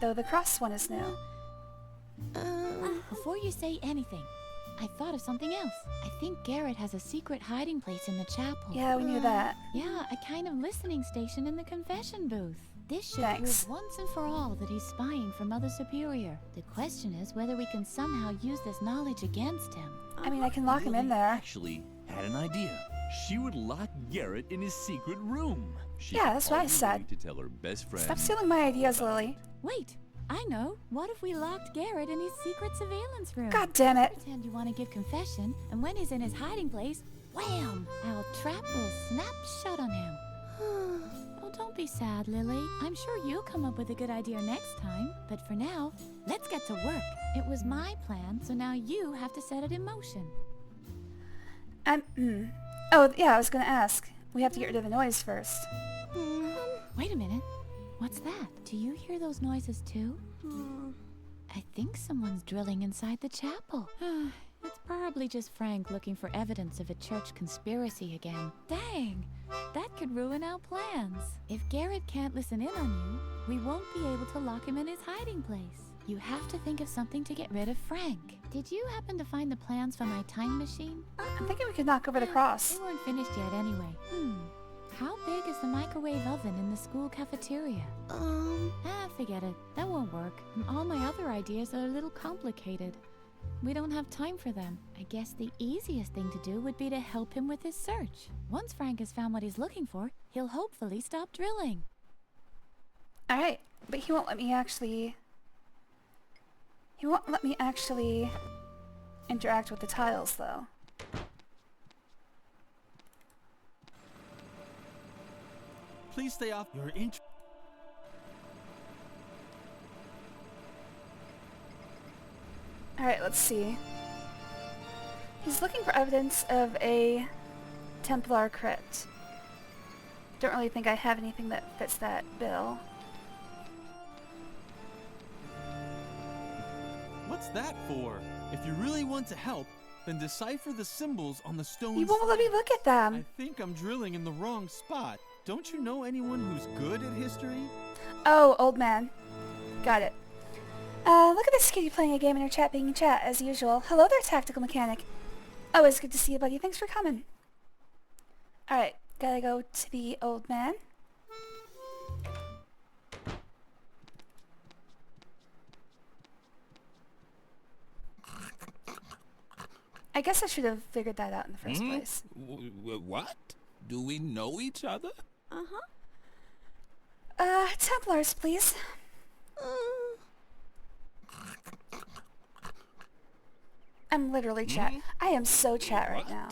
Though the cross one is new. Before you say anything, I thought of something else. I think Garrett has a secret hiding place in the chapel. Yeah, we knew that. Yeah, a kind of listening station in the confession booth. This should Thanks. prove once and for all that he's spying for Mother Superior. The question is whether we can somehow use this knowledge against him. I mean, I can lock him in there. Actually had an idea. She would lock Garrett in his secret room. Yeah, that's what I said. To tell her best friend. Stop stealing my ideas, Lily. Wait, I know. What if we locked Garrett in his secret surveillance room? God damn it. Pretend you want to give confession, and when he's in his hiding place, wham! Our trap will snap shut on him. Oh, don't be sad, Lily. I'm sure you'll come up with a good idea next time. But for now, let's get to work. It was my plan, so now you have to set it in motion. Oh, yeah, I was gonna ask. We have to get rid of the noise first. Wait a minute. What's that? Do you hear those noises too? I think someone's drilling inside the chapel. It's probably just Frank looking for evidence of a church conspiracy again. Dang! That could ruin our plans. If Garrett can't listen in on you, we won't be able to lock him in his hiding place. You have to think of something to get rid of Frank. Did you happen to find the plans for my time machine? I'm thinking we could knock over the cross. They weren't finished yet anyway. How big is the microwave oven in the school cafeteria? Forget it. That won't work. And all my other ideas are a little complicated. We don't have time for them. I guess the easiest thing to do would be to help him with his search. Once Frank has found what he's looking for, he'll hopefully stop drilling. Alright, But he won't let me actually... He won't let me actually interact with the tiles, though. Please stay off your inch. Alright, let's see. He's looking for evidence of a Templar crypt. Don't really think I have anything that fits that bill. What's that for? If you really want to help, then decipher the symbols on the stone. You won't let me look at them! I think I'm drilling in the wrong spot. Don't you know anyone who's good at history? Oh, old man. Got it. Look at this kitty playing a game in her chat being in chat, as usual. Hello there, Tactical Mechanic. Always good to see you, buddy. Thanks for coming. Alright, gotta go to the old man. I guess I should have figured that out in the first place. What? Do we know each other? Templars, please. I'm literally chat. I am so chat right now.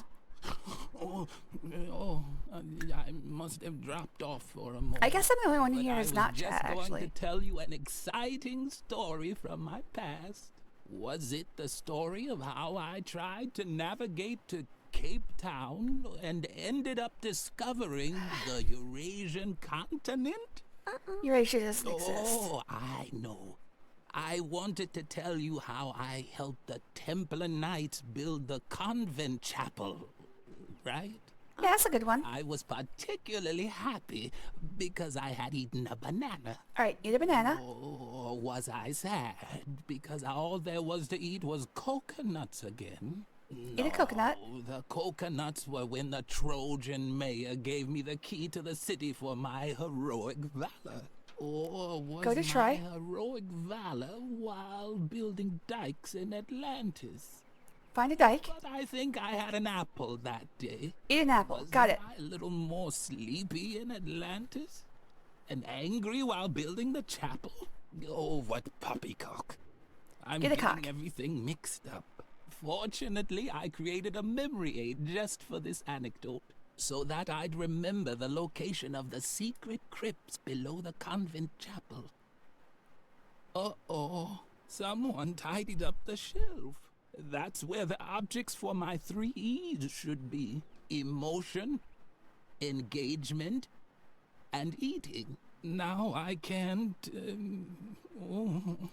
I must have dropped off for a moment. I guess I'm the only one here But who's I not was chat, just going actually. to tell you an exciting story from my past. Was it the story of how I tried to navigate to Cape Town and ended up discovering the Eurasian continent? Eurasia doesn't exist. Oh, I know. I wanted to tell you how I helped the Templar Knights build the convent chapel, right? Yeah, that's a good one. I was particularly happy because I had eaten a banana. Alright, eat a banana. Or was I sad because all there was to eat was coconuts again? Eat a coconut. The coconuts were when the Trojan mayor gave me the key to the city for my heroic valor. Or was Go to try. my heroic valor while building dikes in Atlantis? Find a dike. But I think I had an apple that day. Eat an apple. Got it. Was I a little more sleepy in Atlantis? And angry while building the chapel? Oh, what poppycock. I'm Get a getting cock. everything mixed up. Fortunately, I created a memory aid just for this anecdote, so that I'd remember the location of the secret crypts below the convent chapel. Uh-oh, someone tidied up the shelf. That's where the objects for my 3 E's should be. Emotion, engagement, and eating. Now I can't,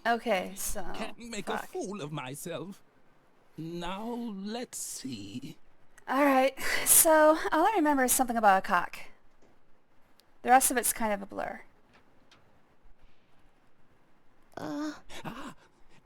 Okay, so... can't make a fool of myself. Now, let's see. Alright, so all I remember is something about a cock. The rest of it's kind of a blur.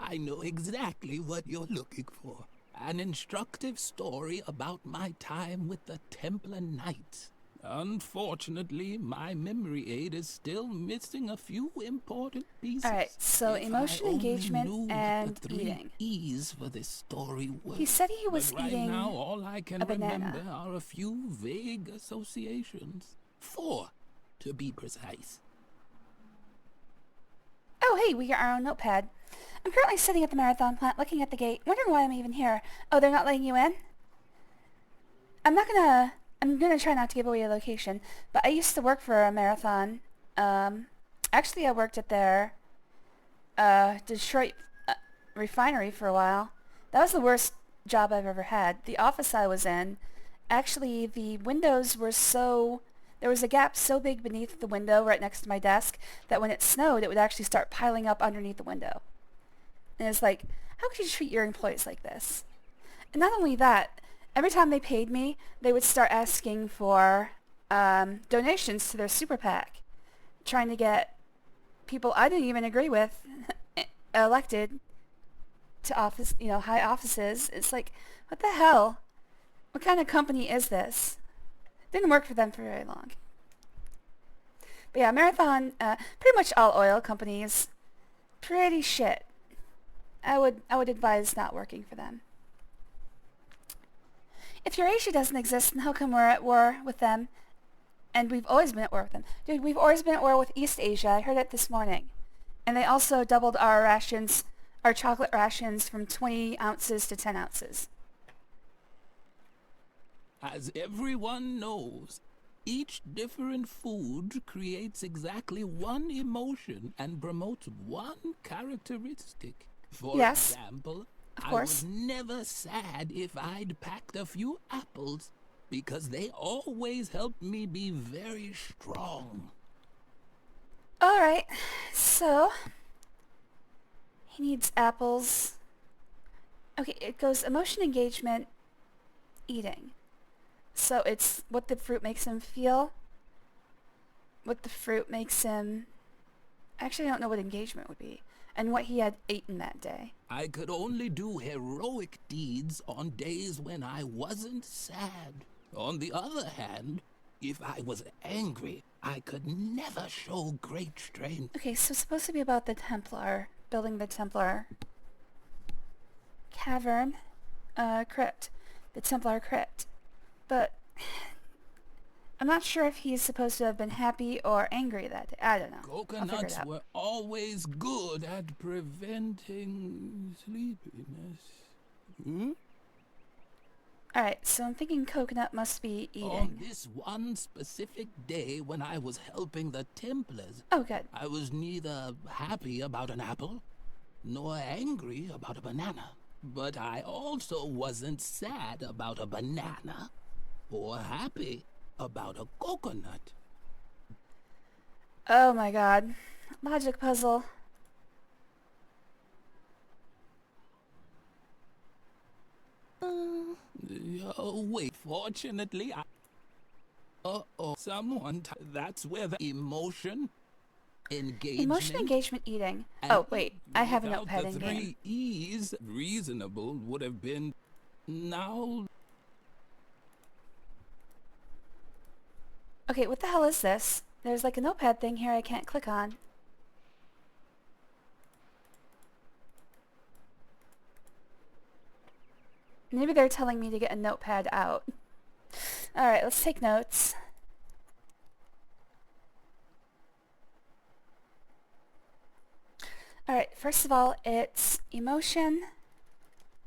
I know exactly what you're looking for. An instructive story about my time with the Templar Knights. Unfortunately, my memory aid is still missing a few important pieces. Alright, so If emotion, I only engagement, knew what and the 3 eating. E's for this story were. He said he was But right eating now, all I can a banana. remember are a few vague associations. 4, to be precise. Oh, hey, we got our own notepad. I'm currently sitting at the marathon plant looking at the gate, wondering why I'm even here. Oh, they're not letting you in? I'm gonna try not to give away a location, but I used to work for a marathon. Actually, I worked at their Detroit refinery for a while. That was the worst job I've ever had. The office I was in, actually, the windows were so... There was a gap so big beneath the window right next to my desk that when it snowed, it would actually start piling up underneath the window. And it's like, how could you treat your employees like this? And not only that, every time they paid me, they would start asking for donations to their super PAC, trying to get people I didn't even agree with elected to office, high offices. It's like, what the hell? What kind of company is this? Didn't work for them for very long. But yeah, Marathon, pretty much all oil companies, pretty shit. I would advise not working for them. If Eurasia doesn't exist, then how come we're at war with them? And we've always been at war with them. Dude, we've always been at war with East Asia. I heard it this morning. And they also doubled our rations, our chocolate rations, from 20 ounces to 10 ounces. As everyone knows, each different food creates exactly one emotion and promotes one characteristic. For example, I was never sad if I'd packed a few apples because they always helped me be very strong. Alright, so he needs apples. Okay, it goes emotion, engagement, eating. So it's what the fruit makes him feel, what the fruit makes him... Actually, I don't know what engagement would be, and what he had eaten that day. I could only do heroic deeds on days when I wasn't sad. On the other hand, if I was angry, I could never show great strength. Okay, so it's supposed to be about the Templar, building the Templar cavern, crypt, the Templar crypt. But I'm not sure if he's supposed to have been happy or angry that day. I don't know. Coconuts were always good at preventing sleepiness. Hmm? Alright, so I'm thinking coconut must be eating. On this one specific day when I was helping the Templars, oh, good. I was neither happy about an apple, nor angry about a banana. But I also wasn't sad about a banana, or happy about a coconut. Oh my god. Logic puzzle. Wait, fortunately, that's where the emotion, engagement, eating. Oh, wait, I have a notepad in game. The 3 E's, reasonable would have been now. Okay, what the hell is this? There's like a notepad thing here I can't click on. Maybe they're telling me to get a notepad out. Alright, let's take notes. Alright, first of all, it's emotion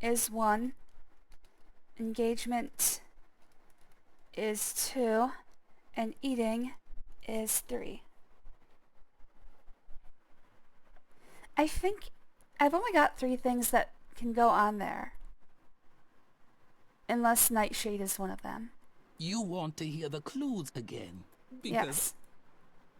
is 1. Engagement is 2. And eating is 3. I think I've only got 3 things that can go on there. Unless Nightshade is one of them. You want to hear the clues again? Yes.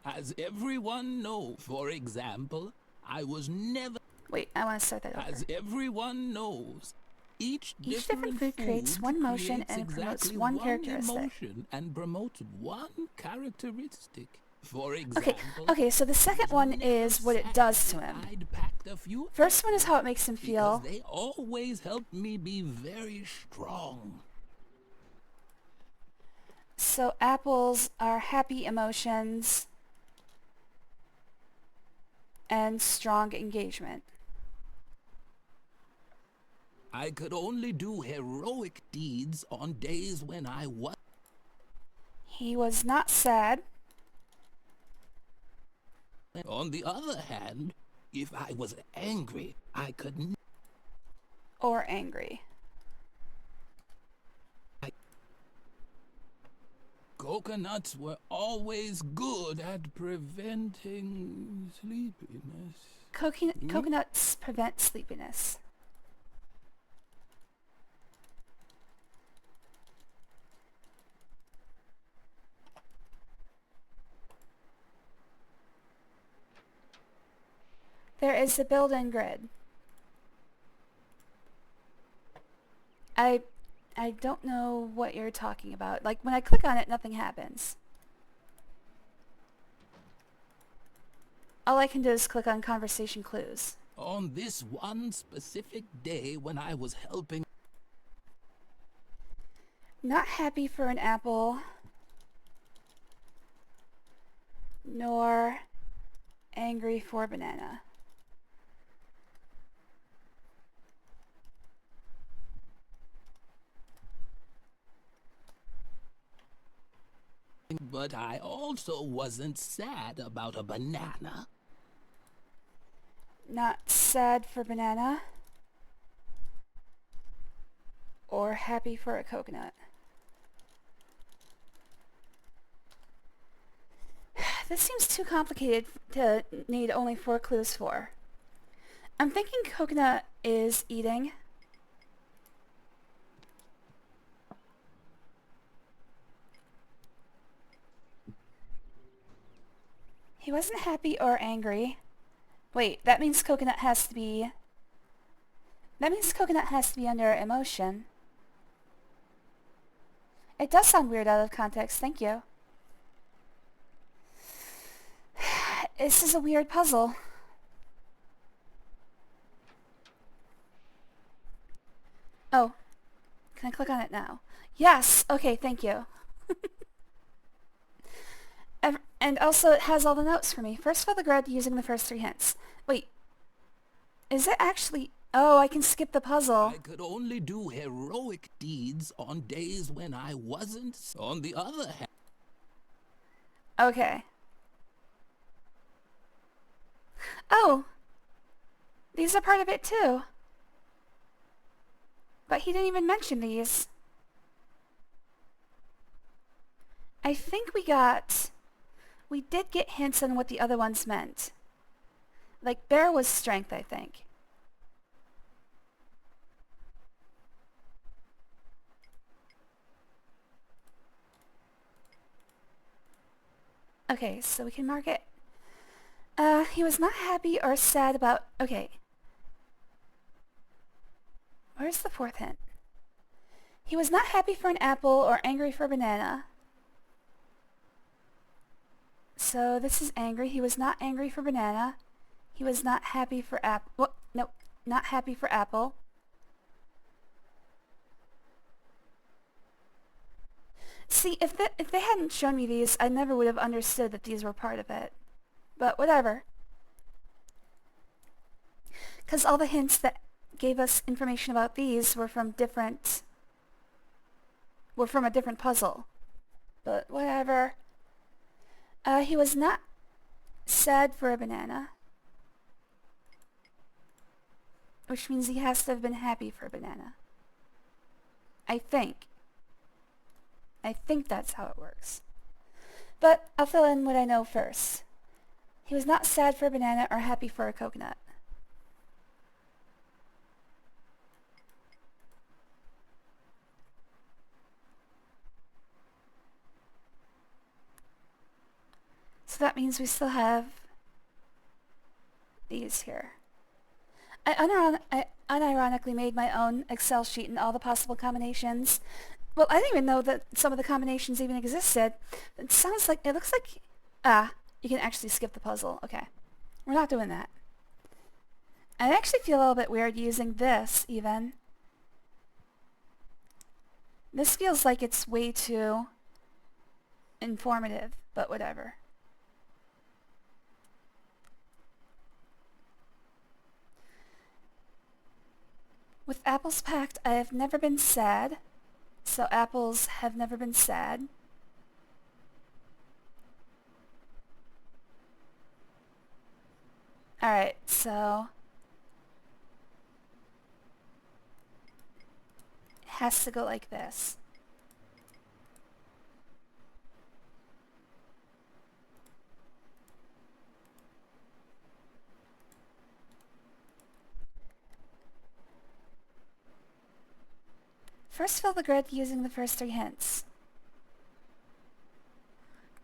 As everyone knows, for example, I was never... Wait, I want to start that over. As everyone knows, each different food creates one motion and promotes one characteristic. Emotion and promotes one characteristic. For example, okay, so the second one is what it does to him. First one is how it makes him feel. They always helped me be very strong. So apples are happy emotions and strong engagement. I could only do heroic deeds on days when I was... He was not sad. On the other hand, if I was angry, I could... Or angry. Coconuts were always good at preventing sleepiness. Coconuts prevent sleepiness. There is the build-in grid. I don't know what you're talking about. Like, when I click on it, nothing happens. All I can do is click on conversation clues. On this one specific day when I was helping... Not happy for an apple. Nor angry for a banana. But I also wasn't sad about a banana. not sad for banana. Or happy for a coconut. This seems too complicated to need only 4 clues for. I'm thinking coconut is eating. He wasn't happy or angry. Wait, that means coconut has to be... That means coconut has to be under emotion. It does sound weird out of context, thank you. This is a weird puzzle. Oh. Can I click on it now? Yes! Okay, thank you. And also it has all the notes for me. First fill the grid using the first 3 hints. Wait. Is it actually... Oh, I can skip the puzzle. I could only do heroic deeds on days when I wasn't. On the other hand... Okay. Oh! These are part of it too. But he didn't even mention these. I think we did get hints on what the other ones meant. Like, bear was strength, I think. Okay, so we can mark it. He was not happy or sad about... Okay. Where's the 4th hint? He was not happy for an apple or angry for a banana. So this is angry. He was not angry for banana. He was not happy for apple. No, not happy for apple. See, if they hadn't shown me these, I never would have understood that these were part of it. But whatever. Because all the hints that gave us information about these were from a different puzzle. But whatever. He was not sad for a banana. Which means he has to have been happy for a banana. I think. I think that's how it works. But I'll fill in what I know first. He was not sad for a banana or happy for a coconut. So that means we still have these here. I unironically made my own Excel sheet and all the possible combinations. Well, I didn't even know that some of the combinations even existed. It looks like... you can actually skip the puzzle. Okay. We're not doing that. I actually feel a little bit weird using this, even. This feels like it's way too informative, but whatever. With apples packed, I have never been sad. So apples have never been sad. Alright, so... it has to go like this. First fill the grid using the first 3 hints.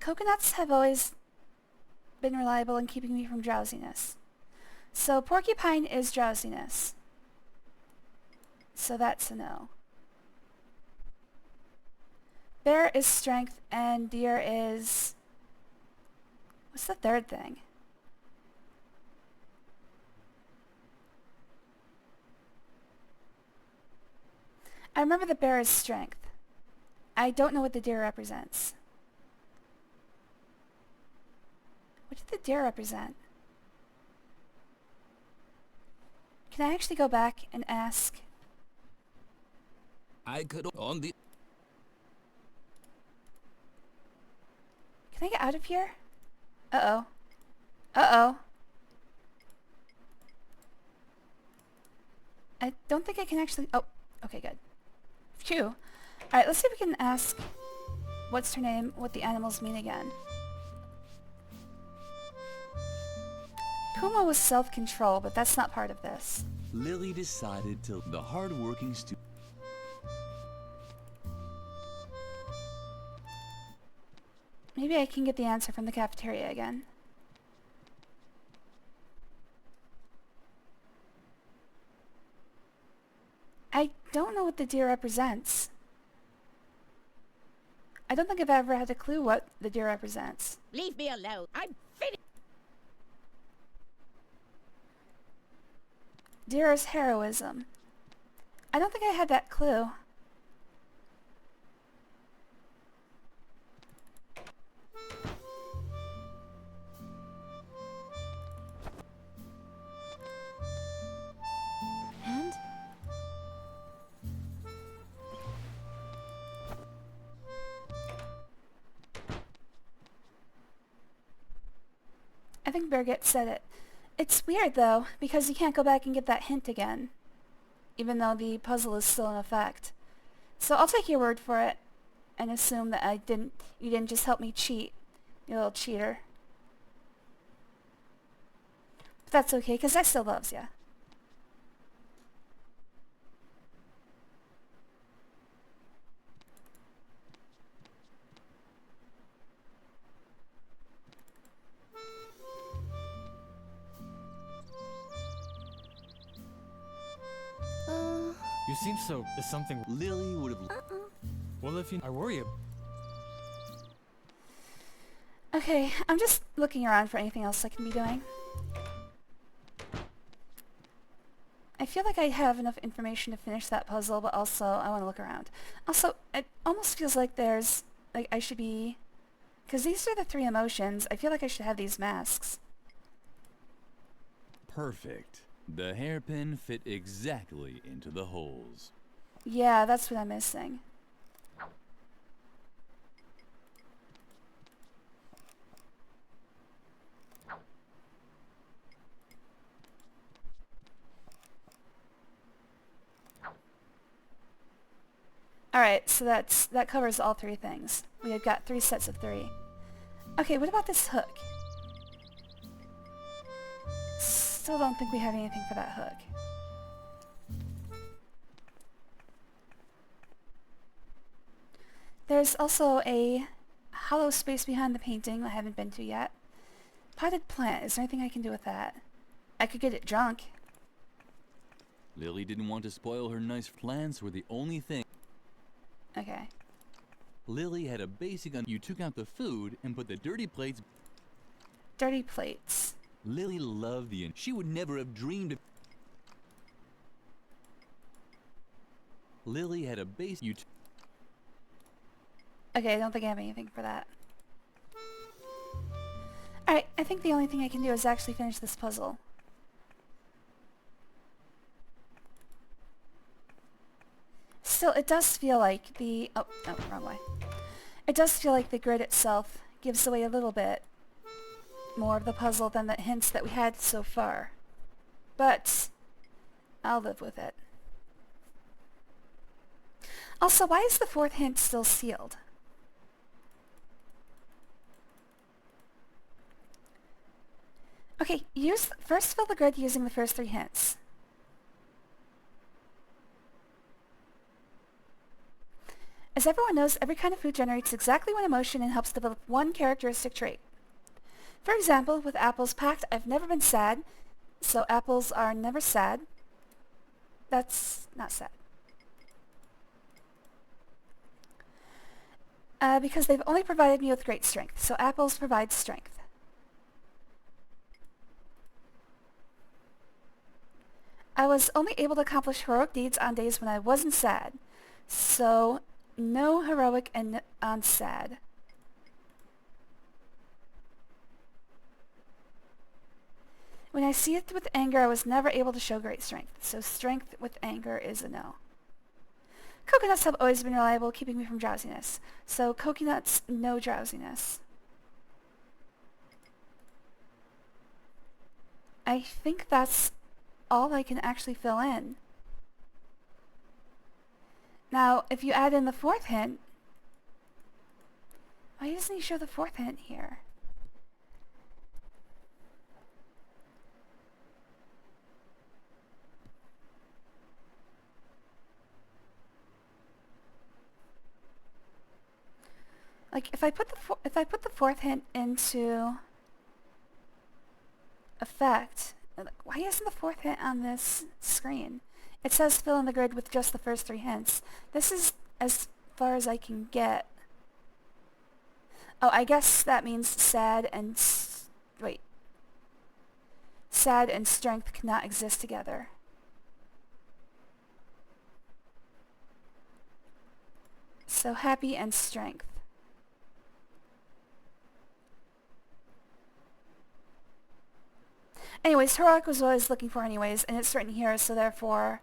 Coconuts have always been reliable in keeping me from drowsiness. So porcupine is drowsiness. So that's a no. Bear is strength and deer is... what's the 3rd thing? I remember the bear is strength. I don't know what the deer represents. What did the deer represent? Can I actually go back and ask? I could on the... Can I get out of here? Uh-oh. Uh-oh. I don't think I can actually... Oh, okay, good. Phew. Alright, let's see if we can ask what's her name, what the animals mean again. Puma was self-control, but that's not part of this. Lily decided to the hard-working student. Maybe I can get the answer from the cafeteria again. I don't know what the deer represents. I don't think I've ever had a clue what the deer represents. Leave me alone. I'm finished. Deer is heroism. I don't think I had that clue. And? I think Birgit said it. It's weird, though, because you can't go back and get that hint again, even though the puzzle is still in effect. So I'll take your word for it, and assume that you didn't just help me cheat, you little cheater. But that's okay, because I still loves ya. You seem so... Is something... Lily would have... Well, if you... I worry... Okay, I'm just looking around for anything else I can be doing. I feel like I have enough information to finish that puzzle, but also I want to look around. Also, it almost feels like there's... Like, I should be... Because these are the three emotions. I feel like I should have these masks. Perfect. The hairpin fit exactly into the holes. Yeah, that's what I'm missing. Alright, so that covers all three things. We have got 3 sets of 3. Okay, what about this hook? Still don't think we have anything for that hook. There's also a hollow space behind the painting I haven't been to yet. Potted plant, is there anything I can do with that? I could get it drunk. Lily didn't want to spoil her nice plants were the only thing. Okay. Lily had a basic you took out the food and put the dirty plates. Dirty plates. Lily loved the she would never have dreamed of. Lily had a base Okay, I don't think I have anything for that. Alright, I think the only thing I can do is actually finish this puzzle. Still, it does feel like the... Oh, no, wrong way. It does feel like the grid itself gives away a little bit more of the puzzle than the hints that we had so far. But I'll live with it. Also, why is the 4th hint still sealed? Okay, first fill the grid using the first 3 hints. As everyone knows, every kind of food generates exactly one emotion and helps develop one characteristic trait. For example, with apples packed, I've never been sad, so apples are never sad. That's not sad. Because they've only provided me with great strength, so apples provide strength. I was only able to accomplish heroic deeds on days when I wasn't sad, so no heroic and on sad. When I see it with anger, I was never able to show great strength, so strength with anger is a no. Coconuts have always been reliable, keeping me from drowsiness, so coconuts, no drowsiness. I think that's all I can actually fill in. Now, if you add in the fourth hint... Why doesn't he show the fourth hint here? Like, if I put the fourth hint into effect, like, why isn't the fourth hint on this screen? It says fill in the grid with just the first 3 hints. This is as far as I can get. Oh, I guess that means sad and sad and strength cannot exist together. So happy and strength. Anyways, heroic was what I was looking for anyways, and it's written here, so therefore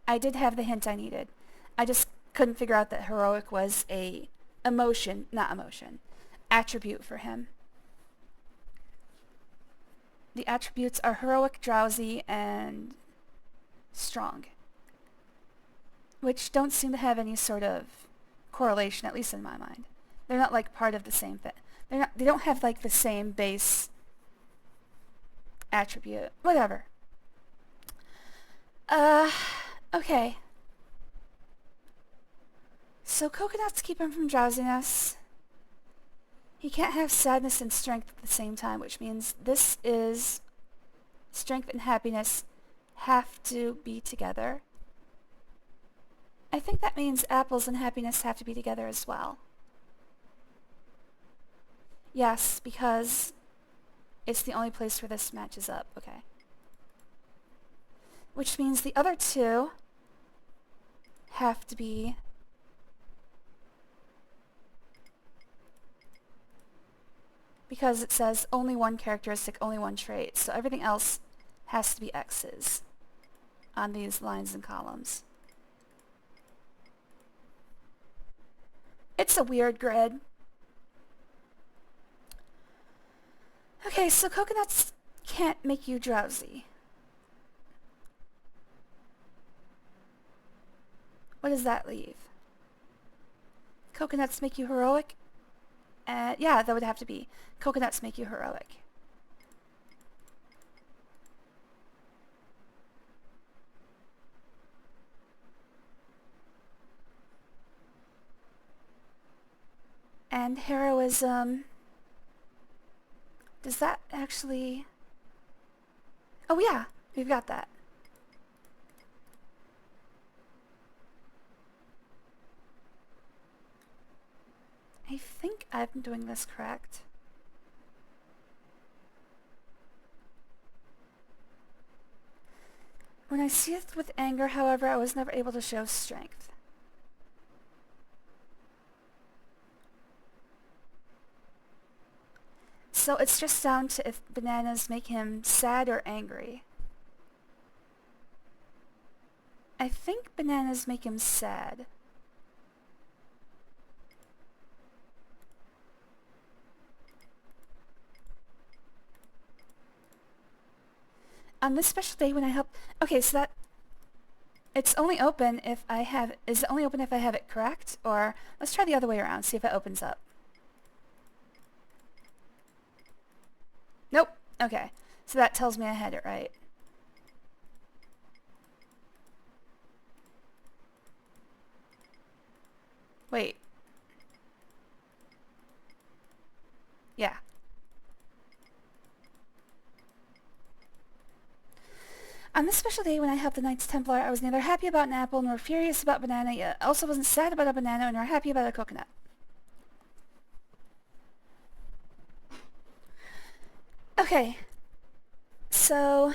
I did have the hint I needed. I just couldn't figure out that heroic was a attribute for him. The attributes are heroic, drowsy, and strong, which don't seem to have any sort of correlation, at least in my mind. They're not like part of the same thing. They don't have like the same base attribute. Whatever. Okay. So coconuts keep him from drowsiness. He can't have sadness and strength at the same time, which means this is strength and happiness have to be together. I think that means apples and happiness have to be together as well. Yes, because it's the only place where this matches up. Okay. Which means the other two have to be because it says only one characteristic, only one trait. So everything else has to be X's on these lines and columns. It's a weird grid. Okay, so coconuts can't make you drowsy. What does that leave? Coconuts make you heroic? Yeah, that would have to be. Coconuts make you heroic. And heroism... Does that actually... Oh yeah, we've got that. I think I'm doing this correct. When I seethed with anger, however, I was never able to show strength. So it's just down to if bananas make him sad or angry. I think bananas make him sad. On this special day when I help... Okay, so that... It's only open if I have... Is it only open if I have it correct? Or let's try the other way around, see if it opens up. Nope. Okay. So that tells me I had it right. Wait. Yeah. On this special day when I helped the Knights Templar, I was neither happy about an apple nor furious about banana, yet also wasn't sad about a banana nor happy about a coconut. Okay. So...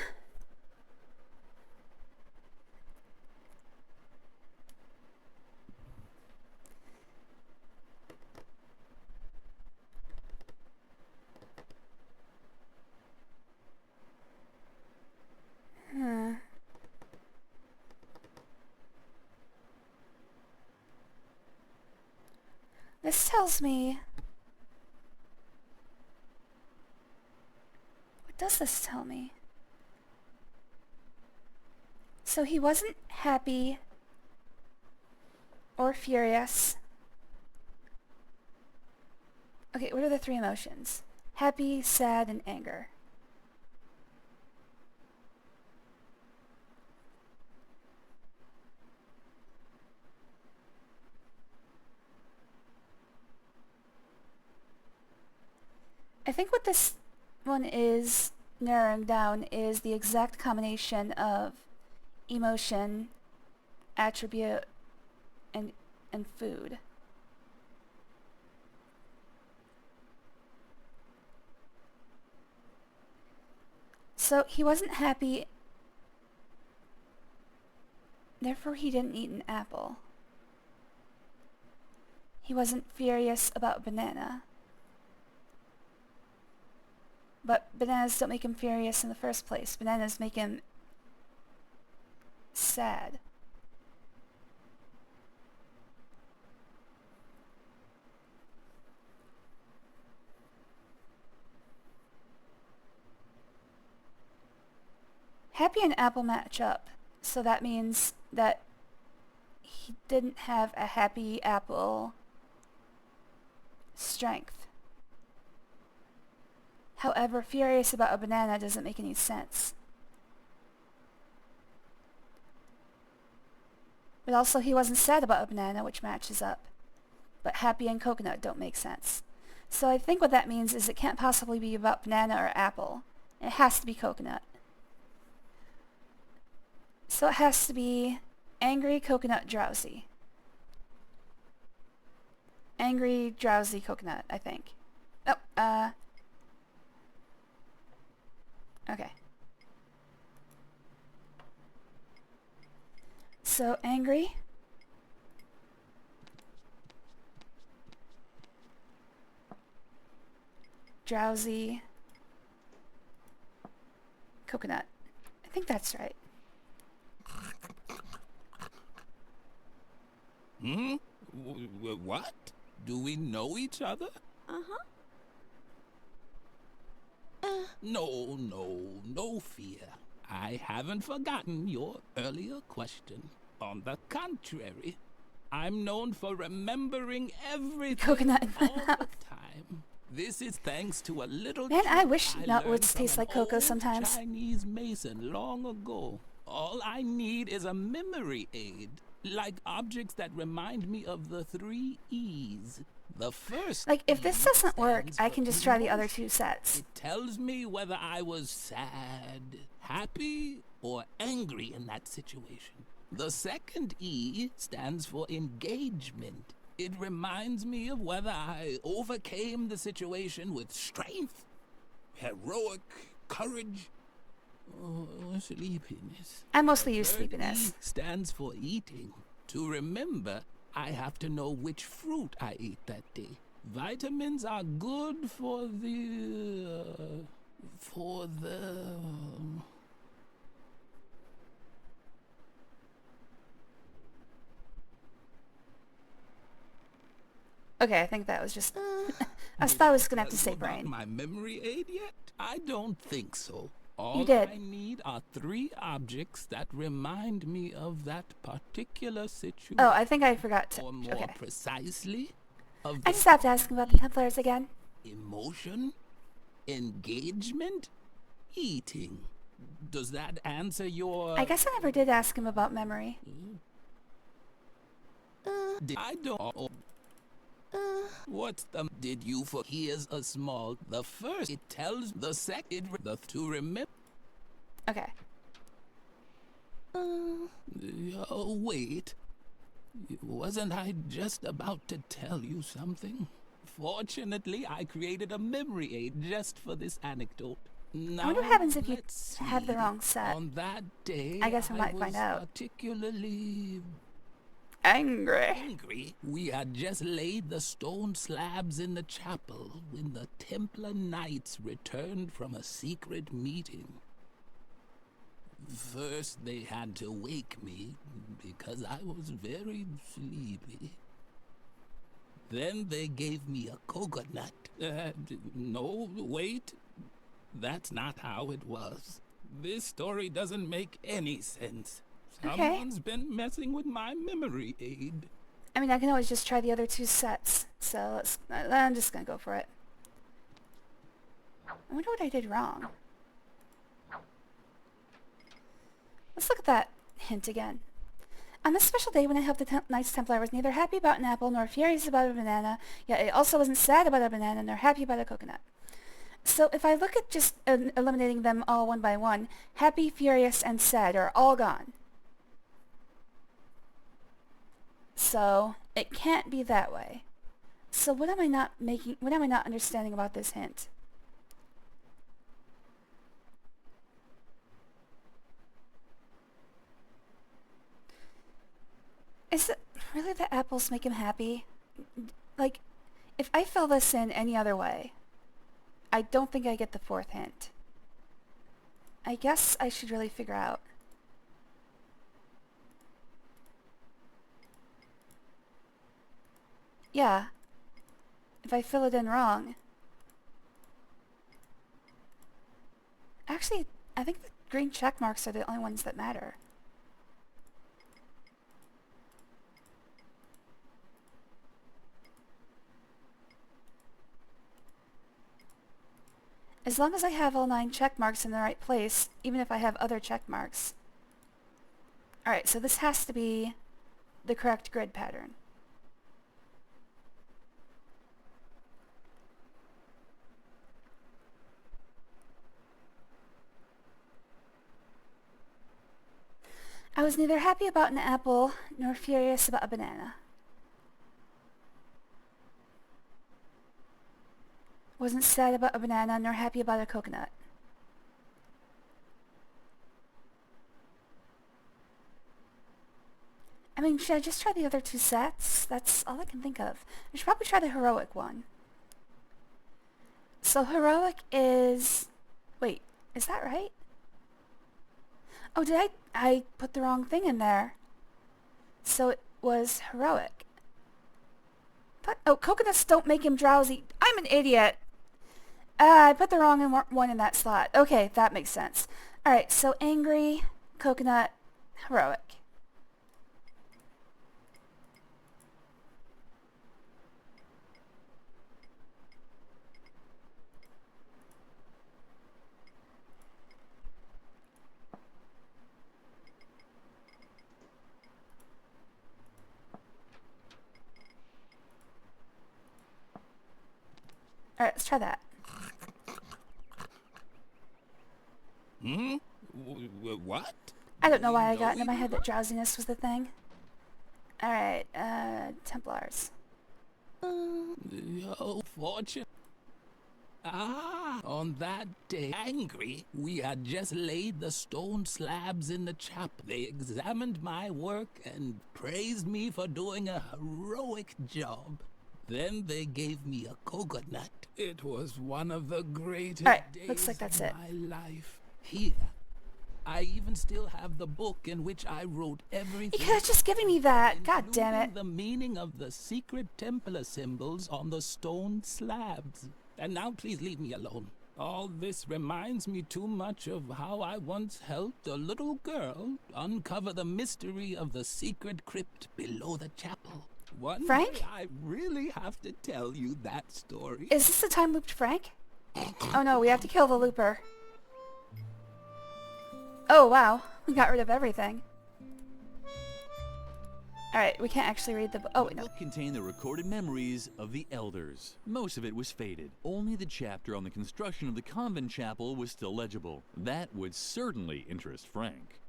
This tells me... What does this tell me? So he wasn't happy or furious. Okay, what are the three emotions? Happy, sad, and anger. I think what this one is narrowing down is the exact combination of emotion, attribute, and food. So he wasn't happy, therefore he didn't eat an apple. He wasn't furious about banana. But bananas don't make him furious in the first place. Bananas make him sad. Happy and apple match up, so that means that he didn't have a happy apple strength. However, furious about a banana doesn't make any sense. But also he wasn't sad about a banana, which matches up. But happy and coconut don't make sense. So I think what that means is it can't possibly be about banana or apple. It has to be coconut. So it has to be angry, coconut, drowsy. Angry, drowsy, coconut, I think. Oh, okay. So, angry. Drowsy. Coconut. I think that's right. Hmm? What? Do we know each other? Uh-huh. No fear. I haven't forgotten your earlier question. On the contrary, I'm known for remembering everything Coconut in my all mouth. the time. This is thanks to a little Man, I trick wish learned nutwoods from taste an like cocoa old sometimes. Chinese mason long ago. All I need is a memory aid, like objects that remind me of the 3 E's. The first Like, if this E doesn't work, stands I for can just try the other emotion. 2 sets. It tells me whether I was sad, happy, or angry in that situation. The second E stands for engagement. It reminds me of whether I overcame the situation with strength, heroic courage, or sleepiness. I mostly use Third sleepiness. E stands for eating. To remember, I have to know which fruit I ate that day. Vitamins are good for the... Okay, I think that was just... I thought I was gonna have to say About brain. my memory aid yet? I don't think so. All You did. I need are 3 objects that remind me of that particular situation. Oh, I think I forgot to... Or more Okay. precisely, of I the just have to ask him about the Templars again. emotion, engagement, eating. Does that answer your... I guess I never did ask him about memory. I don't... What's the... Did you for... Here's a small... The first, it tells the second... The to remember... Okay. Wait. Wasn't I just about to tell you something? Fortunately, I created a memory aid just for this anecdote. Now, I wonder what happens if you let's have the see. wrong set. On that day, I guess I might find was out. particularly Angry. angry. We had just laid the stone slabs in the chapel when the Templar Knights returned from a secret meeting. First, they had to wake me because I was very sleepy. Then they gave me a coconut. No, wait. That's not how it was. This story doesn't make any sense. Okay. Someone's been messing with my memory aid. I mean, I can always just try the other 2 sets. So I'm just gonna go for it. I wonder what I did wrong. Let's look at that hint again. On this special day when I helped the Knights Templar, I was neither happy about an apple nor furious about a banana, yet I also wasn't sad about a banana nor happy about a coconut. So if I look at just eliminating them all one by one, happy, furious, and sad are all gone. So it can't be that way. So what am I not understanding about this hint? Is it really that apples make him happy? Like, if I fill this in any other way, I don't think I get the 4th hint. I guess I should really figure out. Yeah. If I fill it in wrong. Actually, I think the green check marks are the only ones that matter. As long as I have all 9 check marks in the right place, even if I have other check marks. Alright, so this has to be the correct grid pattern. I was neither happy about an apple nor furious about a banana. Wasn't sad about a banana nor happy about a coconut. I mean, should I just try the other 2 sets? That's all I can think of. I should probably try the heroic one. So heroic is... Wait, is that right? Oh, did I put the wrong thing in there. So it was heroic. Oh, coconuts don't make him drowsy. I'm an idiot. I put the wrong one in that slot. Okay, that makes sense. Alright, so angry, coconut, heroic. Alright, let's try that. Hmm? What? I don't know why I got into my head that drowsiness was the thing. Alright, Templars. Oh, fortune. Ah, on that day, angry, we had just laid the stone slabs in the chapel. They examined my work and praised me for doing a heroic job. Then they gave me a coconut. It was one of the greatest days looks like that's of my life. Here, I even still have the book in which I wrote everything. You could have just given me that. God damn it. The meaning of the secret Templar symbols on the stone slabs. And now please leave me alone. All this reminds me too much of how I once helped a little girl uncover the mystery of the secret crypt below the chapel. One Frank? day I really have to tell you that story. Is this the time-looped Frank? Oh no, we have to kill the looper. Oh wow, we got rid of everything. Alright, we can't actually read the book. Oh, The no. book contained the recorded memories of the elders. Most of it was faded. Only the chapter on the construction of the convent chapel was still legible. That would certainly interest Frank.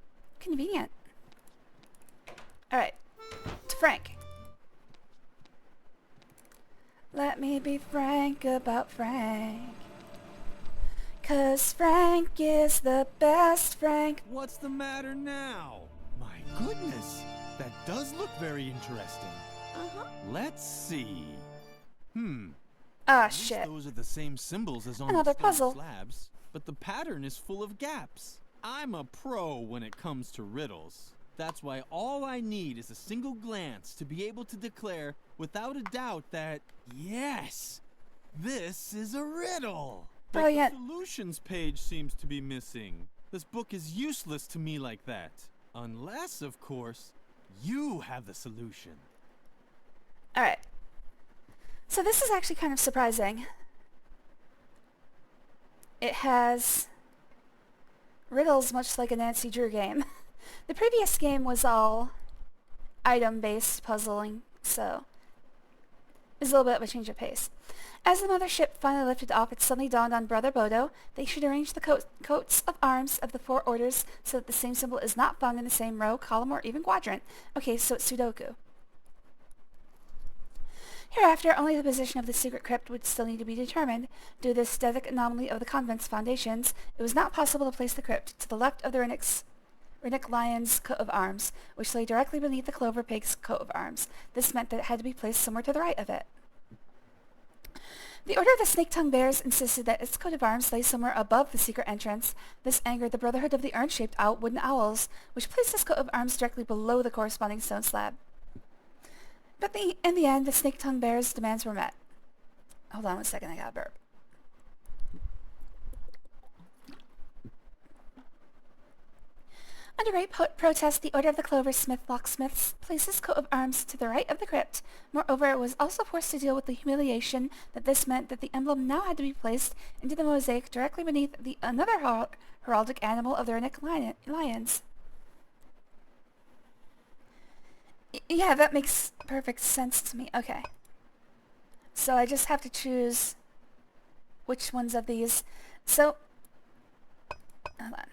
Convenient. Alright, to Frank. Let me be frank about Frank. 'Cause Frank is the best Frank. What's the matter now? My goodness, that does look very interesting. Uh-huh. Let's see. Ah, At least shit. those are the same symbols as on Another the stone puzzle. slabs, but the pattern is full of gaps. I'm a pro when it comes to riddles. That's why all I need is a single glance to be able to declare without a doubt that, yes, this is a riddle. Brilliant. But the solutions page seems to be missing. This book is useless to me like that. Unless, of course, you have the solution. Alright. So this is actually kind of surprising. It has riddles much like a Nancy Drew game. The previous game was all item-based puzzling, so it's a little bit of a change of pace. As the mothership finally lifted off, it suddenly dawned on Brother Bodo they should arrange the coats of arms of the 4 orders so that the same symbol is not found in the same row, column, or even quadrant. Okay, so it's Sudoku. Hereafter, only the position of the secret crypt would still need to be determined. Due to the aesthetic anomaly of the convent's foundations, it was not possible to place the crypt to the left of the Runic Lion's coat of arms, which lay directly beneath the Clover Pig's coat of arms. This meant that it had to be placed somewhere to the right of it. The Order of the Snake-Tongued Bears insisted that its coat of arms lay somewhere above the secret entrance. This angered the Brotherhood of the Urn-Shaped Wooden Owls, which placed its coat of arms directly below the corresponding stone slab. But in the end, the Snake-Tongued Bears' demands were met. Hold on one second, I got a burp. Under great protest, the Order of the Cloversmith Locksmiths placed its coat of arms to the right of the crypt. Moreover, it was also forced to deal with the humiliation that this meant that the emblem now had to be placed into the mosaic directly beneath another heraldic animal of the Runic Lions. Yeah, that makes perfect sense to me. Okay. So I just have to choose which ones of these. So, hold on.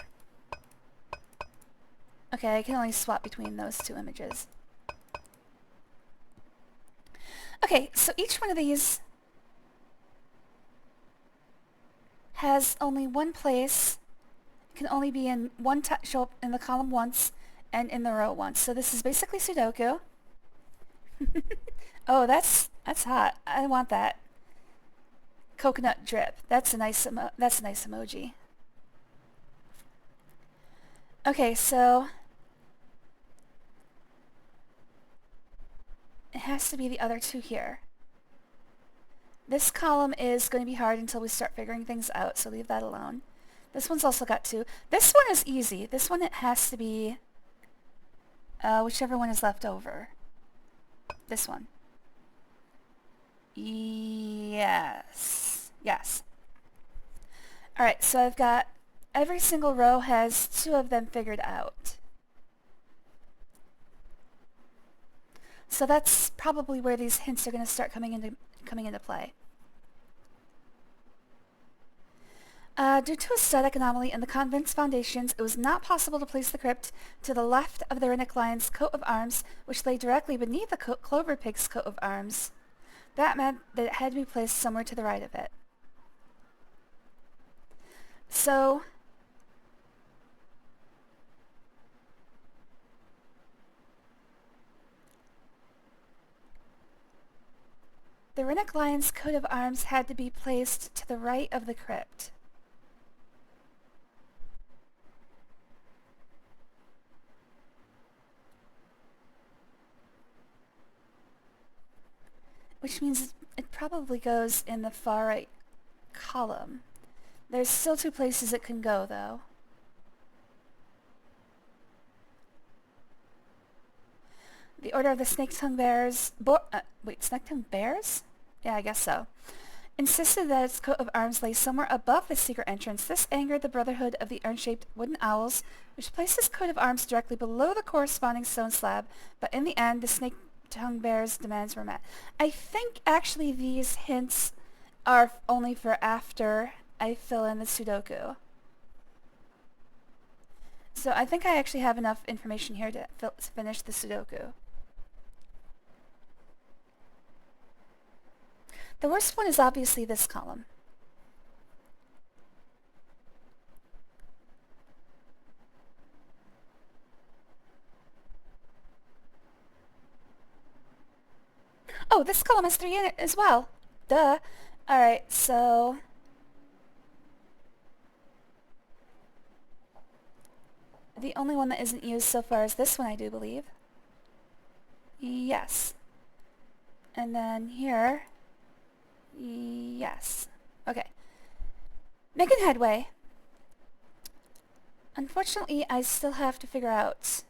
Okay, I can only swap between those 2 images. Okay, so each one of these has only one place, can only be in one show up in the column once, and in the row once. So this is basically Sudoku. Oh, that's hot. I want that. Coconut drip. That's a nice emoji. Okay, so it has to be the other 2 here. This column is going to be hard until we start figuring things out, so leave that alone. This one's also got 2. This one is easy. This one, it has to be whichever one is left over. This one. Yes. Yes. Alright, so I've got every single row has 2 of them figured out. So that's probably where these hints are going to start coming into play. Due to a static anomaly in the convent's foundations, it was not possible to place the crypt to the left of the Runic Lion's coat of arms, which lay directly beneath the Clover Pig's coat of arms. That meant that it had to be placed somewhere to the right of it. So the Runic Lion's coat of arms had to be placed to the right of the crypt. Which means it probably goes in the far right column. There's still 2 places it can go, though. The Order of the Snake-Tongued Bears... Snake-Tongued Bears? Yeah, I guess so. Insisted that its coat of arms lay somewhere above the secret entrance. This angered the Brotherhood of the Urn-Shaped Wooden Owls, which placed its coat of arms directly below the corresponding stone slab, but in the end, the Snake-Tongued Bears' demands were met. I think, actually, these hints are only for after I fill in the Sudoku. So I think I actually have enough information here to finish the Sudoku. The worst one is obviously this column. Oh, this column has 3 in it as well. Duh. Alright, so... the only one that isn't used so far is this one, I do believe. Yes. And then here... yes. Okay. Making headway. Unfortunately, I still have to figure out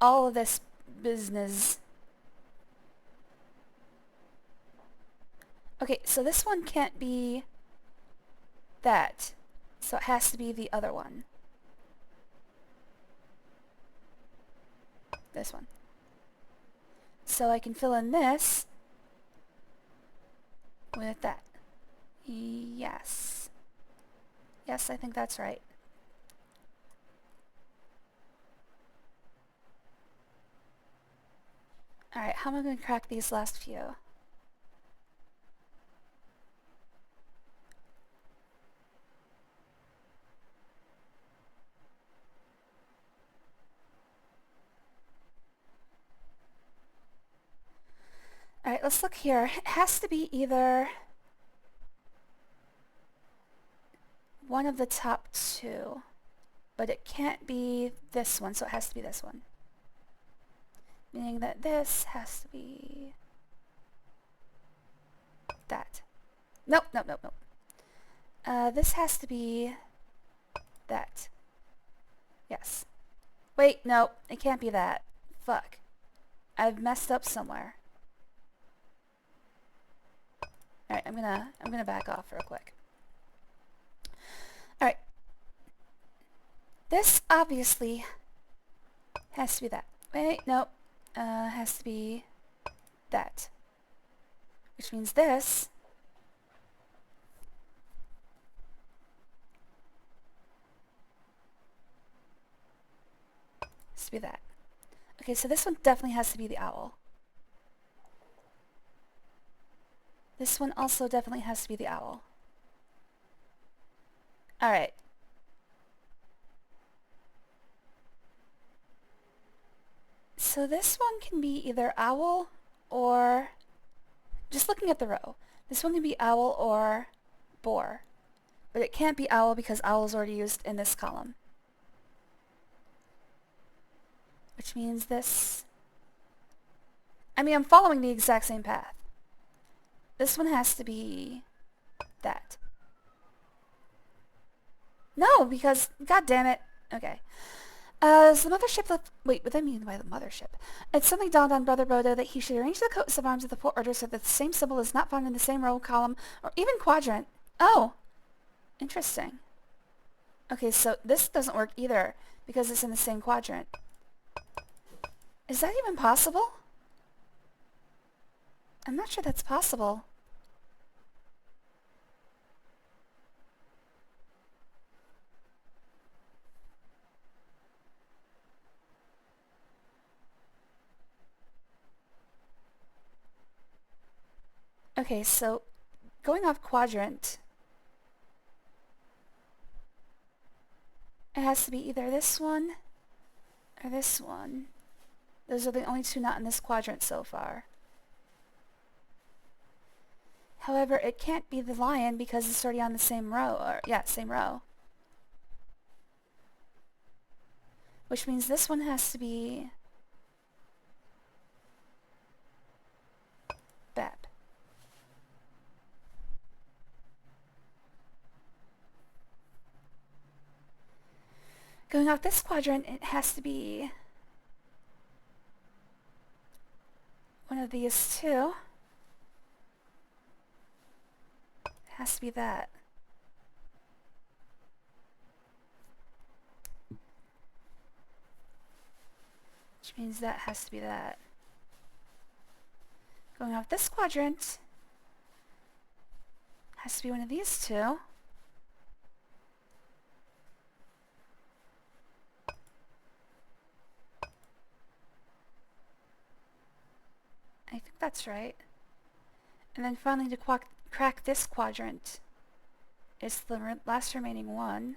all of this business. Okay, so this one can't be that. So it has to be the other one. This one. So I can fill in this with that. Yes. Yes, I think that's right. Alright, how am I going to crack these last few? Alright, let's look here. It has to be either one of the top two, but it can't be this one, so it has to be this one. Meaning that this has to be that. Nope, nope, nope, nope. This has to be that. Yes. Wait, no, it can't be that. Fuck. I've messed up somewhere. Alright, I'm gonna back off real quick. Alright. This obviously has to be that. Wait, nope. Has to be that. Which means this has to be that. Okay, so this one definitely has to be the owl. This one also definitely has to be the owl. Alright. So this one can be either owl or... Just looking at the row. This one can be owl or boar. But it can't be owl because owl is already used in this column. Which means this... I mean, I'm following the exact same path. This one has to be that. No, because... God damn it. Okay. So the mothership left... Wait, what do I mean by the mothership? It suddenly dawned on Brother Bodo that he should arrange the coats of arms of the four orders so that the same symbol is not found in the same row, column, or even quadrant. Oh! Interesting. Okay, so this doesn't work either, because it's in the same quadrant. Is that even possible? I'm not sure that's possible. Okay, so going off quadrant, it has to be either this one or this one. Those are the only two not in this quadrant so far. However, it can't be the lion because it's already on the same row, or yeah, same row. Which means this one has to be Bap. Going off this quadrant, it has to be one of these two. It has to be that. Which means that has to be that. Going off this quadrant, has to be one of these two. I think that's right. And then finally to crack this quadrant is the last remaining one.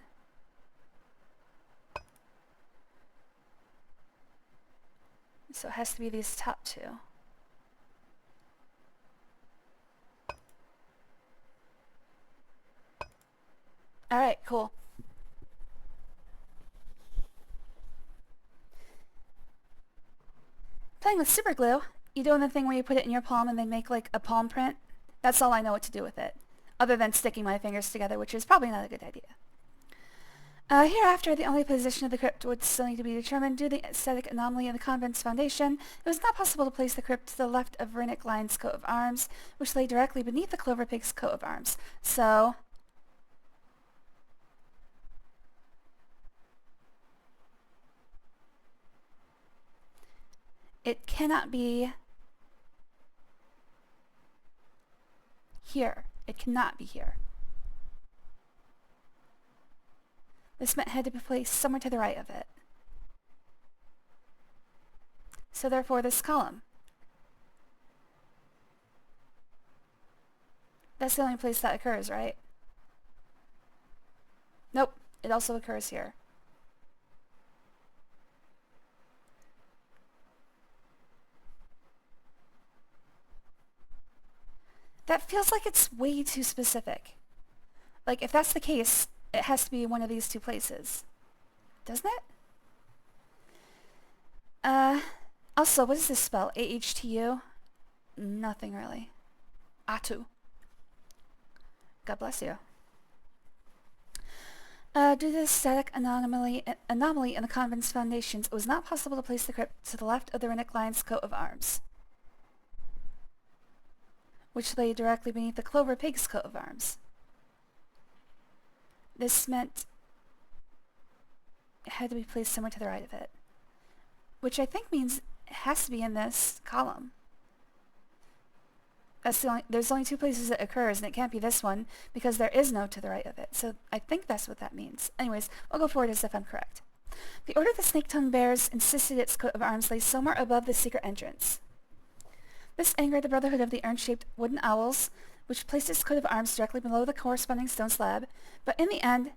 So it has to be these top two. Alright, cool. Playing with super glue, you doing the thing where you put it in your palm and then make like a palm print? That's all I know what to do with it. Other than sticking my fingers together, which is probably not a good idea. Hereafter, the only position of the crypt would still need to be determined. Due to the aesthetic anomaly in the convent's foundation, it was not possible to place the crypt to the left of Runic Lion's coat of arms, which lay directly beneath the Clover Pig's coat of arms. So... it cannot be here. It cannot be here. This meant it had to be placed somewhere to the right of it. So therefore this column. That's the only place that occurs, right? Nope, it also occurs here. That feels like it's way too specific. Like, if that's the case, it has to be one of these two places. Doesn't it? Also, what does this spell? A-H-T-U? Nothing really. Atu. God bless you. Due to the static anomaly in the convent's foundations, it was not possible to place the crypt to the left of the Runic Lion's coat of arms, which lay directly beneath the Clover Pig's coat of arms. This meant it had to be placed somewhere to the right of it, which I think means it has to be in this column. There's only two places it occurs, and it can't be this one because there is no to the right of it. So I think that's what that means. Anyways, I'll go forward as if I'm correct. The Order of the Snake-Tongued Bears insisted its coat of arms lay somewhere above the secret entrance. This angered the Brotherhood of the Urn-Shaped Wooden Owls, which placed its coat of arms directly below the corresponding stone slab, but in the end,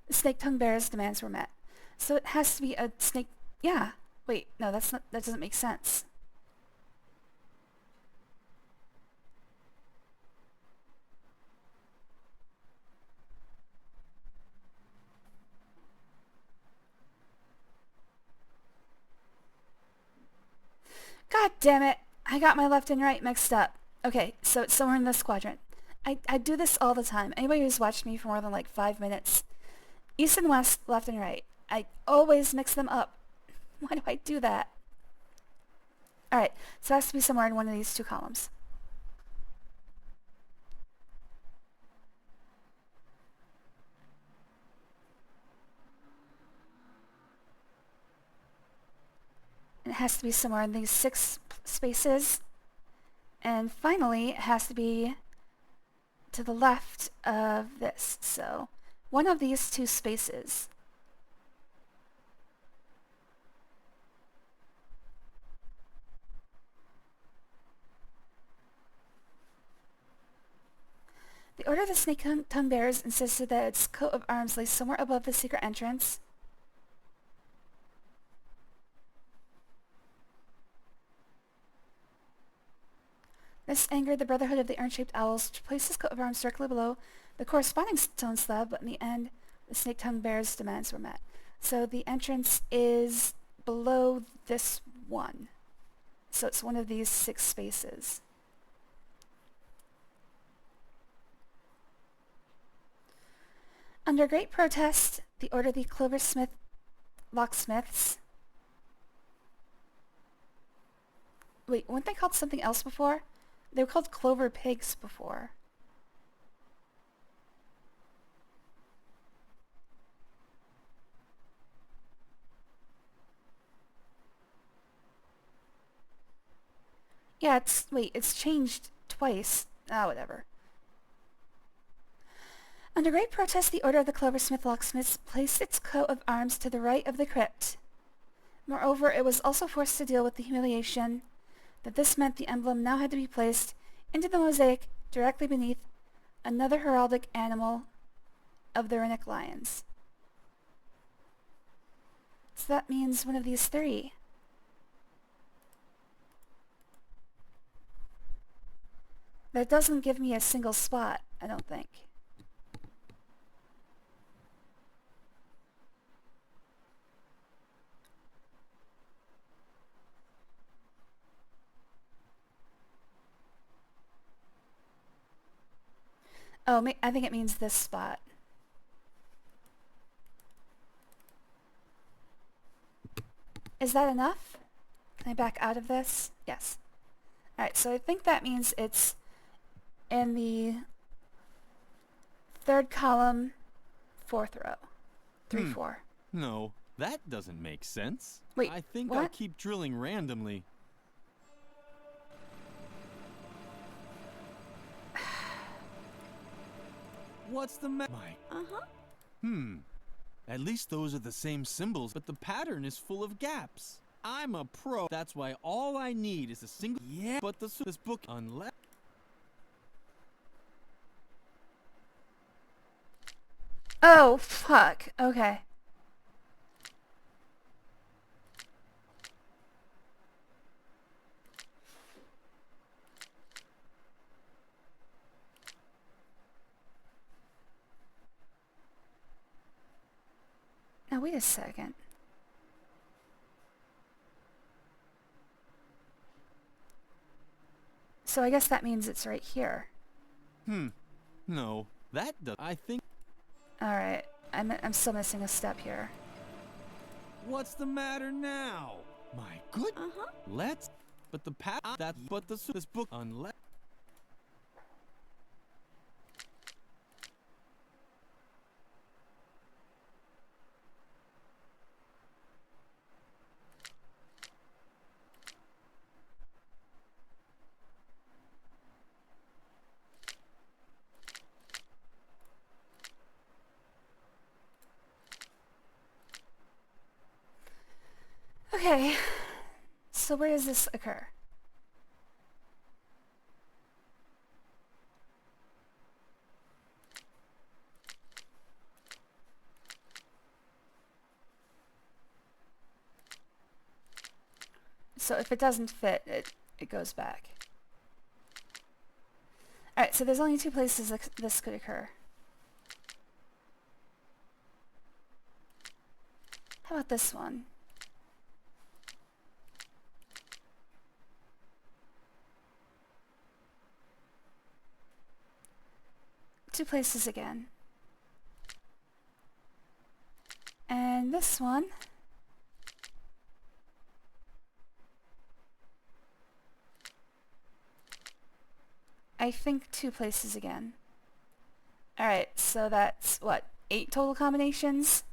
the Snake-Tongued Bear's demands were met. So it has to be a snake... yeah. Wait, no, that doesn't make sense. God damn it! I got my left and right mixed up. Okay, so it's somewhere in this quadrant. I do this all the time. Anybody who's watched me for more than like 5 minutes. East and west, left and right. I always mix them up. Why do I do that? Alright, so it has to be somewhere in one of these two columns. It has to be somewhere in these 6 spaces. And finally, it has to be to the left of this. So, one of these 2 spaces. The Order of the Snake-Tongued Bears insisted that its coat of arms lay somewhere above the secret entrance. This angered the Brotherhood of the Urn-Shaped Owls, which placed his coat of arms directly below the corresponding stone slab, but in the end, the Snake-Tongued Bear's demands were met. So the entrance is below this one. So it's one of these 6 spaces. Under great protest, the Order of the Cloversmith Locksmiths... Wait, weren't they called something else before? They were called Clover Pigs before. Yeah, it's changed twice. Ah, whatever. Under great protest, the Order of the Cloversmith Locksmiths placed its coat of arms to the right of the crypt. Moreover, it was also forced to deal with the humiliation that this meant the emblem now had to be placed into the mosaic directly beneath another heraldic animal of the Runic Lions. So that means one of these 3. That doesn't give me a single spot, I don't think. Oh, I think it means this spot. Is that enough? Can I back out of this? Yes. Alright, so I think that means it's in the third column, fourth row. 3, 4. No, that doesn't make sense. Wait, I think what? I keep drilling randomly. What's the Mike? At least those are the same symbols, but the pattern is full of gaps. I'm a pro. That's why all I need is a single. Yeah, but this book, unless. Oh, fuck. Okay. Now, wait a second. So I guess that means it's right here. No, that does. I think. Alright, I'm still missing a step here. What's the matter now? My good. Let's. But the this book unless. Okay, so where does this occur? So if it doesn't fit, it goes back. Alright, so there's only 2 places this could occur. How about this one? Two places again. And this one. I think 2 places again. Alright, so that's, what, 8 total combinations?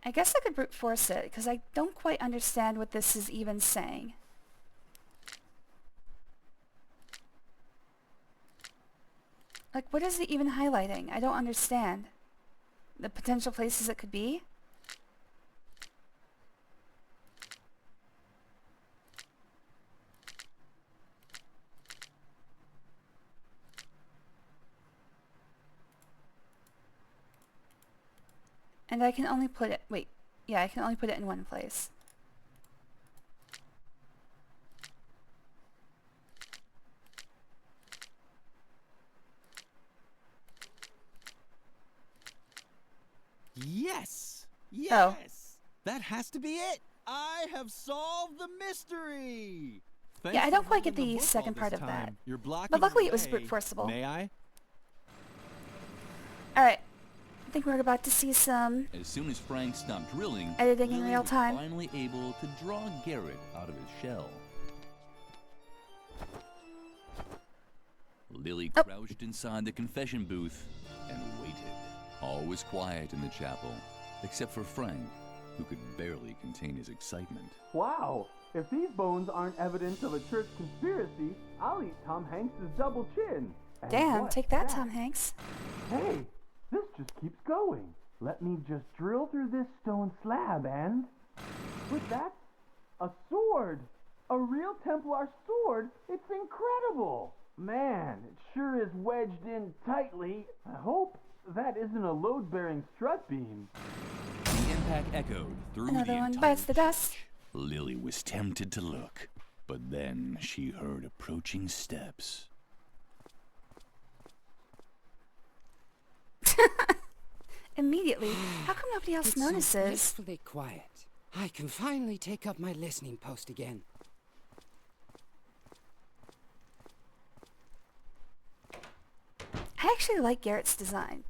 I guess I could brute force it, because I don't quite understand what this is even saying. Like, what is it even highlighting? I don't understand. The potential places it could be? And I can only put it, wait, yeah, I can only put it in one place. Yes! Yes! Oh. That has to be it! I have solved the mystery! Yeah, I don't quite get the second part of that. You're blocking But luckily the it was way. brute forceable. May I? Alright. I think we're about to see some As soon as Frank stopped drilling, editing in Lily real was time. finally able to draw Garrett out of his shell. Lily crouched inside the confession booth and waited. All was quiet in the chapel, except for Frank, who could barely contain his excitement. Wow! If these bones aren't evidence of a church conspiracy, I'll eat Tom Hanks' double chin. And Damn, what's take that, Tom Hanks. Hey, this just keeps going. Let me just drill through this stone slab and... With that, a sword! A real Templar sword! It's incredible! Man, it sure is wedged in tightly. I hope that isn't a load-bearing strut beam. The impact echoed through Another the one entire bites the dust. Lily was tempted to look, but then she heard approaching steps. Immediately. How come nobody else It's so notices? blissfully quiet. I can finally take up my listening post again. I actually like Garrett's design.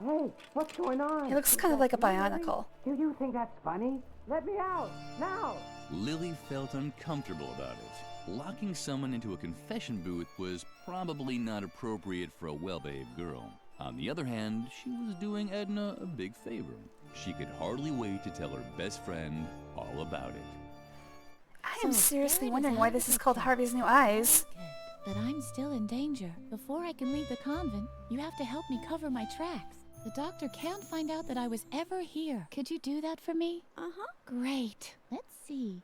Hey, what's going on? He looks kind of like a bionicle. Do you think that's funny? Let me out, now! Lily felt uncomfortable about it. Locking someone into a confession booth was probably not appropriate for a well-behaved girl. On the other hand, she was doing Edna a big favor. She could hardly wait to tell her best friend all about it. I am seriously wondering why this is called Harvey's New Eyes. But I'm still in danger. Before I can leave the convent, you have to help me cover my tracks. The doctor can't find out that I was ever here. Could you do that for me? Uh-huh. Great. Let's see.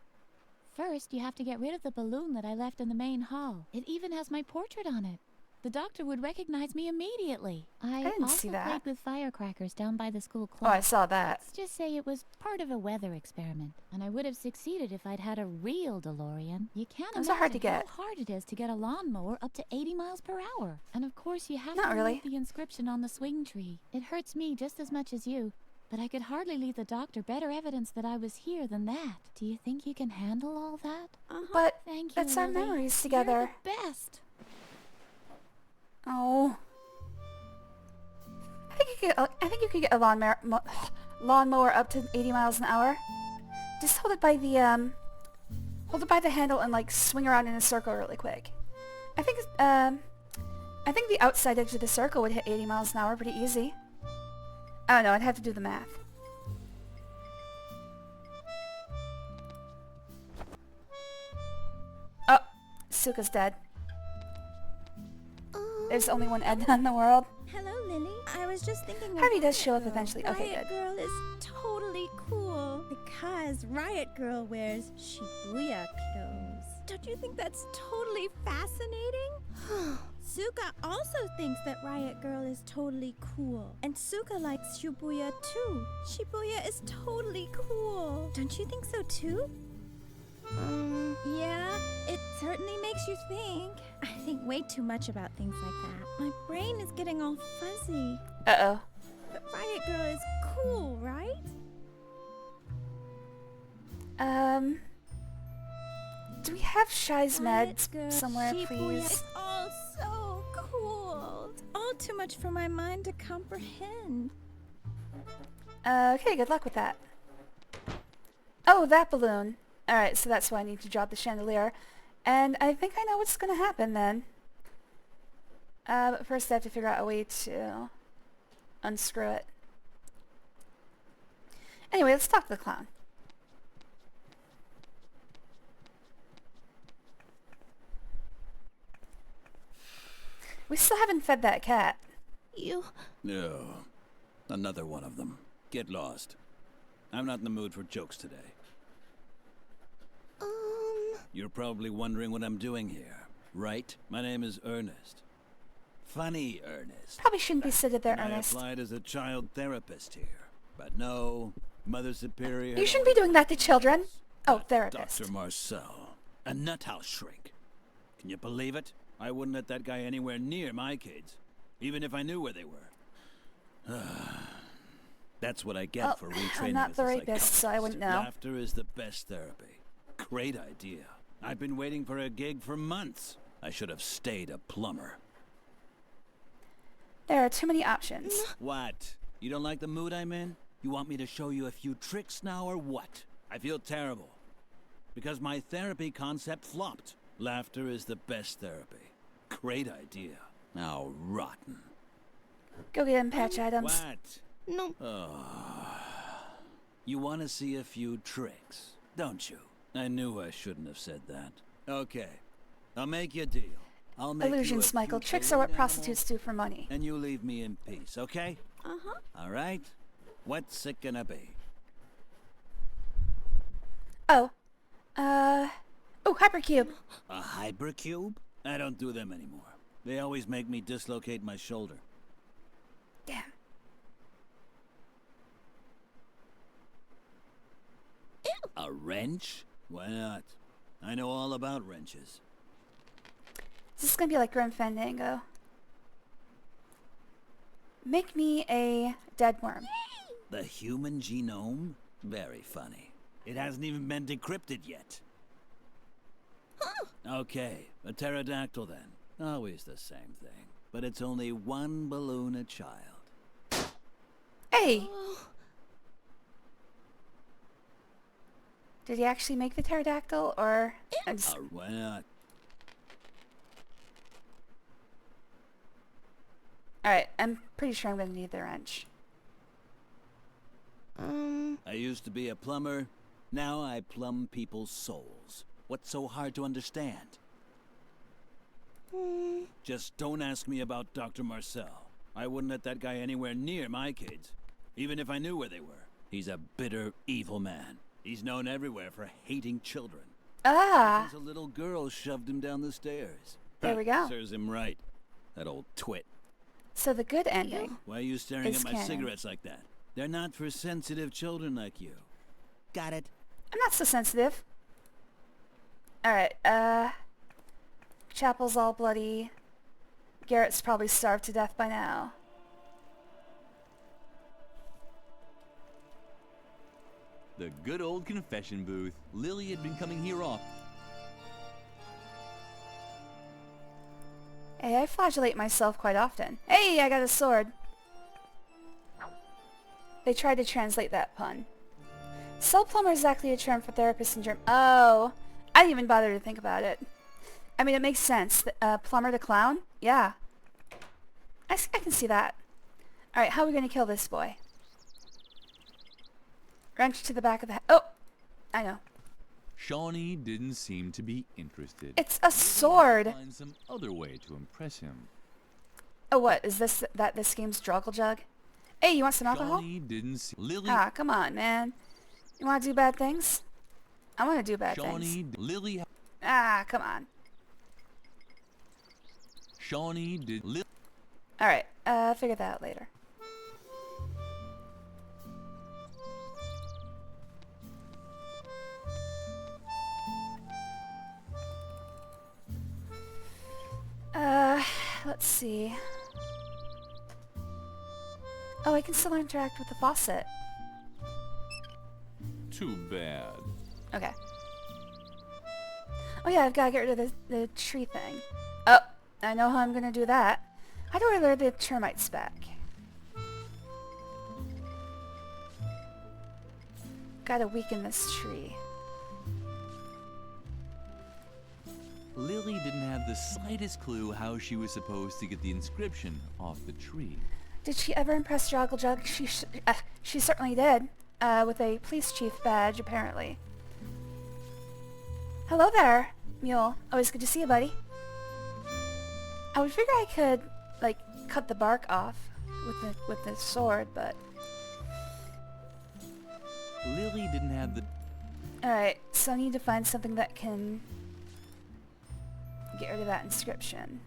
First, you have to get rid of the balloon that I left in the main hall. It even has my portrait on it. The doctor would recognize me immediately. I didn't also see that. played with firecrackers down by the school Oh, I clock. saw that. Let's just say it was part of a weather experiment, and I would have succeeded if I'd had a real DeLorean. You can't Those imagine are hard to get. how hard it is to get a lawnmower up to 80 miles per hour. And of course, you have Not to really. remove the inscription on the swing tree. It hurts me just as much as you, but I could hardly leave the doctor better evidence that I was here than that. Do you think you can handle all that? But Thank you, that's our Lily. memories You're together. the best. Oh. I think you could get a lawnmower up to 80 miles an hour. Just hold it by the handle and like swing around in a circle really quick. I think the outside edge of the circle would hit 80 miles an hour pretty easy. I don't know, I'd have to do the math. Oh, Suka's dead. There's only one Edna in the world. Hello, Lily. I was just thinking of Harvey does Riot show up Girl. eventually. Okay, Riot good. Girl is totally cool because Riot Girl wears Shibuya clothes. Don't you think that's totally fascinating? Suka also thinks that Riot Girl is totally cool. And Suka likes Shibuya too. Shibuya is totally cool. Don't you think so too? Yeah, it certainly makes you think. I think way too much about things like that. My brain is getting all fuzzy. Uh-oh. But Riot Girl is cool, right? Do we have Shy's Riot meds Girl, somewhere, Shibuya, please? It's all so cool. All too much for my mind to comprehend. Okay, good luck with that. Oh, that balloon. Alright, so that's why I need to drop the chandelier. And I think I know what's gonna happen then. But first I have to figure out a way to unscrew it. Anyway, let's talk to the clown. We still haven't fed that cat. You... No. Another one of them. Get lost. I'm not in the mood for jokes today. You're probably wondering what I'm doing here, right? My name is Ernest. Funny Ernest. Probably shouldn't be seated there, I Ernest. applied as a child therapist here. But no, Mother Superior... You shouldn't be doing that to children. Oh, therapist. Dr. Marcel. A nuthouse shrink. Can you believe it? I wouldn't let that guy anywhere near my kids, even if I knew where they were. That's what I get for retraining I'm not as the a rapist, so I wouldn't know. Laughter is the best therapy. Great idea. I've been waiting for a gig for months. I should have stayed a plumber. There are too many options. What? You don't like the mood I'm in? You want me to show you a few tricks now or what? I feel terrible. Because my therapy concept flopped. Laughter is the best therapy. Great idea. How rotten. Go get him, Patch Adams. What? No. You want to see a few tricks, don't you? I knew I shouldn't have said that. Okay. I'll make you a deal. I'll make Illusions, you a Michael. cute Tricks are what balloon prostitutes do for money. animal, and you leave me in peace, okay? Uh-huh. All right? What's it gonna be? Oh. Oh, Hypercube. A hypercube? I don't do them anymore. They always make me dislocate my shoulder. Damn. A wrench? Why not? I know all about wrenches. This is gonna be like Grim Fandango. Make me a dead worm. The human genome? Very funny. It hasn't even been decrypted yet. Okay, a pterodactyl then. Always the same thing. But it's only one balloon a child. Hey! Did he actually make the pterodactyl, or... Why not? Alright, I'm pretty sure I'm gonna need the wrench. I used to be a plumber. Now I plumb people's souls. What's so hard to understand? Just don't ask me about Dr. Marcel. I wouldn't let that guy anywhere near my kids, even if I knew where they were. He's a bitter, evil man. He's known everywhere for hating children. Ah! Since a little girl shoved him down the stairs. There we go. Serves him right. That old twit. So the good ending. Why are you staring is at my canon. cigarettes like that? They're not for sensitive children like you. Got it? I'm not so sensitive. Alright, Chapel's all bloody. Garrett's probably starved to death by now. The good old confession booth. Lily had been coming here often. Hey, I flagellate myself quite often. Hey, I got a sword. They tried to translate that pun. Soul plumber is exactly a term for therapist syndrome. Oh, I didn't even bother to think about it. I mean, it makes sense. Plumber to clown? Yeah. I can see that. Alright, how are we going to kill this boy? Wrench to the back of the head. Oh! I know. Shawnee didn't seem to be interested. It's a sword! Find some other way to impress him. Oh, what? Is this game's Droggle Jug? Hey, you want some alcohol? Shawnee didn't see Lily. Ah, come on, man. You want to do bad things? I want to do bad Shawnee, things. Lily. Ah, come on. Shawnee did. Alright, figure that out later. Let's see. Oh, I can still interact with the faucet. Too bad. Okay. Oh yeah, I've got to get rid of the tree thing. Oh, I know how I'm going to do that. How do I lure the termites back? Gotta weaken this tree. Lily didn't have the slightest clue how she was supposed to get the inscription off the tree. Did she ever impress Joggle Jug? She certainly did. With a police chief badge, apparently. Hello there, Mule. Always good to see you, buddy. I would figure I could, like, cut the bark off with the sword, but... Lily didn't have the... Alright, so I need to find something that can get rid of that inscription.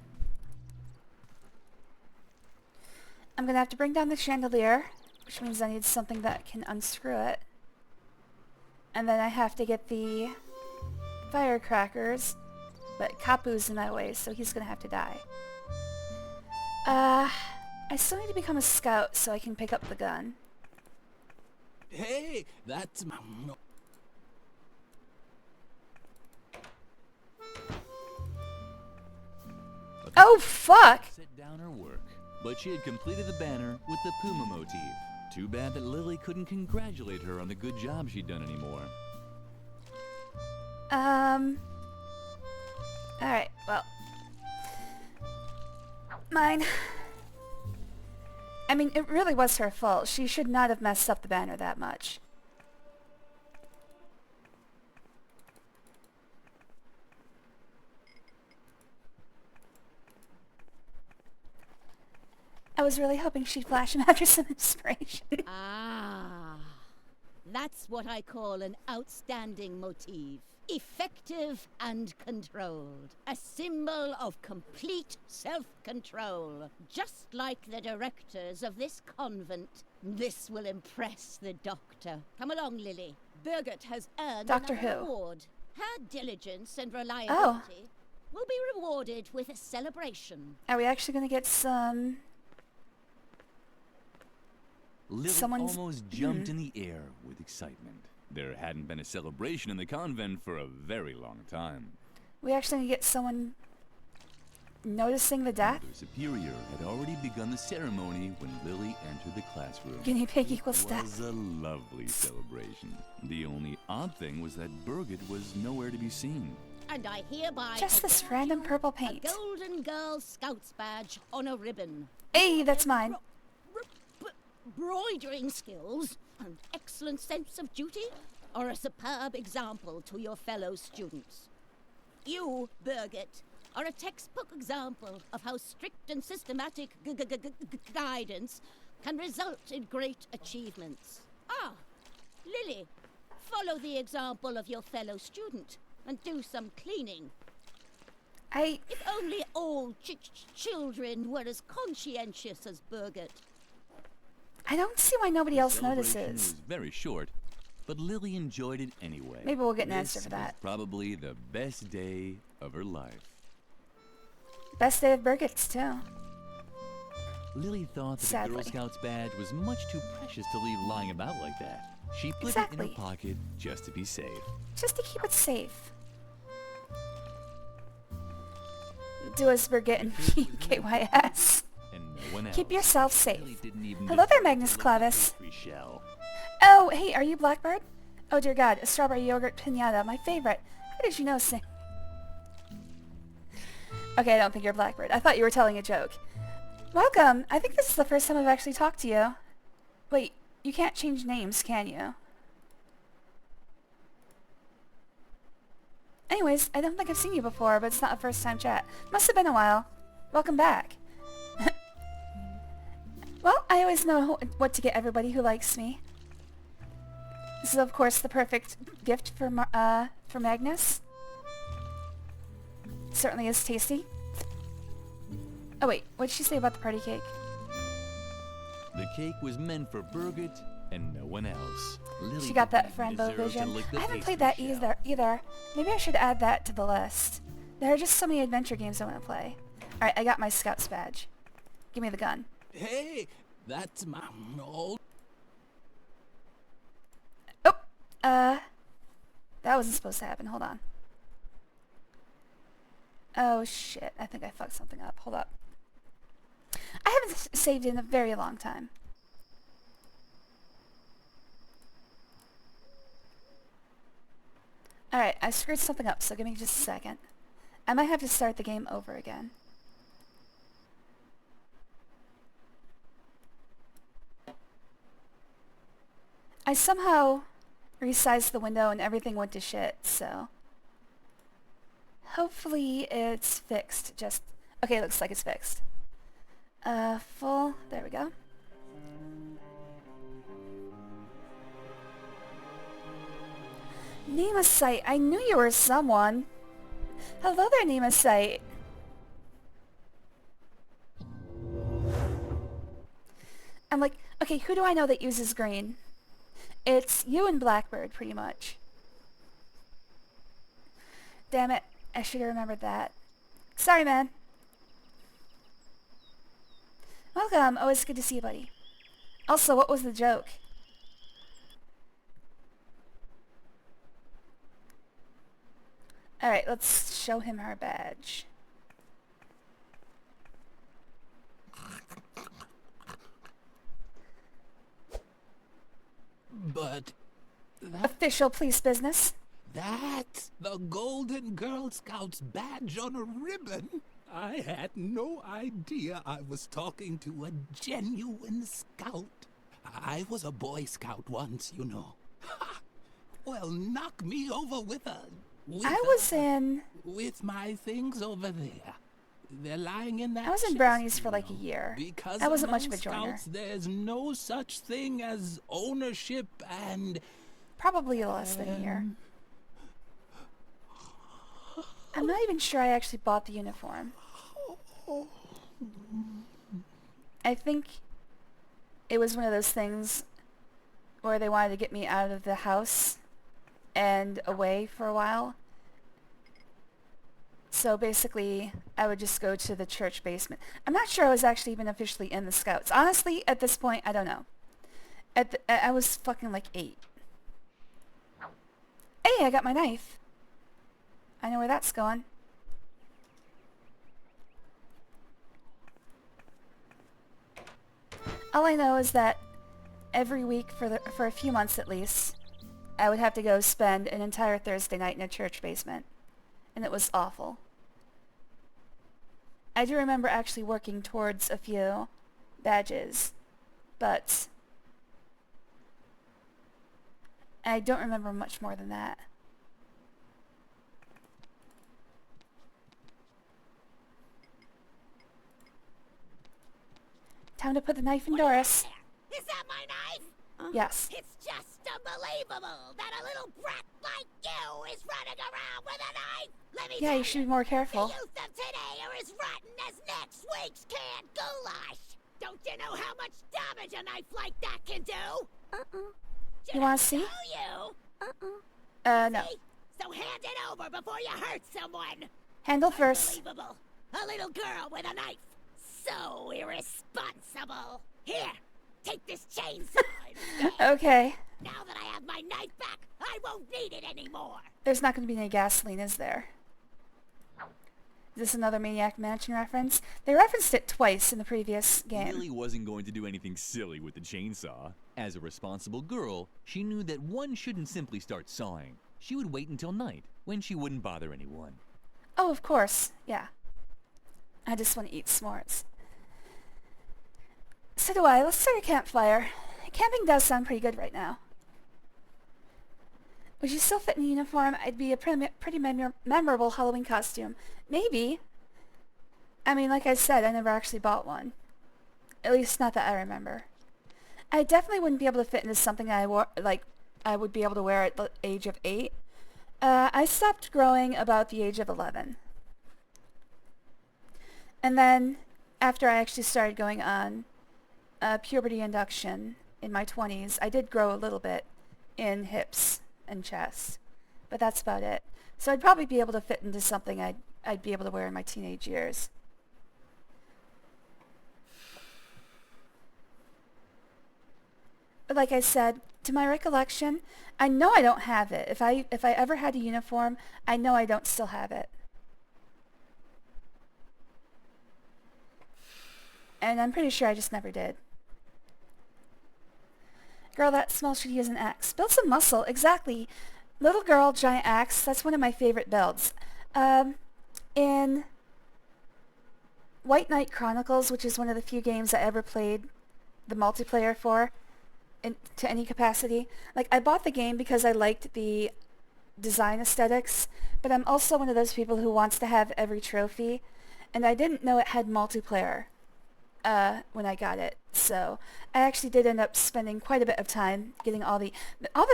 I'm gonna have to bring down the chandelier, which means I need something that can unscrew it. And then I have to get the firecrackers, but Kapu's in that way, so he's gonna have to die. I still need to become a scout so I can pick up the gun. Hey, that's my... Oh, fuck! Sit down her work, but she had completed the banner with the Puma motif. Too bad that Lily couldn't congratulate her on the good job she'd done anymore. Alright, well. Mine. I mean, it really was her fault. She should not have messed up the banner that much. I was really hoping she'd flash him after some inspiration. Ah, that's what I call an outstanding motif. Effective and controlled. A symbol of complete self-control. Just like the directors of this convent. This will impress the doctor. Come along, Lily. Birgit has earned Doctor another Who? award. Her diligence and reliability will be rewarded with a celebration. Are we actually going to get some... Lily almost jumped in the air with excitement. There hadn't been a celebration in the convent for a very long time. We actually need to get someone noticing the death? The superior had already begun the ceremony when Lily entered the classroom. Guinea pig equals It death. was a lovely celebration. The only odd thing was that Birgit was nowhere to be seen. And I hereby Just this random purple a paint. Golden Girl Scouts badge on a ribbon. Hey, that's mine. Broidering skills, an excellent sense of duty, or a superb example to your fellow students. You, Birgit, are a textbook example of how strict and systematic guidance can result in great achievements. Ah, Lily, follow the example of your fellow student and do some cleaning. If only all children were as conscientious as Birgit. I don't see why nobody else Celebration notices. was very short, but Lily enjoyed it anyway. Maybe we'll get an This answer for was that. probably the best day of her life. Best day of Birgit's, too. Lily thought that Sadly. the Girl Scouts badge was much too precious to leave lying about like that. She put it in Exactly. her pocket just to be safe. Just to keep it safe. Do as Birgit and KYS. And no one else. Keep yourself safe. Lily didn't even Hello there, deserve Magnus to lick the Clavis. pastry shell. Oh, hey, are you Blackbird? Oh dear God, a strawberry yogurt pinata, my favorite. How did you know, Okay, I don't think you're Blackbird. I thought you were telling a joke. Welcome. I think this is the first time I've actually talked to you. Wait, you can't change names, can you? Anyways, I don't think I've seen you before, but it's not a first time chat. Must have been a while. Welcome back. Well, I always know what to get everybody who likes me. This is, of course, the perfect gift for Magnus. Certainly is tasty. Oh wait, what did she say about the party cake? The cake was meant for Birgit and no one else. Lily She got that didn't Frambo deserve to vision. lick the I haven't pastry played that shell. either. Maybe I should add that to the list. There are just so many adventure games I want to play. Alright, I got my Scout's badge. Give me the gun. Hey, that's my old... That wasn't supposed to happen. Hold on. Oh shit, I think I fucked something up. Hold up. I haven't saved in a very long time. Alright, I screwed something up, so give me just a second. I might have to start the game over again. I somehow resized the window and everything went to shit, so... Hopefully it's fixed. Okay, looks like it's fixed. Full. There we go. Name a site. I knew you were someone. Hello there, name a site. I'm like, okay, who do I know that uses green? It's you and Blackbird, pretty much. Damn it. I should have remembered that. Sorry, man. Welcome. Always good to see you, buddy. Also, what was the joke? Alright, let's show him our badge. But... Official police business. That's the Golden Girl Scouts badge on a ribbon. I had no idea I was talking to a genuine scout. I was a Boy Scout once, you know. Ha! Well, knock me over with my things over there. They're lying in that I was in chest, brownies for you like a know. year. Because I wasn't much among of a joiner. Scouts, there's no such thing as ownership and... Probably less than a year. I'm not even sure I actually bought the uniform. I think it was one of those things where they wanted to get me out of the house and away for a while. So basically, I would just go to the church basement. I'm not sure I was actually even officially in the Scouts. Honestly, at this point, I don't know. I was fucking like 8. Hey, I got my knife. I know where that's going. All I know is that every week for a few months at least, I would have to go spend an entire Thursday night in a church basement. And it was awful. I do remember actually working towards a few badges, but I don't remember much more than that. Time to put the knife in Doris. Is that my knife? Yes. It's just unbelievable that a little brat like you is running around with a knife. Let me Yeah, tell you should be more careful. The youth of today are as rotten as next week's canned goulash. Don't you know how much damage a knife like that can do? You want to see? You? No. See? So hand it over before you hurt someone. Handle first. Unbelievable. A little girl with a knife. So irresponsible. Here, take this chainsaw. Okay. Now that I have my knife back, I won't need it anymore. There's not going to be any gasoline, is there? Is this another Maniac Mansion reference? They referenced it twice in the previous game. Lily wasn't going to do anything silly with the chainsaw. As a responsible girl, she knew that one shouldn't simply start sawing. She would wait until night, when she wouldn't bother anyone. Oh, of course. Yeah. I just want to eat s'mores. So do I. Let's start a campfire. Camping does sound pretty good right now. Would you still fit in a uniform? I'd be a pretty memorable Halloween costume. Maybe. I mean, like I said, I never actually bought one. At least not that I remember. I definitely wouldn't be able to fit into something I would be able to wear at the age of 8. I stopped growing about the age of 11. And then, after I actually started going on puberty induction in my 20s, I did grow a little bit in hips and chest. But that's about it. So I'd probably be able to fit into something I'd be able to wear in my teenage years. But like I said, to my recollection, I know I don't have it. If I ever had a uniform, I know I don't still have it. And I'm pretty sure I just never did. Girl, that small should use an axe. Build some muscle, exactly. Little girl, giant axe, that's one of my favorite builds. In White Knight Chronicles, which is one of the few games I ever played the multiplayer for, to any capacity, like, I bought the game because I liked the design aesthetics, but I'm also one of those people who wants to have every trophy, and I didn't know it had multiplayer when I got it. So I actually did end up spending quite a bit of time getting all the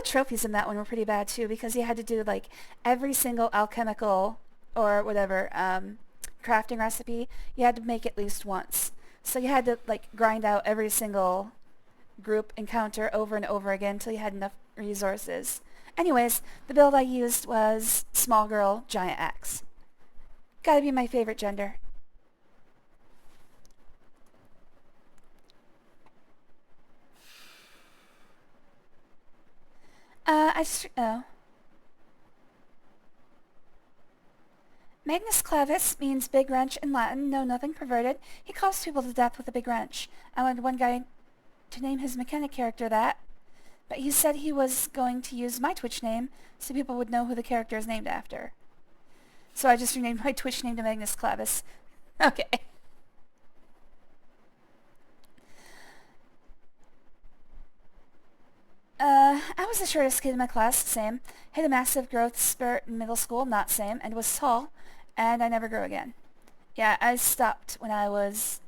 trophies in that one were pretty bad too, because you had to do like every single alchemical or whatever crafting recipe you had to make at least once. So you had to like grind out every single group encounter over and over again until you had enough resources. Anyways, the build I used was small girl, giant axe. Gotta be my favorite gender. Magnus Clavis means big wrench in Latin. No, nothing perverted. He calls people to death with a big wrench. I wanted one guy to name his mechanic character that, but he said he was going to use my Twitch name so people would know who the character is named after. So I just renamed my Twitch name to Magnus Clavis. Okay. I was the shortest kid in my class, same. Hit a massive growth spurt in middle school, not same, and was tall, and I never grew again. Yeah, I stopped when I was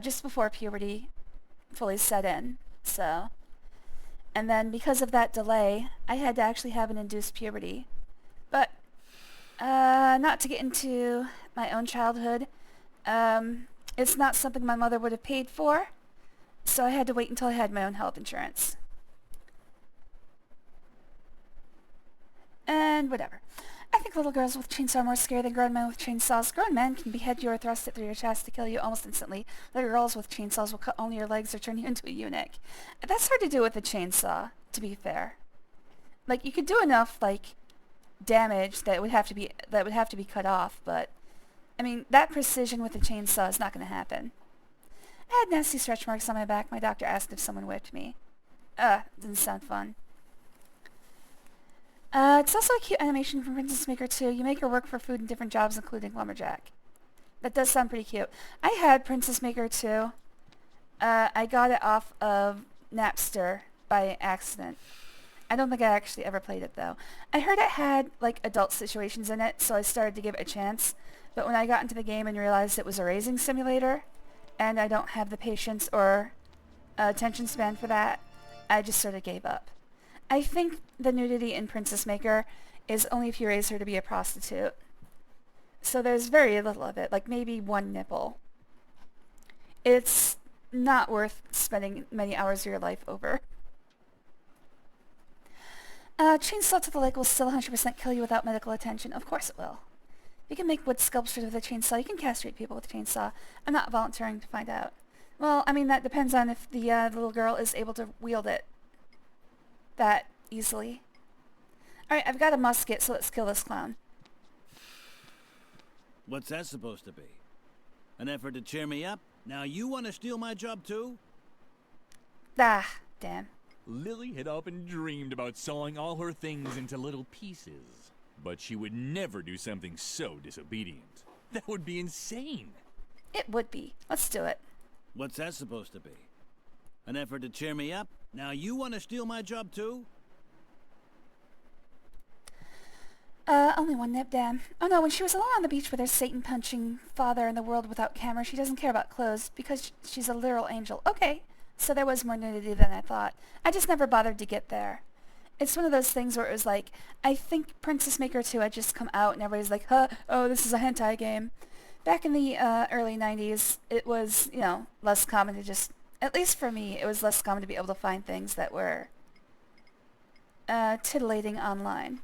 just before puberty fully set in, so. And then because of that delay, I had to actually have an induced puberty. But, not to get into my own childhood, it's not something my mother would have paid for, so I had to wait until I had my own health insurance. And whatever. I think little girls with chainsaws are more scary than grown men with chainsaws. Grown men can behead you or thrust it through your chest to kill you almost instantly. Little girls with chainsaws will cut only your legs or turn you into a eunuch. That's hard to do with a chainsaw, to be fair. Like, you could do enough, like, damage that would have to be cut off, but I mean, that precision with a chainsaw is not going to happen. I had nasty stretch marks on my back. My doctor asked if someone whipped me. Didn't sound fun. It's also a cute animation from Princess Maker 2. You make her work for food in different jobs, including lumberjack. That does sound pretty cute. I had Princess Maker 2. I got it off of Napster by accident. I don't think I actually ever played it, though. I heard it had, like, adult situations in it, so I started to give it a chance. But when I got into the game and realized it was a raising simulator, and I don't have the patience or attention span for that, I just sort of gave up. I think the nudity in Princess Maker is only if you raise her to be a prostitute. So there's very little of it, like maybe one nipple. It's not worth spending many hours of your life over. Chainsaw to the leg will still 100% kill you without medical attention. Of course it will. You can make wood sculptures with a chainsaw. You can castrate people with a chainsaw. I'm not volunteering to find out. Well, I mean, that depends on if the little girl is able to wield it that easily. Alright, I've got a musket, so let's kill this clown. What's that supposed to be? An effort to cheer me up? Now you want to steal my job too? Ah, damn. Lily had often dreamed about sawing all her things into little pieces, but she would never do something so disobedient. That would be insane. It would be. Let's do it. What's that supposed to be? An effort to cheer me up? Now you want to steal my job too? Only one nip, damn. Oh no, when she was alone on the beach with her Satan-punching father in the world without camera, she doesn't care about clothes because she's a literal angel. Okay, so there was more nudity than I thought. I just never bothered to get there. It's one of those things where it was like, I think Princess Maker 2 had just come out and everybody's like, huh, oh, this is a hentai game. Back in the early 90s, it was, you know, less common to just, at least for me, it was less common to be able to find things that were titillating online.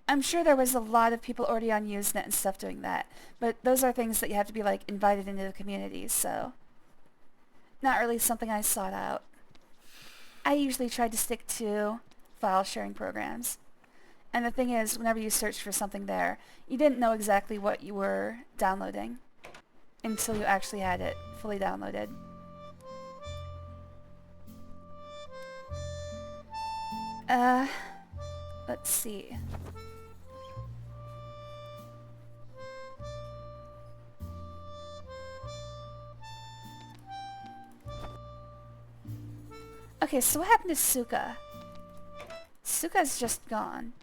I'm sure there was a lot of people already on Usenet and stuff doing that, but those are things that you have to be, like, invited into the community, so not really something I sought out. I usually tried to stick to file sharing programs. And the thing is, whenever you searched for something there, you didn't know exactly what you were downloading until you actually had it fully downloaded. Let's see. Okay, so what happened to Suka? Suka's just gone.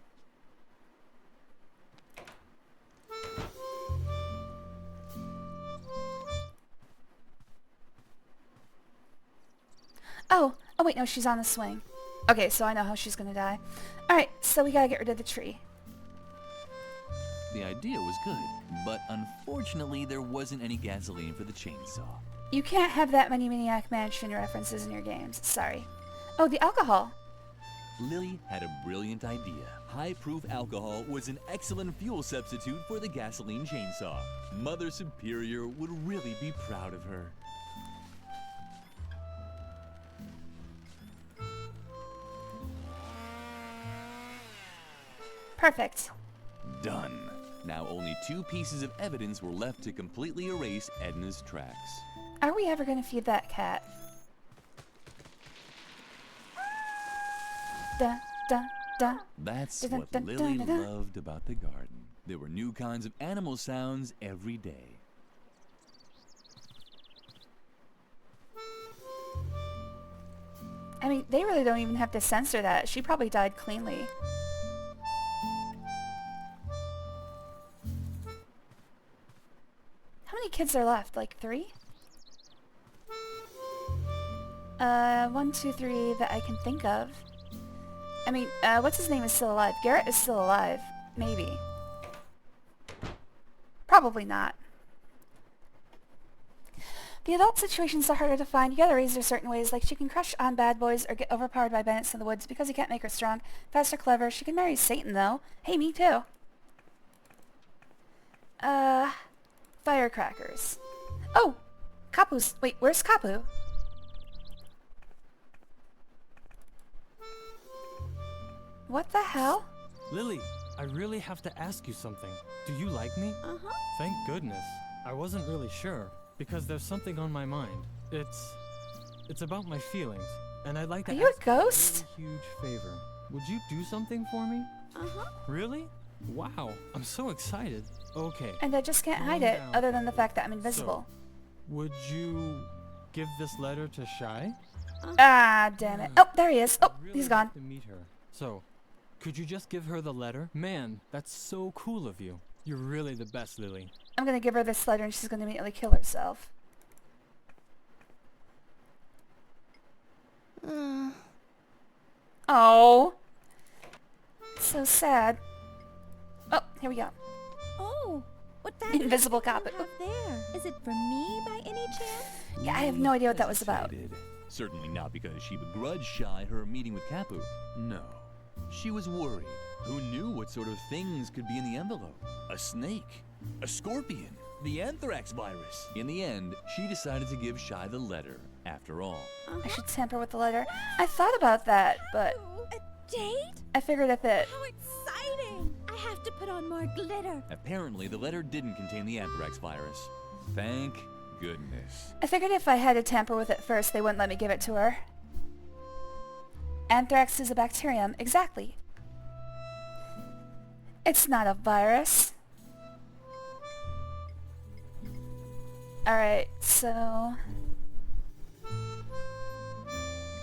Oh wait, no, she's on the swing. Okay, so I know how she's gonna die. Alright, so we gotta get rid of the tree. The idea was good, but unfortunately there wasn't any gasoline for the chainsaw. You can't have that many Maniac Mansion references in your games. Sorry. Oh, the alcohol. Lily had a brilliant idea. High-proof alcohol was an excellent fuel substitute for the gasoline chainsaw. Mother Superior would really be proud of her. Perfect. Done. Now only 2 pieces of evidence were left to completely erase Edna's tracks. Are we ever gonna feed that cat? Da, da, da. That's what Lily loved about the garden. There were new kinds of animal sounds every day. I mean, they really don't even have to censor that. She probably died cleanly. How many kids are left? Like 3? 1, 2, 3 that I can think of. I mean, what's his name is still alive? Garrett is still alive. Maybe. Probably not. The adult situations are harder to find. You gotta raise her certain ways, like she can crush on bad boys or get overpowered by bandits in the woods because you can't make her strong, fast, or clever. She can marry Satan, though. Hey, me too. Firecrackers. Oh! Kapu's... Wait, where's Kapu? What the hell? Lily, I really have to ask you something. Do you like me? Uh-huh. Thank goodness. I wasn't really sure. because there's something on my mind. It's about my feelings, and I'd like to Are you a ask ghost? a really huge favor. Would you do something for me? Uh-huh. Really? Wow, I'm so excited. Okay. And I just can't calm hide it, down. other than the fact that I'm invisible. Would you give this letter to Shy? Ah, damn it. Oh, there he is. Oh, he's gone. To meet her. So, could you just give her the letter? Man, that's so cool of you. You're really the best, Lily. I'm gonna give her this letter and she's gonna immediately kill herself. Oh. So sad. Oh, here we go. Oh, what that Invisible cop. you have there? Is it for me by any chance? Yeah, I have no idea what that was about. Certainly not because she begrudged Shy her meeting with Kapu. No. She was worried. Who knew what sort of things could be in the envelope? A snake? A scorpion? The anthrax virus? In the end, she decided to give Shy the letter, after all. I should tamper with the letter. I thought about that, but A date? I figured if it... How exciting! I have to put on more glitter. Apparently, the letter didn't contain the anthrax virus. Thank goodness. I figured if I had to tamper with it first, they wouldn't let me give it to her. Anthrax is a bacterium. Exactly. It's not a virus. Alright, so...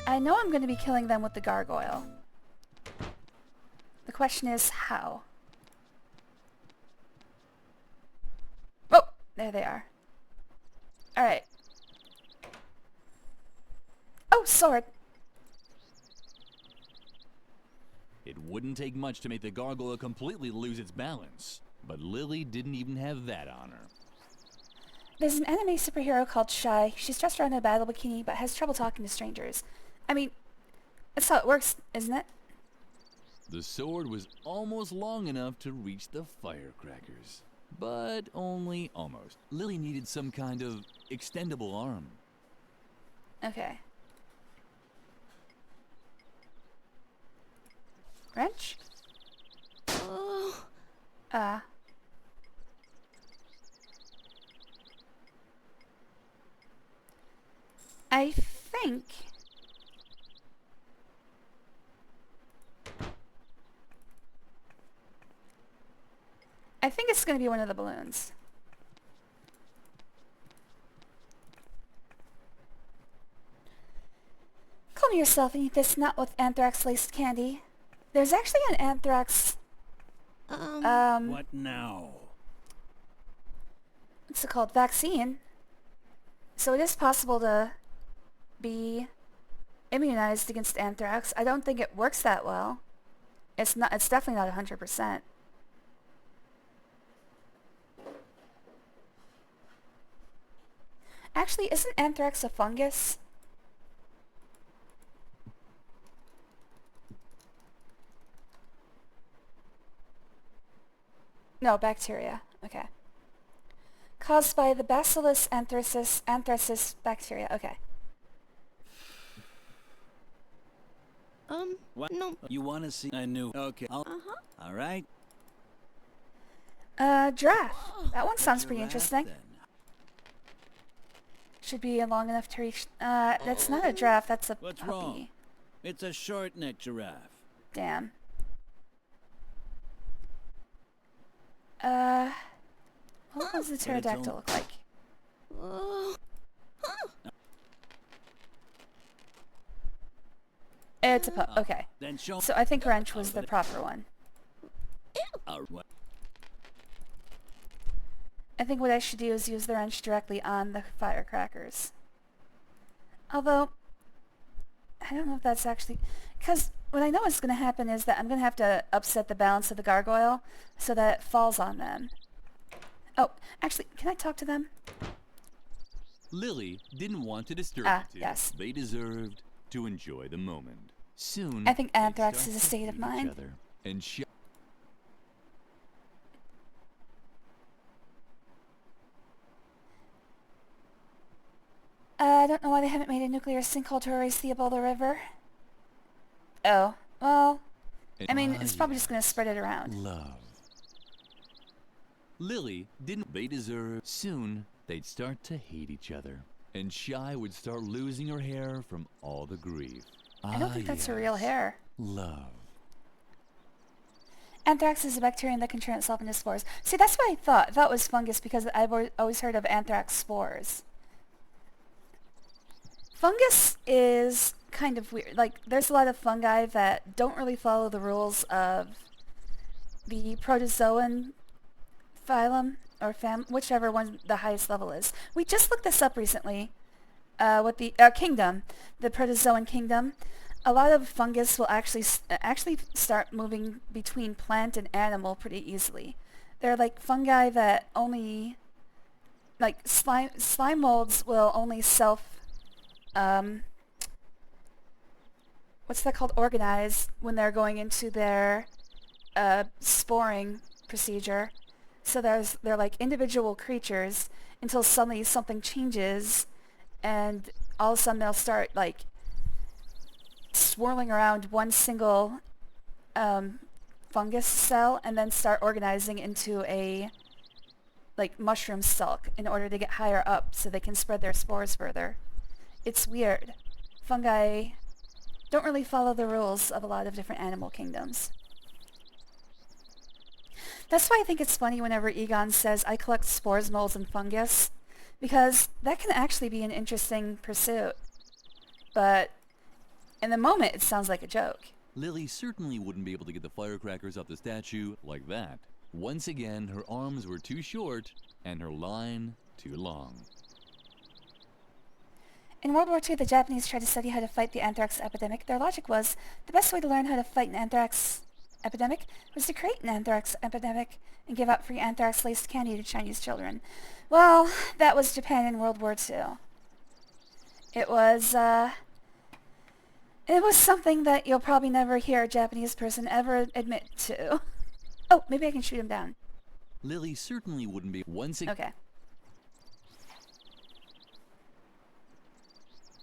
I know I'm going to be killing them with the gargoyle. The question is, how? Oh! There they are. Alright. Oh, sword! It wouldn't take much to make the gargoyle completely lose its balance. But Lily didn't even have that on her. There's an anime superhero called Shy. She's dressed around in a battle bikini, but has trouble talking to strangers. I mean, that's how it works, isn't it? The sword was almost long enough to reach the firecrackers. But only almost. Lily needed some kind of extendable arm. Okay. Wrench? Oh. I think... it's going to be one of the balloons. Calm yourself and eat this nut with anthrax-laced candy. There's actually an anthrax... What now? What's it called? Vaccine. So it is possible to be immunized against anthrax. I don't think it works that well. It's definitely not 100%. Actually, isn't anthrax a fungus? No, bacteria. Okay. Caused by the Bacillus anthracis bacteria. Okay. What? No. You want to see? I knew. Okay. Uh-huh. All right. Giraffe. That one sounds pretty Giraffe, interesting. then. Should be long enough to reach... that's not a giraffe, that's a What's puppy. wrong? It's a short-necked giraffe. Damn. What does the pterodactyl look like? It's a pup. Okay. Then show. So I think wrench was the proper one. What? I think what I should do is use the wrench directly on the firecrackers. Although, I don't know if that's actually... Because what I know is going to happen is that I'm going to have to upset the balance of the gargoyle so that it falls on them. Oh, actually, can I talk to them? Lily didn't want to disturb the two. Yes. They deserved to enjoy the moment. Soon, I think anthrax they'd is a start state of to meet each mind. other and I don't know why they haven't made a nuclear sinkhole to erase the Ebola River. Oh, well, I mean, it's probably just going to spread it around. love. Lily didn't. They deserve. Soon, they'd start to hate each other. And Shy would start losing her hair from all the grief. I don't think that's her real hair. Love. Anthrax is a bacterium that can turn itself into spores. See, that's what I thought. I thought it was fungus because I've always heard of anthrax spores. Fungus is kind of weird. Like, there's a lot of fungi that don't really follow the rules of the protozoan phylum or whichever one the highest level is. We just looked this up recently with the kingdom, the protozoan kingdom. A lot of fungus will actually start moving between plant and animal pretty easily. They're like fungi that only, like slime molds will only what's that called? Organize when they're going into their sporing procedure. So they're like individual creatures until suddenly something changes, and all of a sudden they'll start like swirling around one single fungus cell and then start organizing into a like mushroom stalk in order to get higher up so they can spread their spores further. It's weird. Fungi don't really follow the rules of a lot of different animal kingdoms. That's why I think it's funny whenever Egon says, I collect spores, molds, and fungus, because that can actually be an interesting pursuit. But in the moment, it sounds like a joke. Lily certainly wouldn't be able to get the firecrackers off the statue like that. Once again, her arms were too short and her line too long. In World War II, the Japanese tried to study how to fight the anthrax epidemic. Their logic was, the best way to learn how to fight an anthrax epidemic was to create an anthrax epidemic and give out free anthrax-laced candy to Chinese children. Well, that was Japan in World War II. It was something that you'll probably never hear a Japanese person ever admit to. Oh, maybe I can shoot him down. Lily certainly wouldn't be once again. Okay.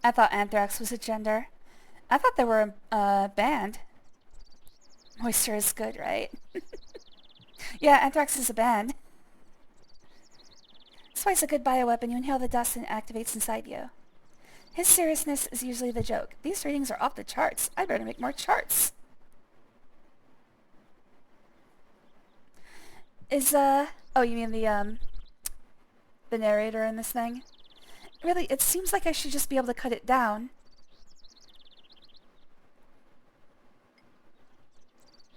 I thought anthrax was a gender. I thought they were a band. Moisture is good, right? Yeah, anthrax is a band. That's why it's a good bioweapon. You inhale the dust and it activates inside you. His seriousness is usually the joke. These readings are off the charts. I'd better make more charts. Oh, you mean the narrator in this thing? Really, it seems like I should just be able to cut it down.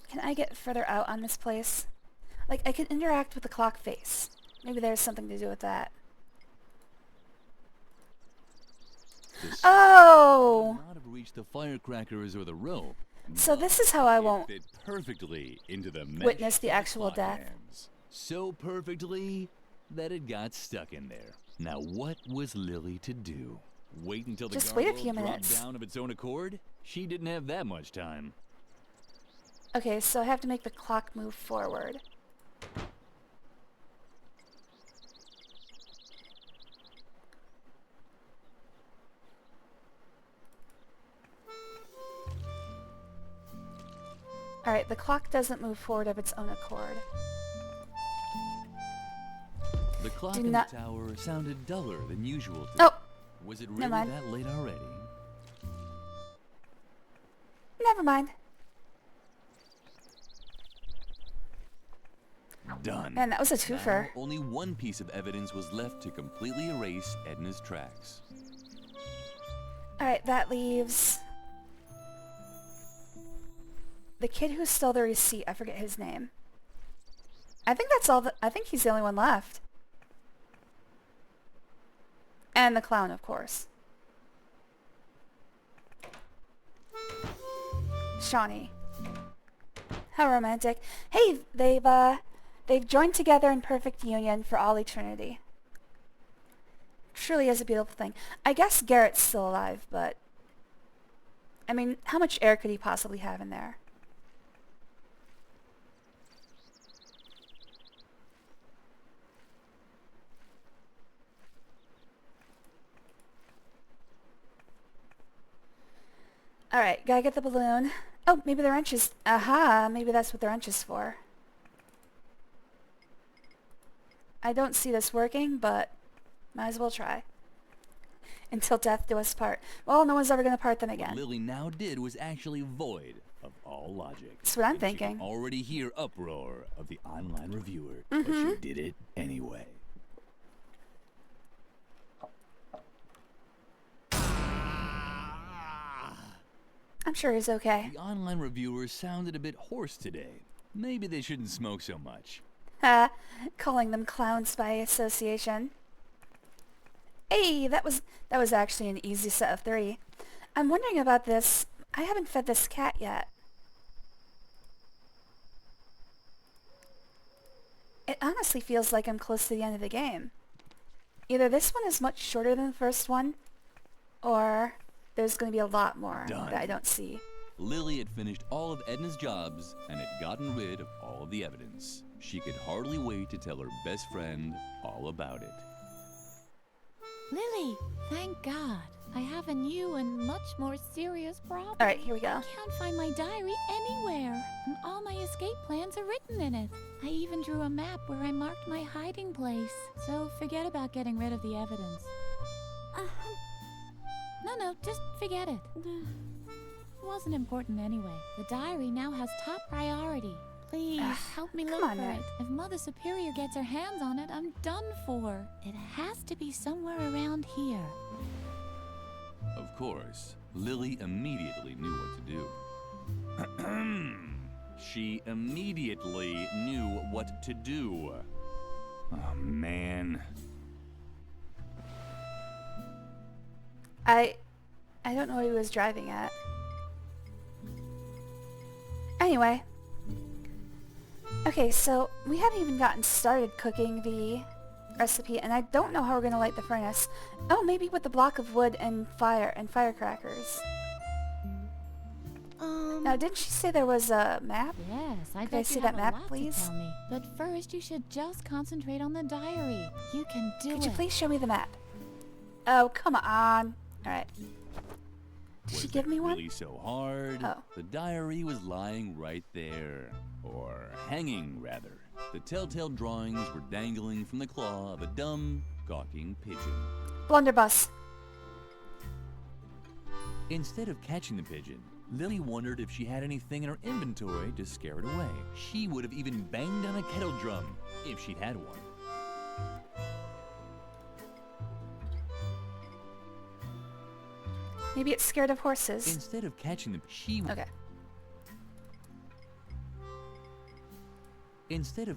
Can I get further out on this place? Like, I can interact with the clock face. Maybe there's something to do with that. Oh! Not have reached the firecrackers or the rope. So this is how I won't fit perfectly into the witness the actual death. So perfectly that it got stuck in there. Now what was Lily to do? Wait until the just wait a gargoyle few dropped minutes down of its own accord? She didn't have that much time. Okay, so I have to make the clock move forward. Alright, the clock doesn't move forward of its own accord. The clock in the tower sounded duller than usual. Oh! Was it really that late already? Never mind. Done. Man, that was a twofer. Now, only one piece of evidence was left to completely erase Edna's tracks. Alright, that leaves the kid who stole the receipt. I forget his name. I think that's all. I think he's the only one left. And the clown, of course. Shawnee. How romantic. Hey, they've joined together in perfect union for all eternity. Truly is a beautiful thing. I guess Garrett's still alive, but I mean, how much air could he possibly have in there? Alright, gotta get the balloon. Oh, maybe the wrench is... Aha! Maybe that's what the wrench is for. I don't see this working, but Might as well try. Until death do us part. Well, no one's ever going to part them again. What Lily now did was actually void of all logic. That's what I'm And thinking. She could already hear uproar of the online reviewer, but she did it anyway. I'm sure he's okay. The online reviewers sounded a bit hoarse today. Maybe they shouldn't smoke so much. Calling them clowns by association. Hey, that was actually an easy set of 3. I'm wondering about this. I haven't fed this cat yet. It honestly feels like I'm close to the end of the game. Either this one is much shorter than the first one, or there's going to be a lot more that I don't see. Lily had finished all of Edna's jobs and had gotten rid of all of the evidence. She could hardly wait to tell her best friend all about it. Lily, thank God. I have a new and much more serious problem. All right, here we go. I can't find my diary anywhere, and all my escape plans are written in it. I even drew a map where I marked my hiding place. So forget about getting rid of the evidence. No, just forget it. It wasn't important anyway. The diary now has top priority. Please, help me look for it. If Mother Superior gets her hands on it, I'm done for. It has to be somewhere around here. Of course, Lily immediately knew what to do. She immediately knew what to do. Oh, man. I don't know what he was driving at. Anyway. Okay, so we haven't even gotten started cooking the recipe, and I don't know how we're going to light the furnace. Oh, maybe with the block of wood and fire and firecrackers. Now, didn't she say there was a map? Yes, I Could I bet see you that have a map, lot please? to tell me. But first, you should just concentrate on the diary. You can do it. Could you please show me the map? Oh, come on. All right. Did she give me one? Really so hard? Oh. The diary was lying right there. Or hanging, rather. The telltale drawings were dangling from the claw of a dumb, gawking pigeon. Blunderbuss. Instead of catching the pigeon, Lily wondered if she had anything in her inventory to scare it away. She would have even banged on a kettle drum if she'd had one. Maybe it's scared of horses. Instead of catching the Okay. Instead of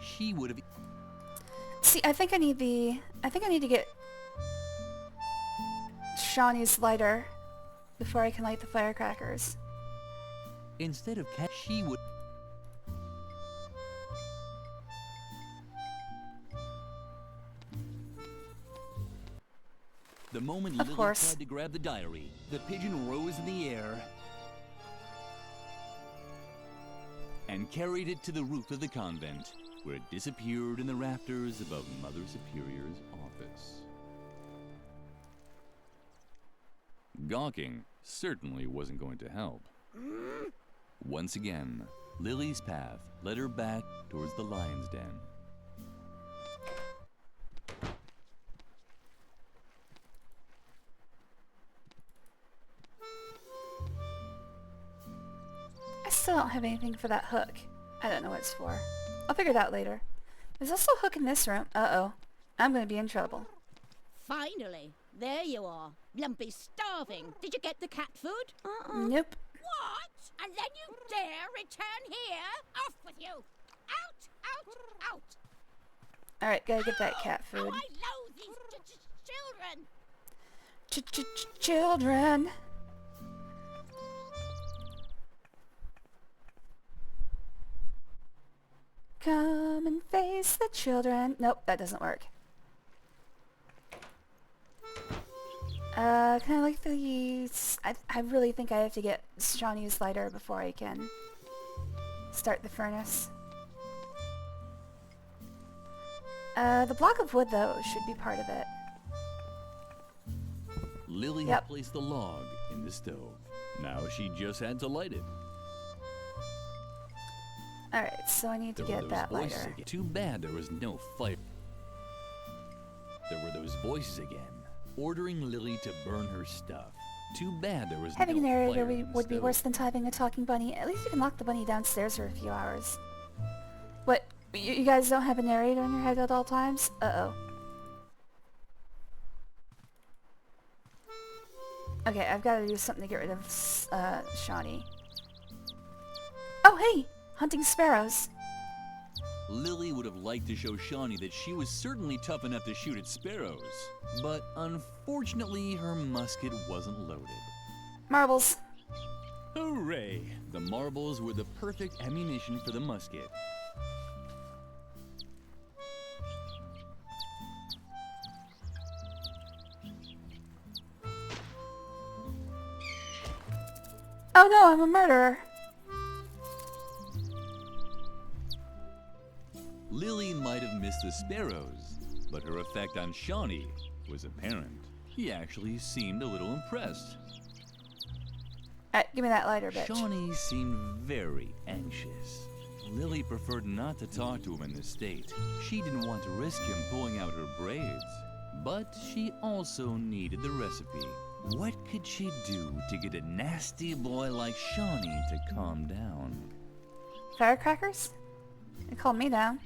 she would have. See, I think I need to get Shawnee's lighter before I can light the firecrackers. Instead of she would. The moment Lily tried to grab the diary, the pigeon rose in the air and carried it to the roof of the convent, where it disappeared in the rafters above Mother Superior's office. Gawking certainly wasn't going to help. Once again, Lily's path led her back towards the lion's den. I still don't have anything for that hook. I don't know what it's for. I'll figure it out later. There's also a hook in this room. Uh-oh. I'm gonna be in trouble. Finally, there you are. Lumpy starving. Did you get the cat food? Nope. What? And then you dare return here? Off with you! Out! Out! Out! Alright, gotta get that cat food. Oh, I loathe these children! Children! Come and face the children. Nope, that doesn't work. Can I like these? I really think I have to get Shawnee's lighter before I can start the furnace. The block of wood, though, should be part of it. Lily had placed the log in the stove. Now she just had to light it. Alright, so I need to There were get those that voices lighter. again. Too bad there was no fire. There were those voices again, ordering Lily to burn her stuff. Too bad there was Having a no narrator fire would be stove. worse than having a talking bunny. At least you can lock the bunny downstairs for a few hours. What? You guys don't have a narrator in your head at all times? Uh-oh. Okay, I've got to do something to get rid of, Shawnee. Oh, hey! Hunting sparrows. Lily would have liked to show Shawnee that she was certainly tough enough to shoot at sparrows, but unfortunately her musket wasn't loaded. Marbles. Hooray! The marbles were the perfect ammunition for the musket. Oh no, I'm a murderer. Lily might have missed the sparrows, but her effect on Shawnee was apparent. He actually seemed a little impressed. Alright, give me that lighter, bitch. Shawnee seemed very anxious. Lily preferred not to talk to him in this state. She didn't want to risk him pulling out her braids, but she also needed the recipe. What could she do to get a nasty boy like Shawnee to calm down? Firecrackers? They called me down.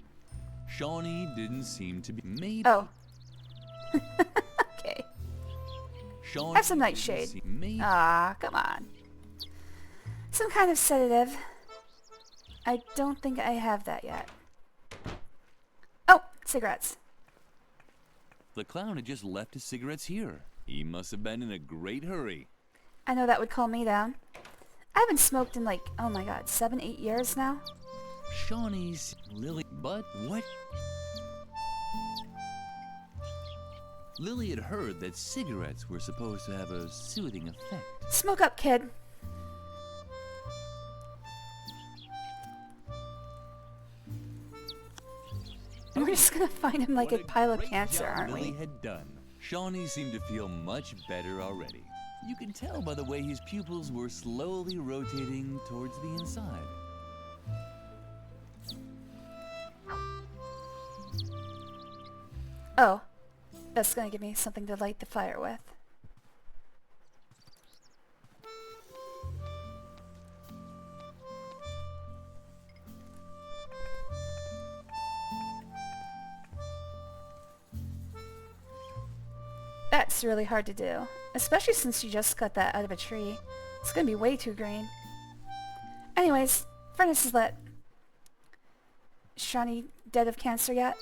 Shawnee didn't seem to be made. Oh. Okay. Shawnee Have some didn't nightshade. seem made. Ah, come on. Some kind of sedative. I don't think I have that yet. Oh, cigarettes. The clown had just left his cigarettes here. He must have been in a great hurry. I know that would calm me down. I haven't smoked in like, oh my god, 7-8 years now? Shawnee's Lily, but what? Lily had heard that cigarettes were supposed to have a soothing effect. Smoke up, kid. And we're just gonna find him like a What pile of great cancer, job aren't Lily we? had done. Shawnee seemed to feel much better already. You can tell by the way his pupils were slowly rotating towards the inside. Oh, that's gonna give me something to light the fire with. That's really hard to do, especially since you just cut that out of a tree. It's gonna be way too green. Anyways, furnace is lit. Shawnee dead of cancer yet?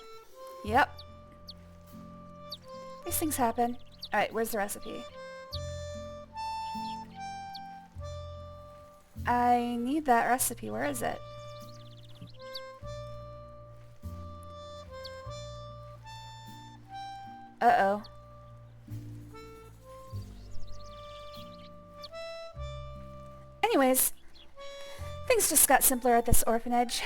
Yep. These things happen. Alright, where's the recipe? I need that recipe. Where is it? Uh-oh. Anyways, things just got simpler at this orphanage.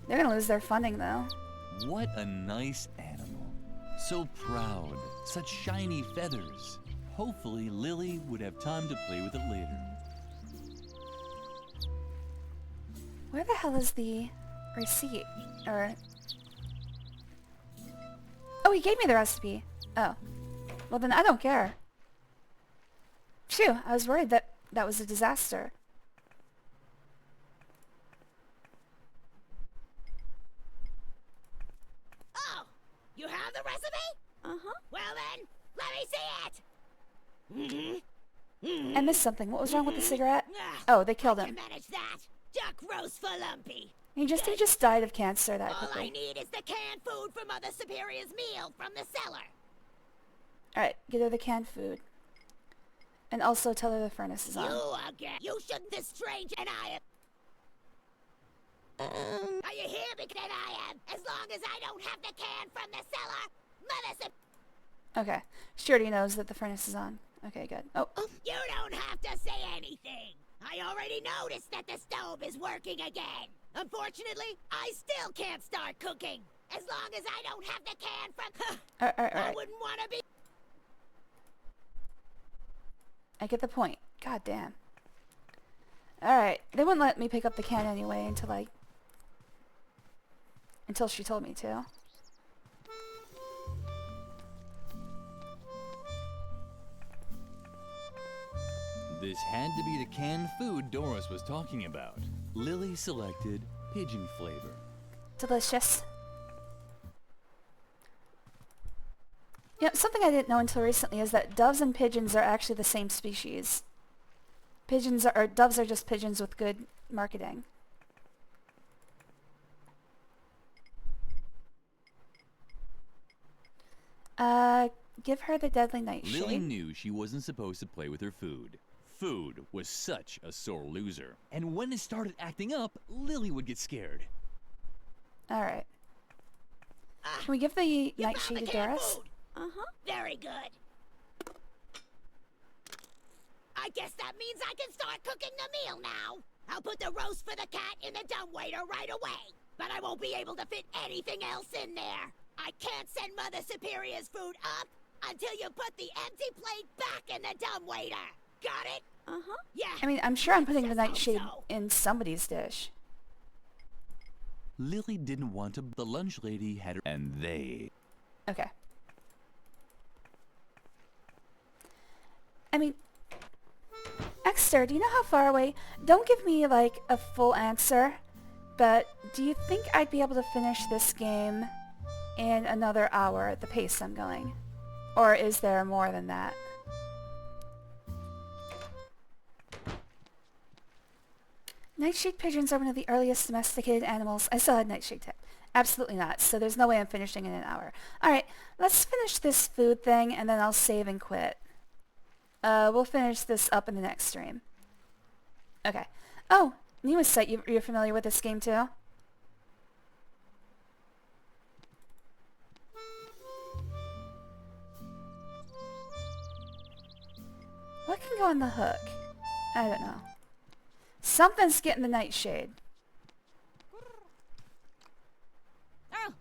They're gonna lose their funding, though. What a nice animal. So proud. Such shiny feathers. Hopefully Lily would have time to play with it later. Where the hell is the receipt? Or... Oh, he gave me the recipe. Oh. Well, then I don't care. Phew, I was worried that that was a disaster. Oh, you have the recipe? Uh-huh. Well then, let me see it. I missed something. What was wrong with the cigarette? Oh, they killed him. Manage that. Duck roast for Lumpy. He just died of cancer that All I quickly. need is the canned food from Mother Superior's meal from the cellar. Alright, get her the canned food. And also tell her the furnace is on. You again. You shouldn't this strange and I am. Are you here? Because I am. As long as I don't have the can from the cellar, Mother Okay. She already knows that the furnace is on. Okay, good. Oh. You don't have to say anything. I already noticed that the stove is working again. Unfortunately, I still can't start cooking. As long as I don't have the can from... I Alright. wouldn't want to be... I get the point. God damn. Alright, they wouldn't let me pick up the can anyway until she told me to. This had to be the canned food Doris was talking about. Lily selected pigeon flavor. Delicious. Yep, something I didn't know until recently is that doves and pigeons are actually the same species. Doves are just pigeons with good marketing. Give her the deadly nightshade. Lily knew she wasn't supposed to play with her food. Food was such a sore loser. And when it started acting up, Lily would get scared. Alright. Can we give the nightshade to Doris? Very good. I guess that means I can start cooking the meal now. I'll put the roast for the cat in the dumbwaiter right away. But I won't be able to fit anything else in there. I can't send Mother Superior's food up until you put the empty plate back in the dumbwaiter. Got it? Yeah. I mean, I'm sure I'm putting the nightshade in somebody's dish. Lily didn't want to. The lunch lady had her, and they. Okay. I mean, Exter, do you know how far away? Don't give me, like, a full answer, but do you think I'd be able to finish this game in another hour at the pace I'm going? Or is there more than that? Nightshade pigeons are one of the earliest domesticated animals. I still had nightshade tip. Absolutely not. So there's no way I'm finishing in an hour. Alright, let's finish this food thing and then I'll save and quit. We'll finish this up in the next stream. Okay. Oh, newest site. You're familiar with this game too? What can go on the hook? I don't know. Something's getting the nightshade. Oh,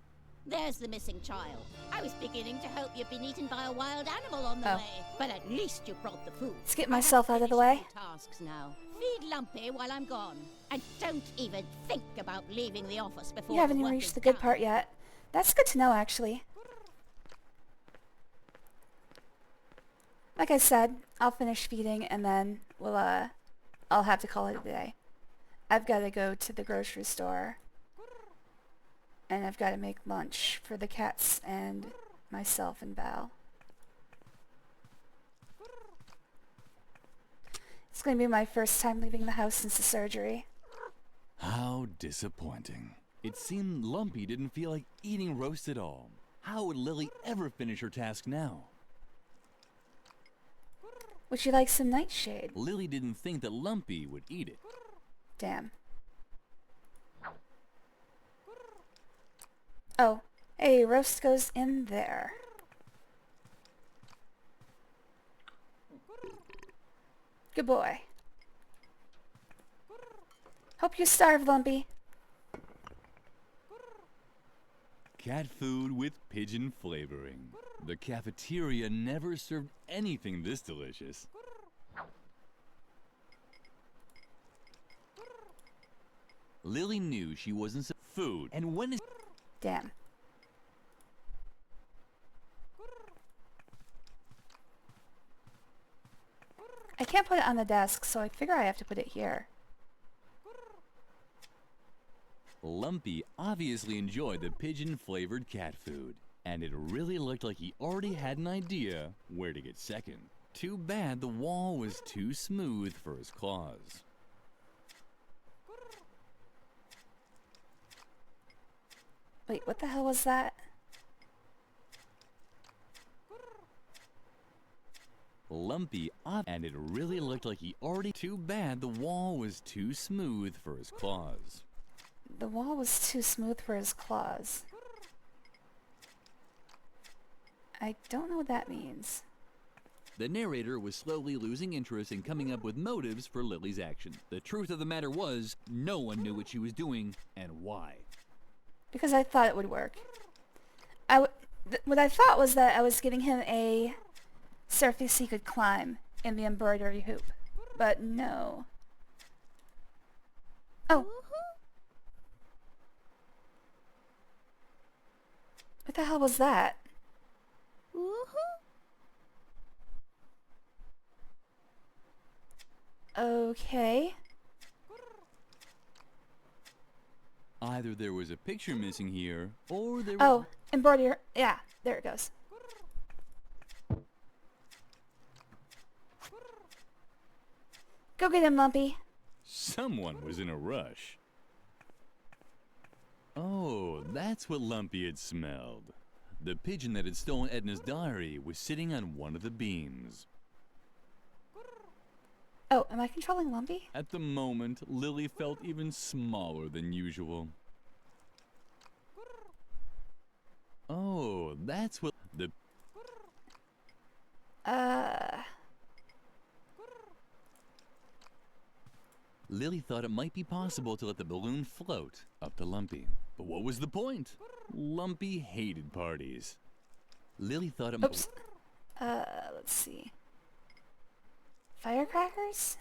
there's the missing child. I was beginning to hope you'd been eaten by a wild animal on the way, but at least you brought the food. Let's get myself out of the way. Tasks now. Feed Lumpy while I'm gone, and don't even think about leaving the office before. You haven't even reached the good part yet. That's good to know, actually. Like I said, I'll finish feeding and then I'll have to call it a day. I've got to go to the grocery store and I've got to make lunch for the cats and myself and Val. It's going to be my first time leaving the house since the surgery. How disappointing. It seemed Lumpy didn't feel like eating roast at all. How would Lily ever finish her task now? Would you like some nightshade? Lily didn't think that Lumpy would eat it. Damn. Oh, hey, roast goes in there. Good boy. Hope you starve, Lumpy. Cat food with pigeon flavoring. The cafeteria never served anything this delicious. Lily knew she wasn't food, and when is... Damn. I can't put it on the desk, so I figure I have to put it here. Lumpy obviously enjoyed the pigeon-flavored cat food, and it really looked like he already had an idea where to get second. Too bad the wall was too smooth for his claws. Wait, what the hell was that? Lumpy and it really looked like he already... Too bad the wall was too smooth for his claws. The wall was too smooth for his claws. I don't know what that means. The narrator was slowly losing interest in coming up with motives for Lily's action. The truth of the matter was, no one knew what she was doing and why. Because I thought it would work. What I thought was that I was giving him a surface he could climb, in the embroidery hoop. But no. Oh. What the hell was that? Okay. Either there was a picture missing here, or there Oh, embroidery. Yeah, there it goes. Go get him, Lumpy. Someone was in a rush. Oh, that's what Lumpy had smelled. The pigeon that had stolen Edna's diary was sitting on one of the beams. Oh, am I controlling Lumpy? At the moment, Lily felt even smaller than usual. Oh, that's what the... Lily thought it might be possible to let the balloon float up to Lumpy. But what was the point? Lumpy hated parties. Lily thought it... Oops. Let's see. Firecrackers?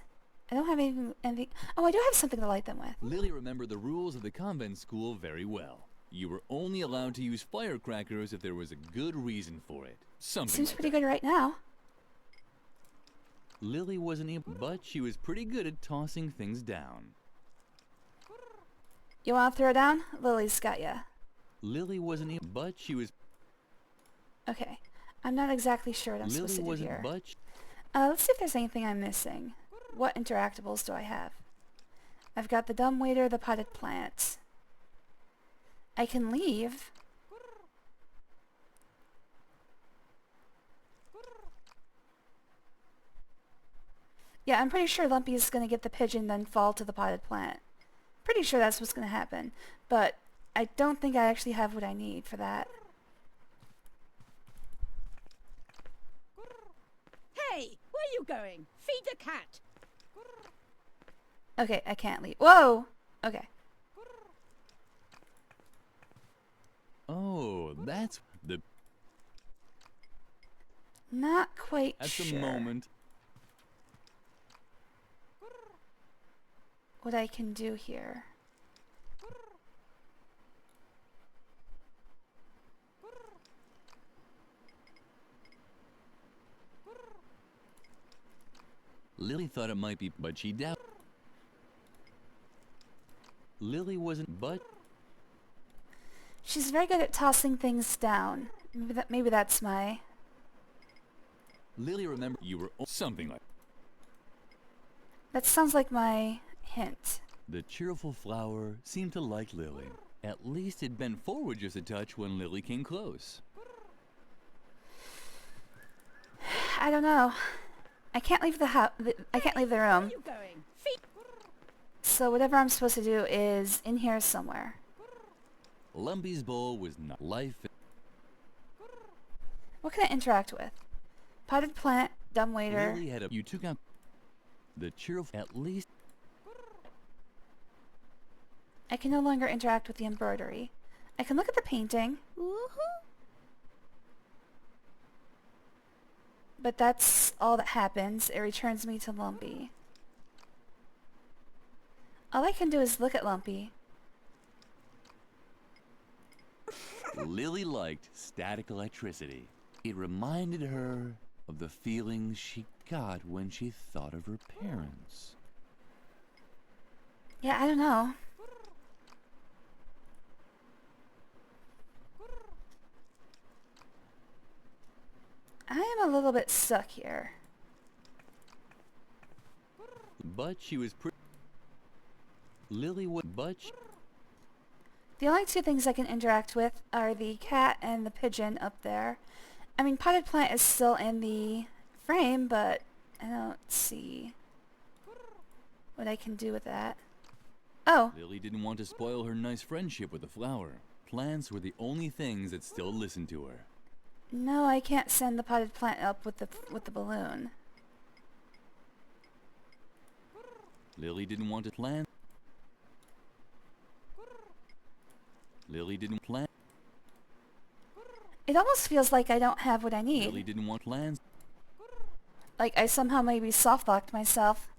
I don't have anything... Oh, I do have something to light them with. Lily remembered the rules of the convent school very well. You were only allowed to use firecrackers if there was a good reason for it. Something Seems like pretty that. good right now. Lily wasn't able, but she was pretty good at tossing things down. You want to throw down? Lily's got ya. Lily wasn't able, but she was... Okay. I'm not exactly sure what I'm supposed to do wasn't, here. but Let's see if there's anything I'm missing. What interactables do I have? I've got the dumbwaiter, the potted plant. I can leave. Yeah, I'm pretty sure Lumpy is going to get the pigeon then fall to the potted plant. Pretty sure that's what's going to happen. But I don't think I actually have what I need for that. Hey, where are you going? Feed the cat. Okay, I can't leave. Whoa! Okay. Oh, that's the... Not quite At sure the moment, what I can do here. Lily thought it might be, but she doubted. Lily wasn't, but... She's very good at tossing things down. Maybe that's my... Lily remembered you were something like... That sounds like my hint. The cheerful flower seemed to like Lily. At least it bent forward just a touch when Lily came close. I don't know. I can't leave the house. I can't leave the room. Where are you going? Feed... So whatever I'm supposed to do is in here somewhere. Lumpy's bowl was not life. What can I interact with? Potted plant, dumbwaiter. Lily had a... You took out the cheerful... At least... I can no longer interact with the embroidery. I can look at the painting. But that's all that happens. It returns me to Lumpy. All I can do is look at Lumpy. Lily liked static electricity. It reminded her of the feelings she got when she thought of her parents. Yeah, I don't know. I am a little bit stuck here. But she was pretty... Lily would... But she... The only two things I can interact with are the cat and the pigeon up there. I mean, potted plant is still in the frame, but I don't see what I can do with that. Oh! Lily didn't want to spoil her nice friendship with the flower. Plants were the only things that still listened to her. No, I can't send the potted plant up with the balloon. Lily didn't want to plant. Lily didn't plant. It almost feels like I don't have what I need. Lily didn't want plants. Like I somehow maybe soft-locked myself.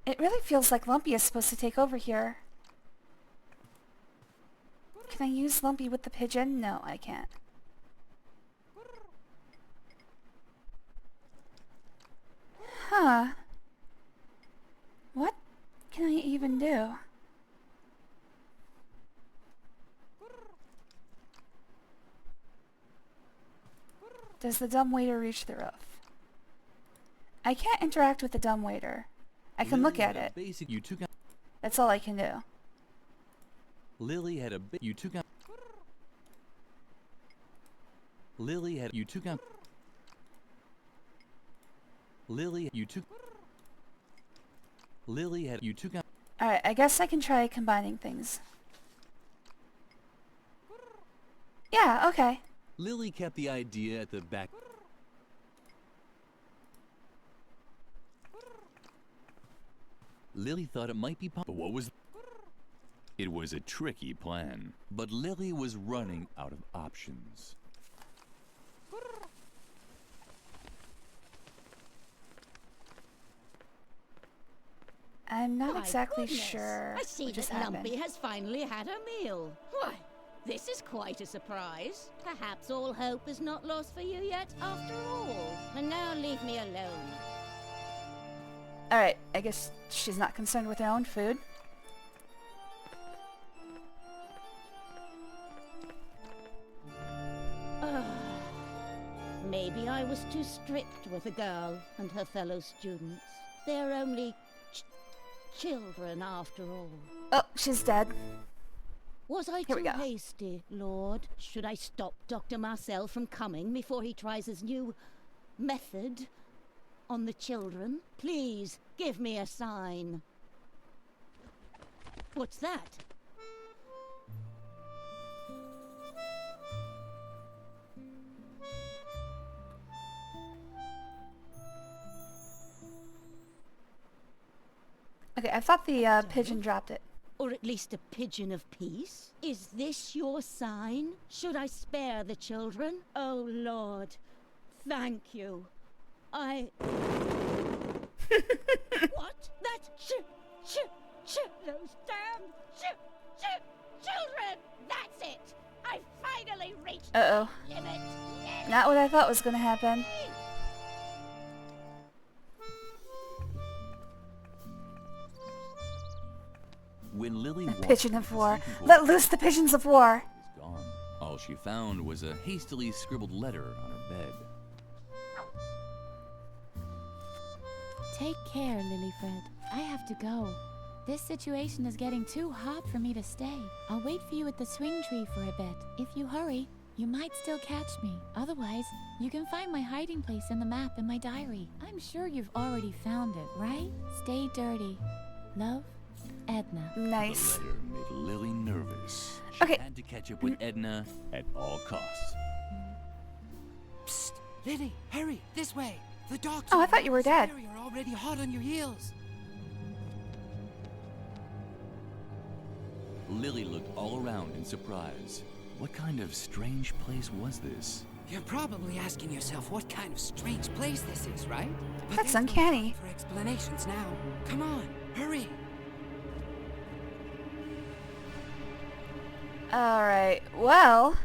It really feels like Lumpy is supposed to take over here. Can I use Lumpy with the pigeon? No, I can't. Huh. What can I even do? Does the dumbwaiter reach the roof? I can't interact with the dumbwaiter. I can look at it. That's all I can do. Lily had a bit. You took out. Lily had. You took out. Lily, you took. Lily had. You took out. Alright, I guess I can try combining things. Yeah, okay. Lily kept the idea at the back. Lily thought it might be possible. But what was... It was a tricky plan, but Lily was running out of options. I'm not My exactly goodness. sure I see what just that happened. Lumpy has finally had a meal. Why, this is quite a surprise. Perhaps all hope is not lost for you yet after all. And now leave me alone. Alright, I guess she's not concerned with her own food. Maybe I was too strict with the girl and her fellow students. They're only children after all. Oh, she's dead. Was I Here we too go. hasty, Lord? Should I stop Dr. Marcel from coming before he tries his new method on the children? Please, give me a sign. What's that? Okay, I thought the pigeon dropped it. Or at least a pigeon of peace? Is this your sign? Should I spare the children? Oh, Lord, thank you. What? That those damn children! That's it! I finally reached Uh-oh. the limit! Not what I thought was gonna happen. When Lily walked Pigeon of into war. Sequel, Let loose the pigeons of war! gone. All she found was a hastily scribbled letter on her bed. Take care, Lilyfred. I have to go. This situation is getting too hot for me to stay. I'll wait for you at the swing tree for a bit. If you hurry, you might still catch me. Otherwise, you can find my hiding place in the map in my diary. I'm sure you've already found it, right? Stay dirty. Love, Edna. Nice. The letter made Lily nervous. She Okay. had to catch up with Edna at all costs. Psst! Lily, hurry! This way! The doctor Oh, I thought you were dead. are already hot on your heels. Lily looked all around in surprise. What kind of strange place was this? You're probably asking yourself what kind of strange place this is, right? But That's there's no uncanny. time for explanations now. Come on, hurry! Alright, well,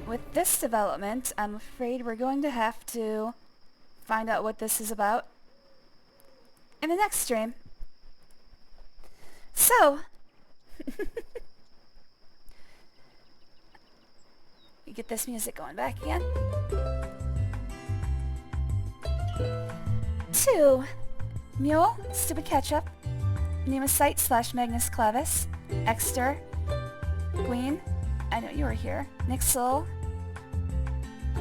with this development, I'm afraid we're going to have to find out what this is about in the next stream. So, we get this music going back again. To Mule, Stupid Ketchup, Nemasite / Magnus Clavis, Exter, Queen, I know you were here. Nixel.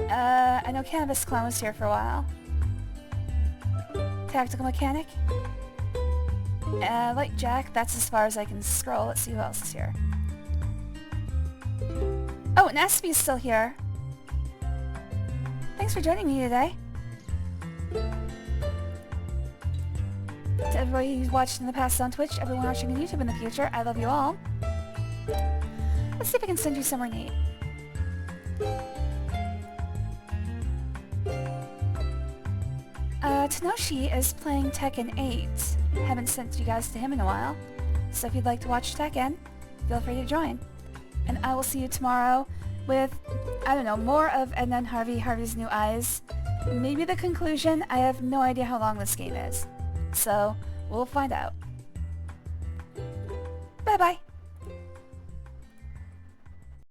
I know Cannabis Clown was here for a while. Tactical Mechanic. Light Jack, that's as far as I can scroll. Let's see who else is here. Oh, and Espy's still here. Thanks for joining me today. To everybody who's watched in the past on Twitch, everyone watching on YouTube in the future, I love you all. Let's see if I can send you somewhere neat. Tenoshi is playing Tekken 8. Haven't sent you guys to him in a while. So if you'd like to watch Tekken, feel free to join. And I will see you tomorrow with, I don't know, more of Edna and Harvey, Harvey's New Eyes. Maybe the conclusion. I have no idea how long this game is. So, we'll find out. Bye-bye.